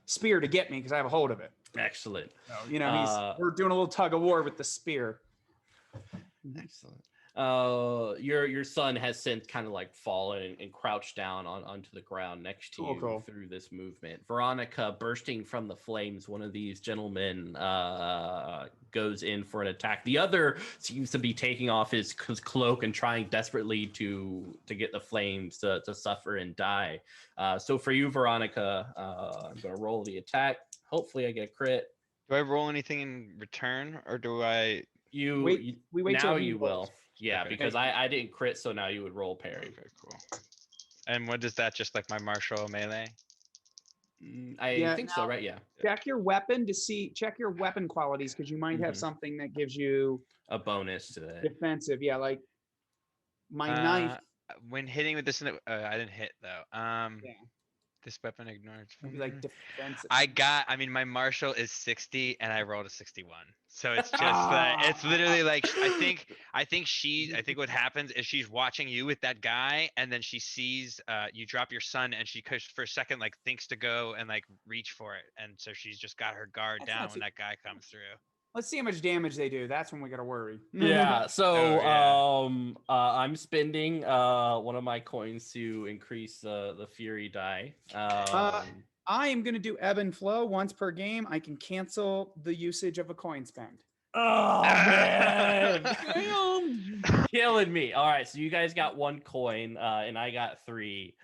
spear to get me because I have a hold of it. Excellent. So, we're doing a little tug of war with the spear. Excellent. your son has since kind of like fallen and crouched down onto the ground next to you Cool. through this movement. Veronica, bursting from the flames, one of these gentlemen goes in for an attack. The other seems to be taking off his cloak and trying desperately to get the flames to suffer and die. So for you, Veronica, I'm gonna roll the attack. Hopefully I get a crit. Do I roll anything in return, or do I? We wait now till he you rolls. will. Yeah, Okay. because I didn't crit, so now you would roll parry. Okay, cool. And what is that? Just like my martial melee? I think so, No. right? Yeah. Check your weapon to see. Check your weapon qualities because you might have Mhm. something that gives you A bonus to that. defensive. Yeah, like my knife. When hitting with this, I didn't hit though. Yeah, This weapon ignores. it'd be like defensive. I mean, my martial is 60 and I rolled a 61. So it's just that it's literally like, I think what happens is she's watching you with that guy, and then she sees you drop your son, and she for a second like thinks to go and like reach for it. And so she's just got her guard That's not down too- when that guy comes through. Let's see how much damage they do. That's when we gotta worry. Yeah. So Oh, I'm spending one of my coins to increase the fury die. I am gonna do ebb and flow once per game. I can cancel the usage of a coin spend. Oh man, killing me. All right, so you guys got one coin, and I got 3.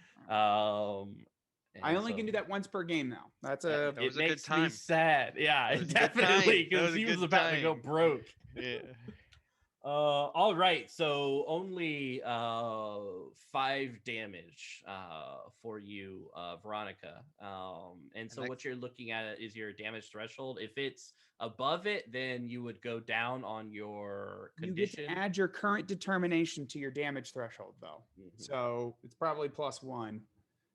I only can do that once per game now. That's a That was it a good makes me time. sad. Yeah, That was a good definitely, time. That because was a he was good about to go time. broke. Yeah. All right, so only 5 damage for you, Veronica. And so what you're looking at is your damage threshold. If it's above it, then you would go down on your condition. You get to add your current determination to your damage threshold, though. Mhm. So it's probably +1.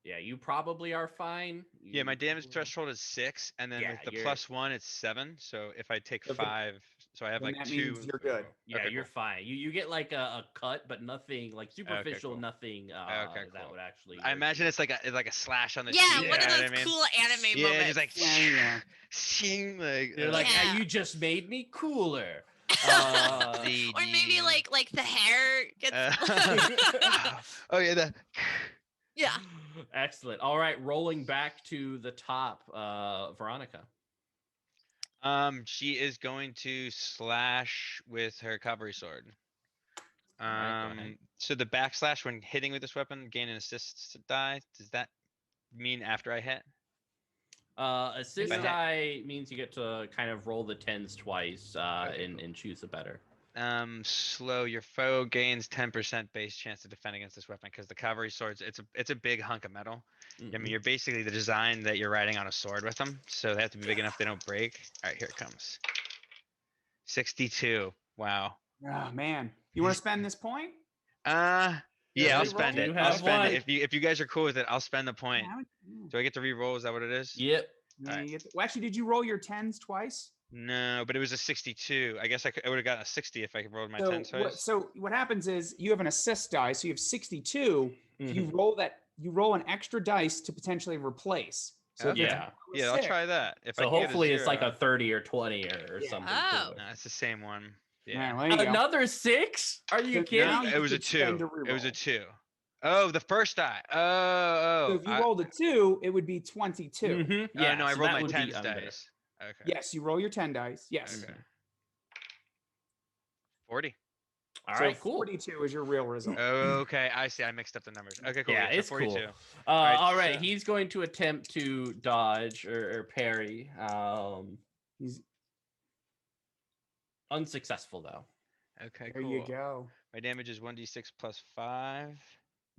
Yeah, you probably are fine. Yeah, my damage threshold is 6, and then Yeah, with the you're- +1, it's 7. So if I take Okay. 5, so I have Then like that 2. means you're good. Yeah, Okay, you're cool. fine. You get like a cut, but nothing like superficial. cool. Nothing Okay, that cool. would actually. I hurt imagine you. it's like a slash on the Yeah, cheek. one You of know those what I mean? cool anime Yeah, moments. just like Yeah. shing, like They're like, Yeah. you just made me cooler. the Or maybe like the hair gets. oh yeah, Yeah. Excellent. All right, rolling back to the top, Veronica. she is going to slash with her cavalry sword. right, go ahead. So the backslash when hitting with this weapon, gain an assist die. Does that mean after I hit? Assist I hit- die means you get to kind of roll the 10s twice Okay, cool. and choose a better. Slow. Your foe gains 10% base chance to defend against this weapon because the cavalry swords, it's a big hunk of metal. I mean, you're basically the design that you're riding on a sword with them, so they have to be big enough they don't break. All right, here it comes. 62. Wow. Oh man, you want to spend this point? Yeah, Yeah, I'll you spend roll. it. You I'll have spend one. it. If you guys are cool with it, I'll spend the point. Yeah. Do I get to re-roll? Is that what it is? Yep. Yeah, Alright. you get well, actually, did you roll your 10s twice? No, but it was a 62. I guess I would have gotten a 60 if I rolled my 10 twice. So what happens is you have an assist die, so you have 62. If you Mhm. roll that, you roll an extra dice to potentially replace. So if it's Yeah. a Yeah, I'll six- try that. If I So can get hopefully it's like a zero. 30 or 20 or Yeah. something. Oh. cool. No, it's the same one. Yeah. Man, well, there you go. Another 6? Are you So kidding? now No, you it was a could spend 2. a It was a reroll. 2. Oh, the first die. Oh. So if you rolled a 2, it would be 22. Mhm. Yeah. no, I so rolled that my would be 10s under. dice. Okay. Yes, you roll your 10 dice. Yes. Okay. 40. All So right, cool. 42 is your real result. Okay, I see. I mixed up the numbers. Okay, cool. Yeah, so it's 42. cool. right, All right, so- he's going to attempt to dodge or parry. He's, Unsuccessful though. Okay, there cool. you go. My damage is 1d6 plus 5.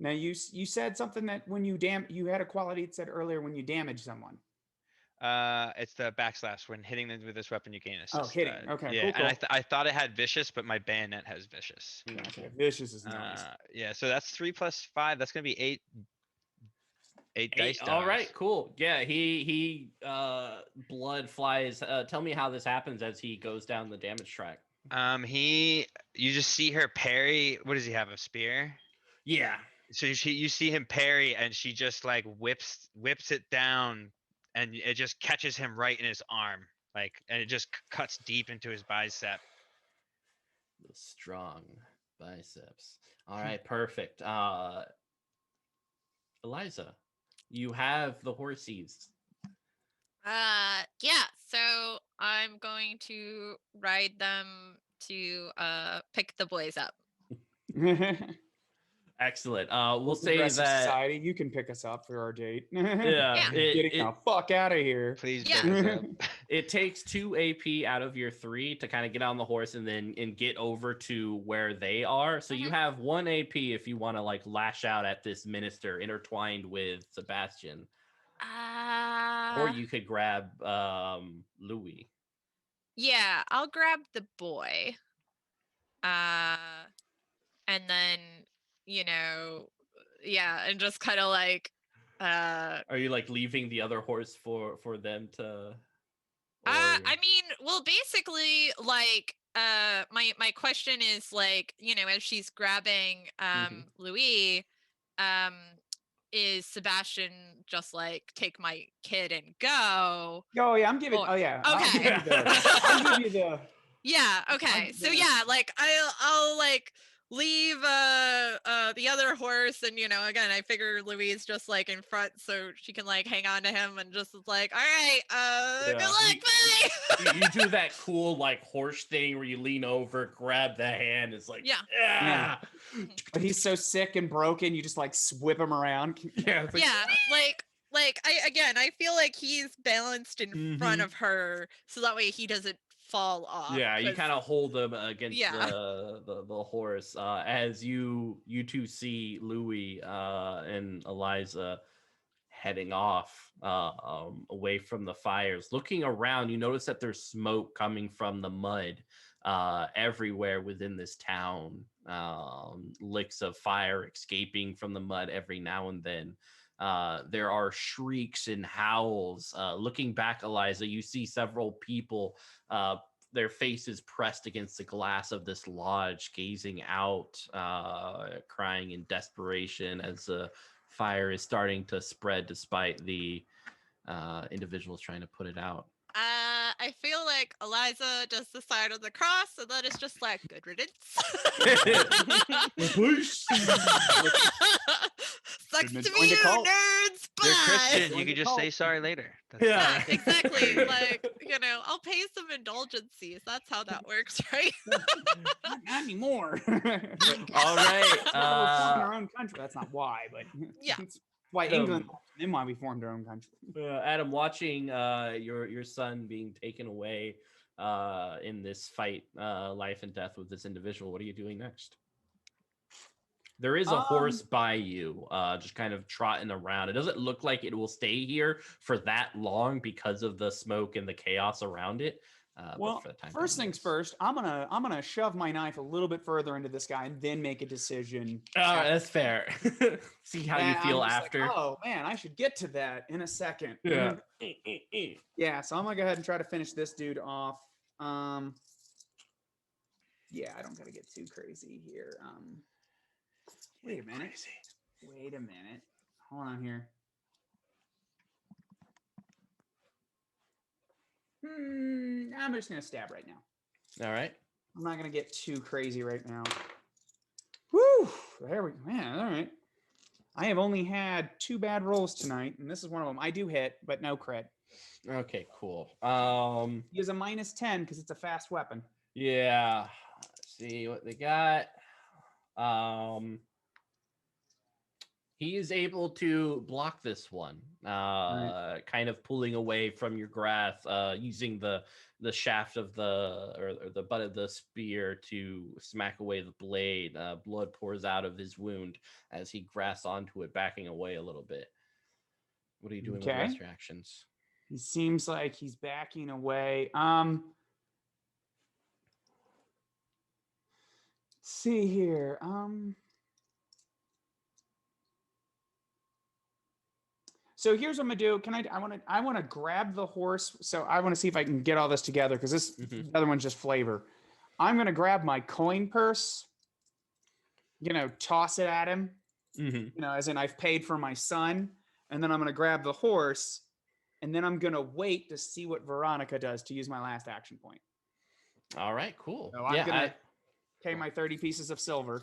Now you said something that when you you had a quality that said earlier when you damage someone. It's the backslash. When hitting them with this weapon, you gain assist. Hitting. Okay, Yeah, cool, and I thought it had vicious, but my bayonet has vicious. Okay, vicious is nice. Yeah, so that's 3 plus 5. That's gonna be 8. 8 dice. All right, cool. Yeah, he blood flies. Tell me how this happens as he goes down the damage track. You just see her parry. What does he have? A spear? Yeah. So you see him parry, and she just like whips it down, and it just catches him right in his arm, like, and it just cuts deep into his bicep. Strong. Biceps. All right, perfect. Eliza, you have the horsies. Yeah, so I'm going to ride them to pick the boys up. Excellent. We'll We're say progressive that society. You can pick us up for our date. yeah, Getting the fuck out of here. Please Yeah. pick us up. it takes 2 AP out of your 3 to kind of get on the horse and get over to where they are. So you have 1 AP if you want to like lash out at this minister intertwined with Sebastian. Or you could grab Louis. Yeah, I'll grab the boy. And then, and just kind of like Are you like leaving the other horse for them to I mean, well, basically, like, my question is like, as she's grabbing Louis, is Sebastian just like take my kid and go? Oh yeah, I'm giving. Or- Oh yeah. Okay. I'll give you the. Yeah. Okay. So yeah, like I'll like leave the other horse, and again, I figure Louise just like in front, so she can like hang on to him and just like, all right, good luck, bye. you do that cool like horse thing where you lean over, grab the hand. It's like Yeah. But he's so sick and broken, you just like whip him around. Yeah. Like I feel like he's balanced in front of her, so that way he doesn't fall off. Yeah, you kind of hold them against Yeah. the horse as you two see Louis and Eliza heading off away from the fires. Looking around, you notice that there's smoke coming from the mud everywhere within this town. Licks of fire escaping from the mud every now and then. There are shrieks and howls. Looking back, Eliza, you see several people, their faces pressed against the glass of this lodge, gazing out, crying in desperation as the fire is starting to spread despite the individuals trying to put it out. I feel like Eliza does the sign of the cross, and then it's just like good riddance. Sucks to be you, nerds. Bye. You're Christian. You could just say sorry later. Yeah, exactly. Like, I'll pay some indulgencies. That's how that works, right? Not anymore. All right. We're forming our own country. That's not why, but yeah. It's why England, then why we formed our own country. Adam, watching your son being taken away in this fight, life and death with this individual, what are you doing next? There is a horse by you, just kind of trotting around. It doesn't look like it will stay here for that long because of the smoke and the chaos around it. Well, first things first, I'm gonna shove my knife a little bit further into this guy and then make a decision. That's fair. See how you feel after. Like, oh man, I should get to that in a second. Yeah. Yeah. So I'm gonna go ahead and try to finish this dude off. Yeah, I don't gotta get too crazy here. Wait a minute. Wait a minute. Hold on here. I'm just gonna stab right now. All right. I'm not gonna get too crazy right now. Woo! There we go. Man, all right. I have only had 2 bad rolls tonight, and this is one of them. I do hit, but no crit. Okay, cool. He has a -10 because it's a fast weapon. Yeah. Let's see what they got. He is able to block this one, kind of pulling away from your grasp, using the shaft of or the butt of the spear to smack away the blade. Blood pours out of his wound as he grasps onto it, backing away a little bit. What are you doing with the rest of your actions? He seems like he's backing away. Let's see here. So here's what I'm gonna do. I want to grab the horse. So I want to see if I can get all this together because this the other one's just flavor. I'm gonna grab my coin purse. Toss it at him. As in I've paid for my son, and then I'm gonna grab the horse, and then I'm gonna wait to see what Veronica does to use my last action point. All right, cool. So I'm pay my 30 pieces of silver.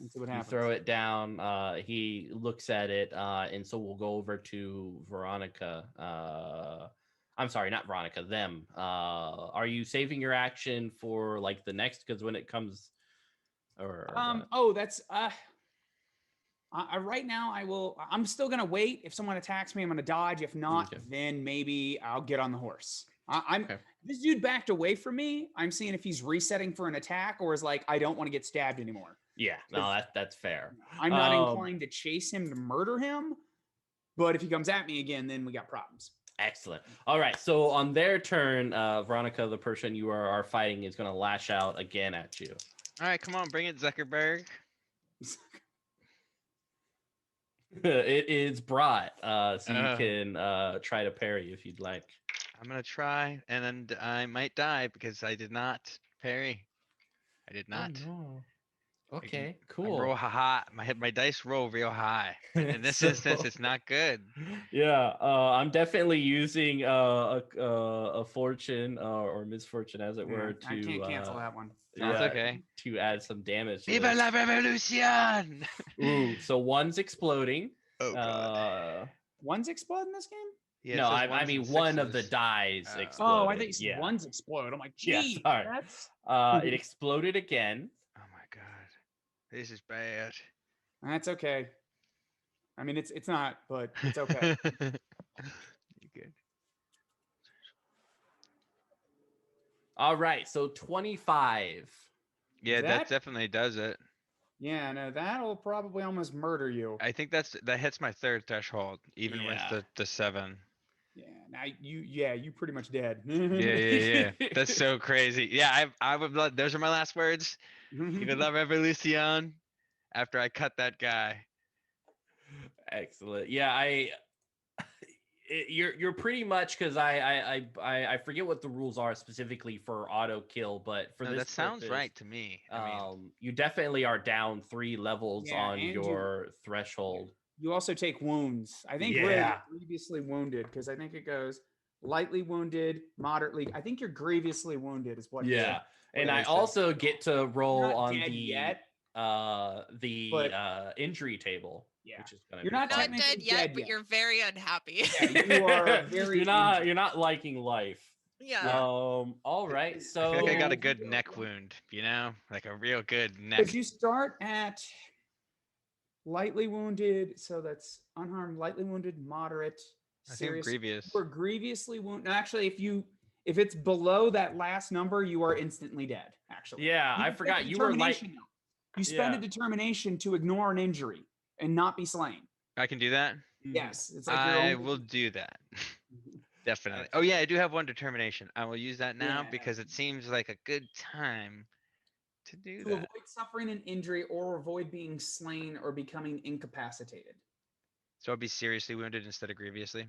And see what You happens. throw it down. He looks at it, and so we'll go over to Veronica. I'm sorry, not Veronica. Them. Are you saving your action for like the next? Because when it comes, or oh, that's right now I will. I'm still gonna wait. If someone attacks me, I'm gonna dodge. If not, Okay. then maybe I'll get on the horse. I'm Okay. This dude backed away from me. I'm seeing if he's resetting for an attack or is like I don't want to get stabbed anymore. Yeah, no, that's fair. I'm not inclined to chase him to murder him, but if he comes at me again, then we got problems. Excellent. All right. So on their turn, Veronica, the person you are fighting, is going to lash out again at you. All right, come on, bring it, Zuckerberg. It is brought, so you can try to parry if you'd like. I'm gonna try, and then I might die because I did not parry. I did not. Oh, no. Okay, I cool. roll high. My dice roll real high. In this instance, it's not good. Yeah, I'm definitely using a fortune or misfortune, as it were, to I can't cancel that one. That's okay. to add some damage. To Viva this. la revolution! Ooh, so one's exploding. Oh god. One's explode in this game? Yeah, it No, says I ones mean and one of the sixes. dies Oh. exploded. Oh, I think one's explode. I'm like, gee, sorry. that's It exploded again. Oh my god. This is bad. that's okay. I mean, it's not, but it's okay. You good? All right, so 25. Yeah, That- that definitely does it. Yeah, no, that'll probably almost murder you. I think that hits my third threshold, even Yeah. with the 7. Yeah, now you pretty much dead. Yeah. That's so crazy. Yeah, I would love, those are my last words. Viva la revolution. After I cut that guy. Excellent. Yeah, you're pretty much, because I forget what the rules are specifically for auto kill, but for No, this that sounds purpose, right to me. I mean, you definitely are down 3 levels Yeah, on and your threshold. You also take wounds. I think Yeah. we're grievously wounded because I think it goes lightly wounded, moderately. I think you're grievously wounded is what. it Yeah, is. and What I it is. also get to roll You're not on dead the yet, the injury table. Yeah. Which is gonna You're be not fun. Not technically dead yet, dead but yet. you're very unhappy. Yeah, you are very. you're not liking life. Yeah. All right. So I feel like I got a So- good neck wound, you know? Like a real good neck. Because you start at lightly wounded, so that's unharmed, lightly wounded, moderate, I think serious. grievous. Or grievously wounded. Actually, if it's below that last number, you are instantly dead. Actually, yeah, You I can spend forgot a you were like determination, though. You spend a Yeah. determination to ignore an injury and not be slain. I can do that? Yes, it's like I you're will do that. Definitely. Oh yeah, I do have one determination. I will use that now Yeah. because it seems like a good time to do to that. avoid suffering an injury or avoid being slain or becoming incapacitated. So I'll be seriously wounded instead of grievously.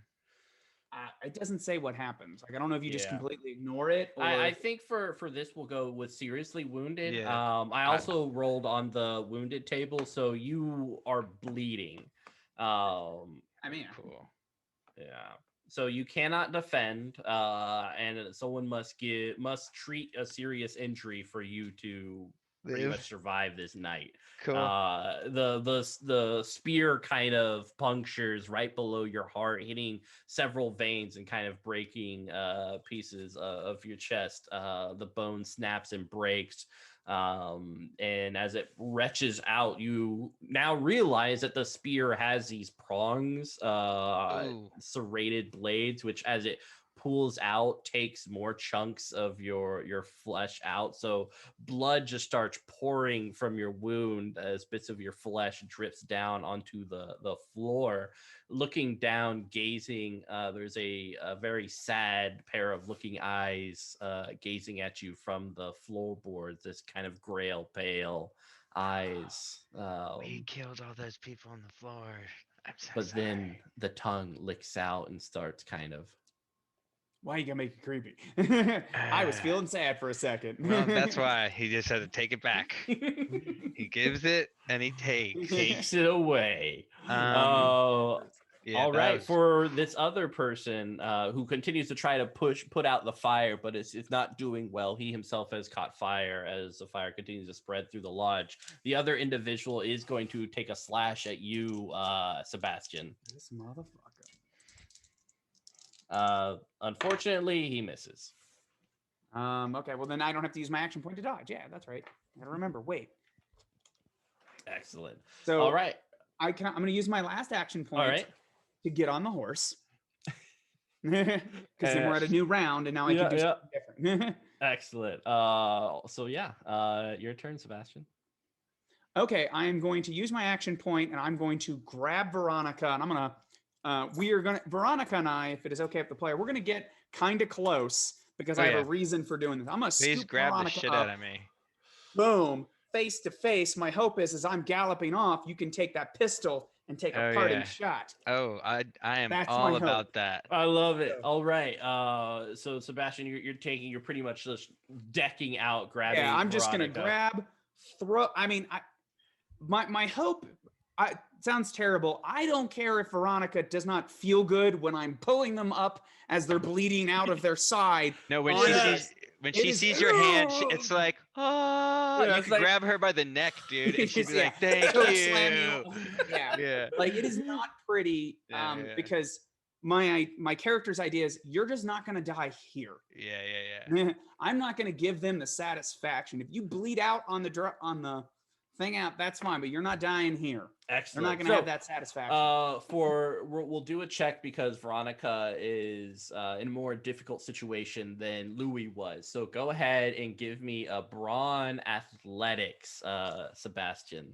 It doesn't say what happens. Like I don't know if you just Yeah. completely ignore it or I think for this we'll go with seriously wounded. Yeah. I also rolled on the wounded table, so you are bleeding. I mean, Cool. Yeah. So you cannot defend, and someone must treat a serious injury for you to pretty Live. much survive this night. Cool. The spear kind of punctures right below your heart, hitting several veins and kind of breaking pieces of your chest. The bone snaps and breaks. And as it retches out, you now realize that the spear has these prongs, Ooh. serrated blades, which as it pulls out takes more chunks of your flesh out, so blood just starts pouring from your wound as bits of your flesh drips down onto the floor. Looking down, gazing, there's a very sad pair of looking eyes gazing at you from the floorboards, this kind of grail pale eyes. We killed all those people on the floor. I'm so But sorry. then the tongue licks out and starts kind of why you gonna make it creepy? I was feeling sad for a second. Well, that's why he just had to take it back. He gives it and he takes. takes it away. Um, Oh, Yeah, All that right, was- for this other person who continues to try to put out the fire, but it's not doing well. He himself has caught fire as the fire continues to spread through the lodge. The other individual is going to take a slash at you, Sebastian. This motherfucker. Unfortunately, he misses. Okay, well then I don't have to use my action point to dodge. Yeah, that's right. I gotta remember. Wait. Excellent. So All right. I'm gonna use my last action point All right. to get on the horse. Because then we're at a new round and now I can do something different. Excellent. So yeah, your turn, Sebastian. Okay, I am going to use my action point and I'm going to grab Veronica and I'm gonna Veronica and I, if it is okay with the player, we're gonna get kind of close because I have a reason for doing this. I'm gonna Please scoop grab Veronica the shit up. out of me. Boom, face to face. My hope is, as I'm galloping off, you can take that pistol and take a parting shot. Oh, I am That's all my about hope. that. I love it. All right. So Sebastian, you're pretty much just decking out, grabbing. Yeah, I'm just Veronica. gonna grab, throw. I mean, my hope. Sounds terrible. I don't care if Veronica does not feel good when I'm pulling them up as they're bleeding out of their side. No, when Yes. she sees your hand, it's like, oh, Yeah, you it's can like- grab her by the neck, dude, and she'd be Yeah, like, thank choke slam you. Yeah. Yeah. Like it is not pretty Yeah, yeah. because my character's idea is you're just not going to die here. Yeah. I'm not going to give them the satisfaction. If you bleed out on the thing out, that's fine, but you're not dying here. Excellent. They're not going to have that satisfaction. We'll do a check because Veronica is in a more difficult situation than Louis was. So go ahead and give me a brawn athletics, Sebastian.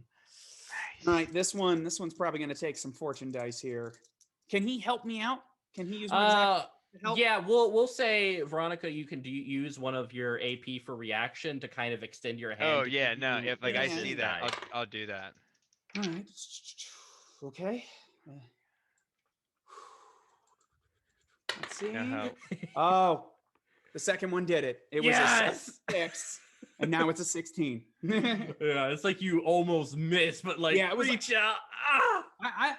All right, this one's probably going to take some fortune dice here. Can he help me out? Can he use my exact help? Yeah, we'll say, Veronica, you can use one of your AP for reaction to kind of extend your hand. Oh to yeah, give no, you if like I assist see that, die. I'll do that. All right. Okay. Let's see. No help. Oh, the second one did it. It was Yes! a 6, and now it's a 16. Yeah, it's like you almost missed, but like Yeah, it was reach out. Ah!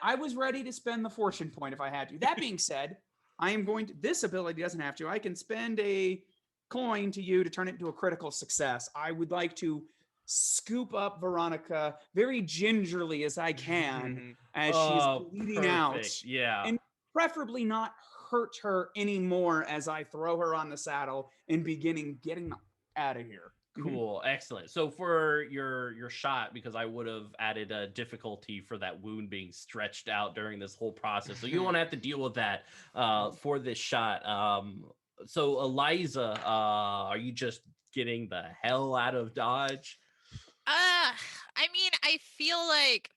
I was ready to spend the fortune point if I had to. That being said, I am going to. This ability doesn't have to. I can spend a coin to you to turn it into a critical success. I would like to scoop up Veronica very gingerly as I can as she's bleeding out. Yeah. And preferably not hurt her anymore as I throw her on the saddle and getting out of here. Cool, excellent. So for your shot, because I would have added a difficulty for that wound being stretched out during this whole process, so you won't have to deal with that for this shot. So Eliza, are you just getting the hell out of Dodge? I mean, I feel like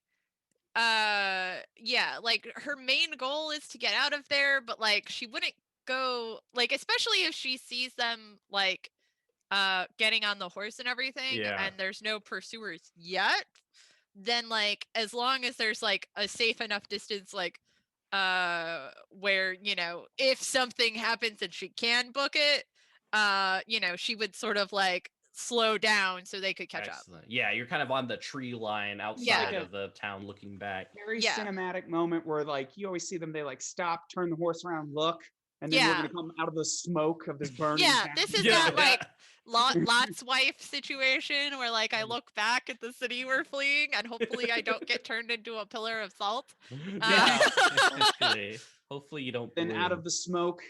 yeah, like her main goal is to get out of there, but like she wouldn't go, like, especially if she sees them like getting on the horse and everything, and there's no pursuers yet, then like as long as there's like a safe enough distance, like where, you know, if something happens and she can book it, you know, she would sort of like slow down so they could catch up. Yeah, you're kind of on the tree line outside of the town looking back. Very cinematic moment where like you always see them, they like stop, turn the horse around, look, and then we're gonna come out of the smoke of this burning town. This is not like Lot's wife situation where like I look back at the city we're fleeing and hopefully I don't get turned into a pillar of salt. Hopefully you don't. Then out of the smoke.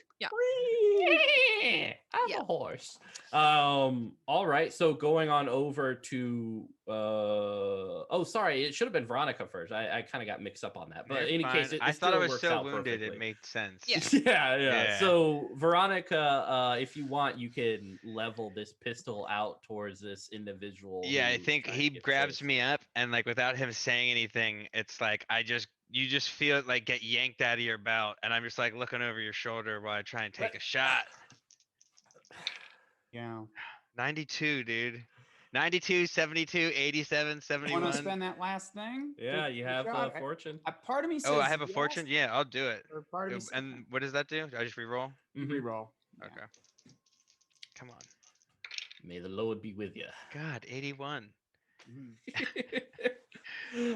I'm a horse. All right. So going on over to oh, sorry, it should have been Veronica first. I kind of got mixed up on that. But in any case, I thought I was so wounded it made sense. Yeah. So Veronica, if you want, you can level this pistol out towards this individual. Yeah, I think he grabs me up and like without him saying anything, it's like you just feel it like get yanked out of your belt, and I'm just like looking over your shoulder while I try and take a shot. Yeah. 92, dude. 92, 72, 87, 71. Want to spend that last thing? Yeah, you have a fortune. A part of me says, oh, I have a fortune? Yeah, I'll do it. Or part of me says, and what does that do? Do I just re-roll? Re-roll. Okay. Come on. May the Lord be with you. God, 81.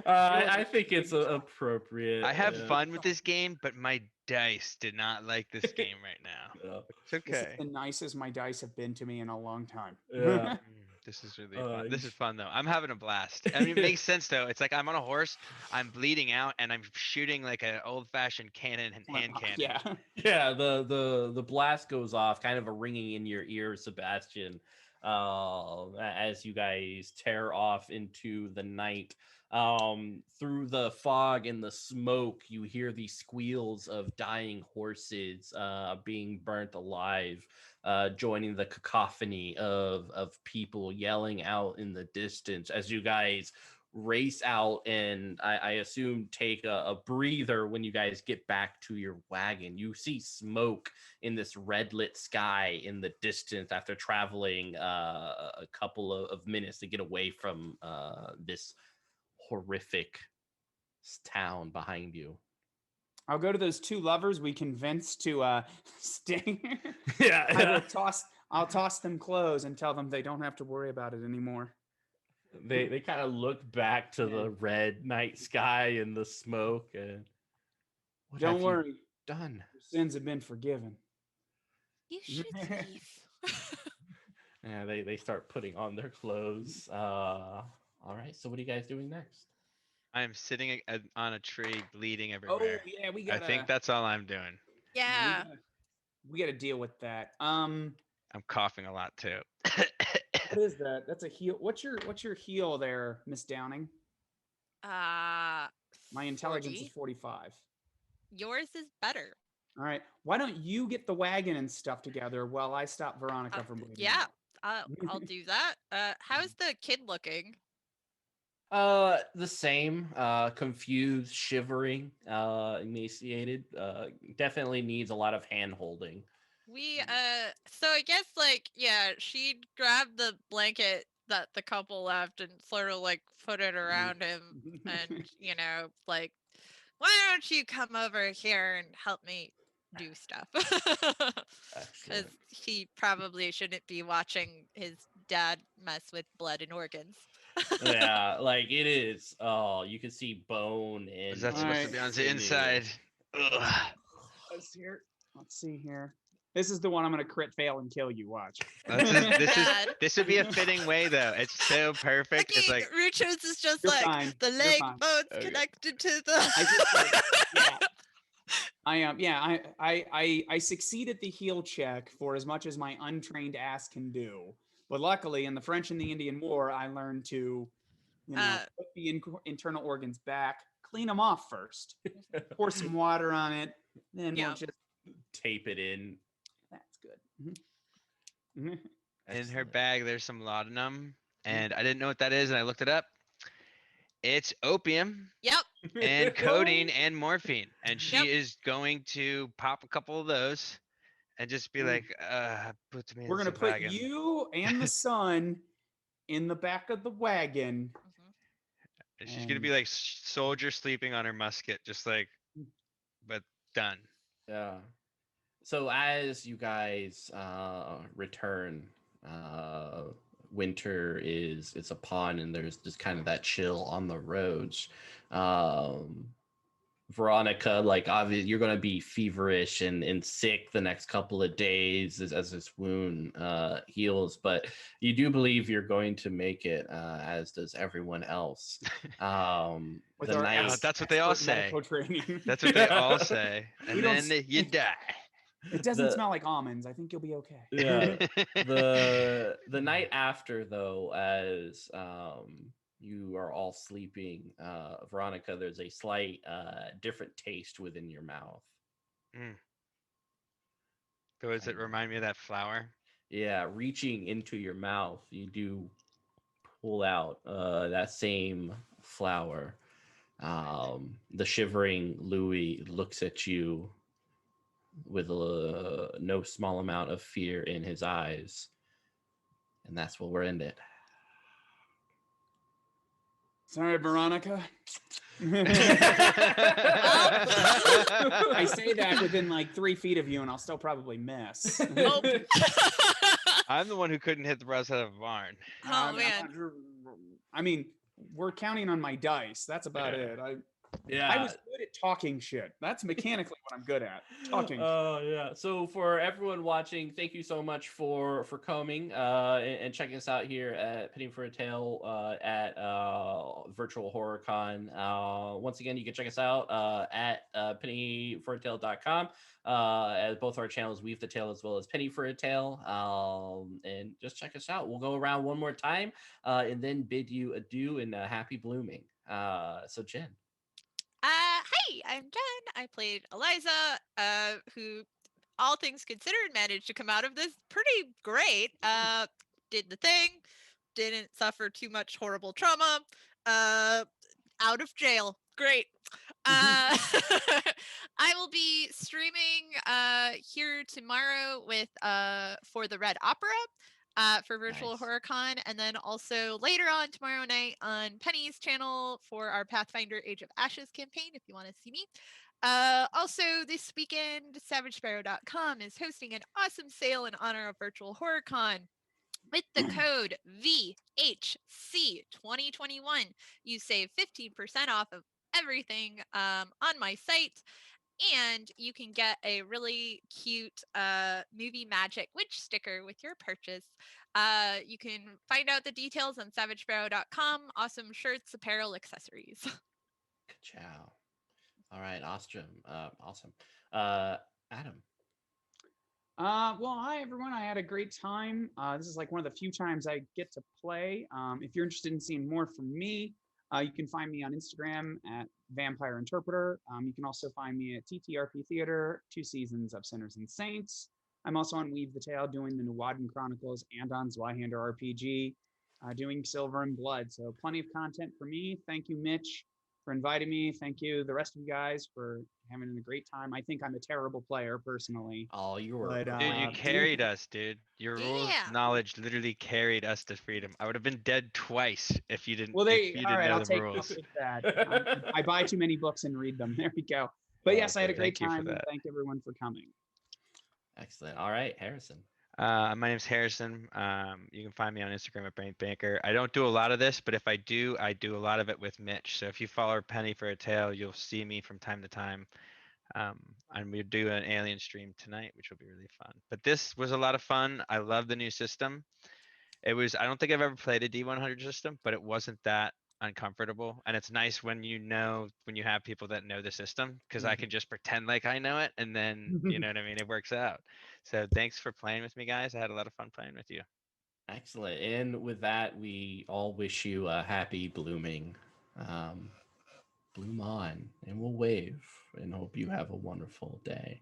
I think it's appropriate. I have fun with this game, but my dice did not like this game right now. Yeah. It's This is okay. the nicest my dice have been to me in a long time. Yeah. This is really fun. This you- is fun though. I'm having a blast. I mean, it makes sense though. It's like I'm on a horse, I'm bleeding out, and I'm shooting like an old-fashioned cannon and hand cannon. Yeah. Yeah, the blast goes off, kind of a ringing in your ear, Sebastian, as you guys tear off into the night. Through the fog and the smoke, you hear the squeals of dying horses being burnt alive, joining the cacophony of people yelling out in the distance as you guys race out and I assume take a breather when you guys get back to your wagon. You see smoke in this red lit sky in the distance after traveling a couple of minutes to get away from this horrific town behind you. I'll go to those two lovers we convinced to stay. Yeah, I'll toss them clothes and tell them they don't have to worry about it anymore. They kind of look back to the red night sky and the smoke and what Don't have you worry, done? your sins have been forgiven. You should leave. Yeah, they start putting on their clothes. All right, so what are you guys doing next? I am sitting on a tree, bleeding Oh everywhere. yeah, we I got. think that's all I'm doing. Yeah. We got to deal with that. I'm coughing a lot too. What is that? That's a heel. What's your heel there, Miss Downing? My intelligence 40. is 45. Yours is better. All right. Why don't you get the wagon and stuff together while I stop Veronica from bleeding? Yeah, out? I'll do that. How's the kid looking? The same, confused, shivering, emaciated, definitely needs a lot of hand holding. So I guess like, yeah, she'd grab the blanket that the couple left and sort of like put it around him and, like, why don't you come over here and help me do stuff? Because he probably shouldn't be watching his dad mess with blood and organs. Yeah, like it is. Oh, you can see bone and Is that supposed to be on the inside? Ugh. Let's see here. This is the one I'm gonna crit fail and kill you. Watch. This would be a fitting way though. It's so perfect. It's like Rucho's is just You're like fine. the You're leg fine. bone's Okay. connected to the. I succeed at the heel check for as much as my untrained ass can do. But luckily, in the French and the Indian War, I learned to, put the internal organs back, clean them off first, pour some water on it, then we'll just tape it in. That's good. Mhm. in her bag, there's some laudanum, and I didn't know what that is, and I looked it up. It's opium Yep. and codeine and morphine, and she is going to pop a couple of those and just be like, put me in We're gonna the put wagon. you and the son in the back of the wagon. And she's gonna be like soldier sleeping on her musket, just like, but done. Yeah. So as you guys return, winter is upon, and there's just kind of that chill on the roads. Veronica, like obviously you're going to be feverish and sick the next couple of days as this wound heals, but you do believe you're going to make it, as does everyone else. With The our night, That's what they all expert say. medical training. That's what they all say, We and don't then you die. It doesn't the- smell like almonds. I think you'll be okay. yeah. The night after, though, as you are all sleeping, Veronica, there's a slight different taste within your mouth. Does it remind me of that flower? Yeah, reaching into your mouth, you do pull out that same flower. The shivering Louis looks at you with no small amount of fear in his eyes. And that's where we're ended. Sorry, Veronica. I say that within like 3 feet of you, and I'll still probably miss. Oh. I'm the one who couldn't hit the brass out of a barn. Oh man. I mean, we're counting on my dice. That's about it. I was good at talking shit. That's mechanically what I'm good at. Talking. Oh yeah. So for everyone watching, thank you so much for coming and checking us out here at Penny for a Tale at Virtual Horror Con. Once again, you can check us out at pennyforatale.com. As both our channels, Weave the Tale as well as Penny for a Tale. And just check us out. We'll go around one more time and then bid you adieu and happy blooming. So Jen. Hi, I'm Jen. I played Eliza, who, all things considered, managed to come out of this pretty great. Did the thing, didn't suffer too much horrible trauma. Out of jail. Great. I will be streaming here tomorrow with for the Red Opera. For Virtual Nice. Horror Con, and then also later on tomorrow night on Penny's channel for our Pathfinder Age of Ashes campaign, if you want to see me. Also, this weekend, SavageSparrow.com is hosting an awesome sale in honor of Virtual Horror Con. With the code VHC2021, you save 15% off of everything on my site. And you can get a really cute movie magic witch sticker with your purchase. You can find out the details on savagesparrow.com. Awesome shirts, apparel, accessories. Good job. All right, awesome. Adam. Well, hi everyone. I had a great time. This is like one of the few times I get to play. If you're interested in seeing more from me, you can find me on Instagram at Vampire Interpreter. You can also find me at TTRP Theater, 2 seasons of Sinners and Saints. I'm also on Weave the Tale doing the Nawadin Chronicles and on Zweihander RPG doing Silver and Blood. So plenty of content for me. Thank you, Mitch, for inviting me. Thank you, the rest of you guys, for having a great time. I think I'm a terrible player personally. Oh, you were. But, Dude, you dude, carried us, dude. Your rules Yeah. knowledge literally carried us to freedom. I would have been dead twice if you didn't. Well, if you all didn't right, know I'll the take rules. that. I buy too many books and read them. There we go. But yes, I had a great Thank you for time, and that. thank everyone for coming. Excellent. All right, Harrison. My name's Harrison. You can find me on Instagram at Brain Banker. I don't do a lot of this, but if I do a lot of it with Mitch. So if you follow Penny for a Tale, you'll see me from time to time. And we do an alien stream tonight, which will be really fun. But this was a lot of fun. I love the new system. I don't think I've ever played a D100 system, but it wasn't that uncomfortable. And it's nice when you have people that know the system, because I can just pretend like I know it, and then you know what I mean, it works out. So thanks for playing with me, guys. I had a lot of fun playing with you. Excellent. And with that, we all wish you a happy blooming. Bloom on, and we'll wave and hope you have a wonderful day.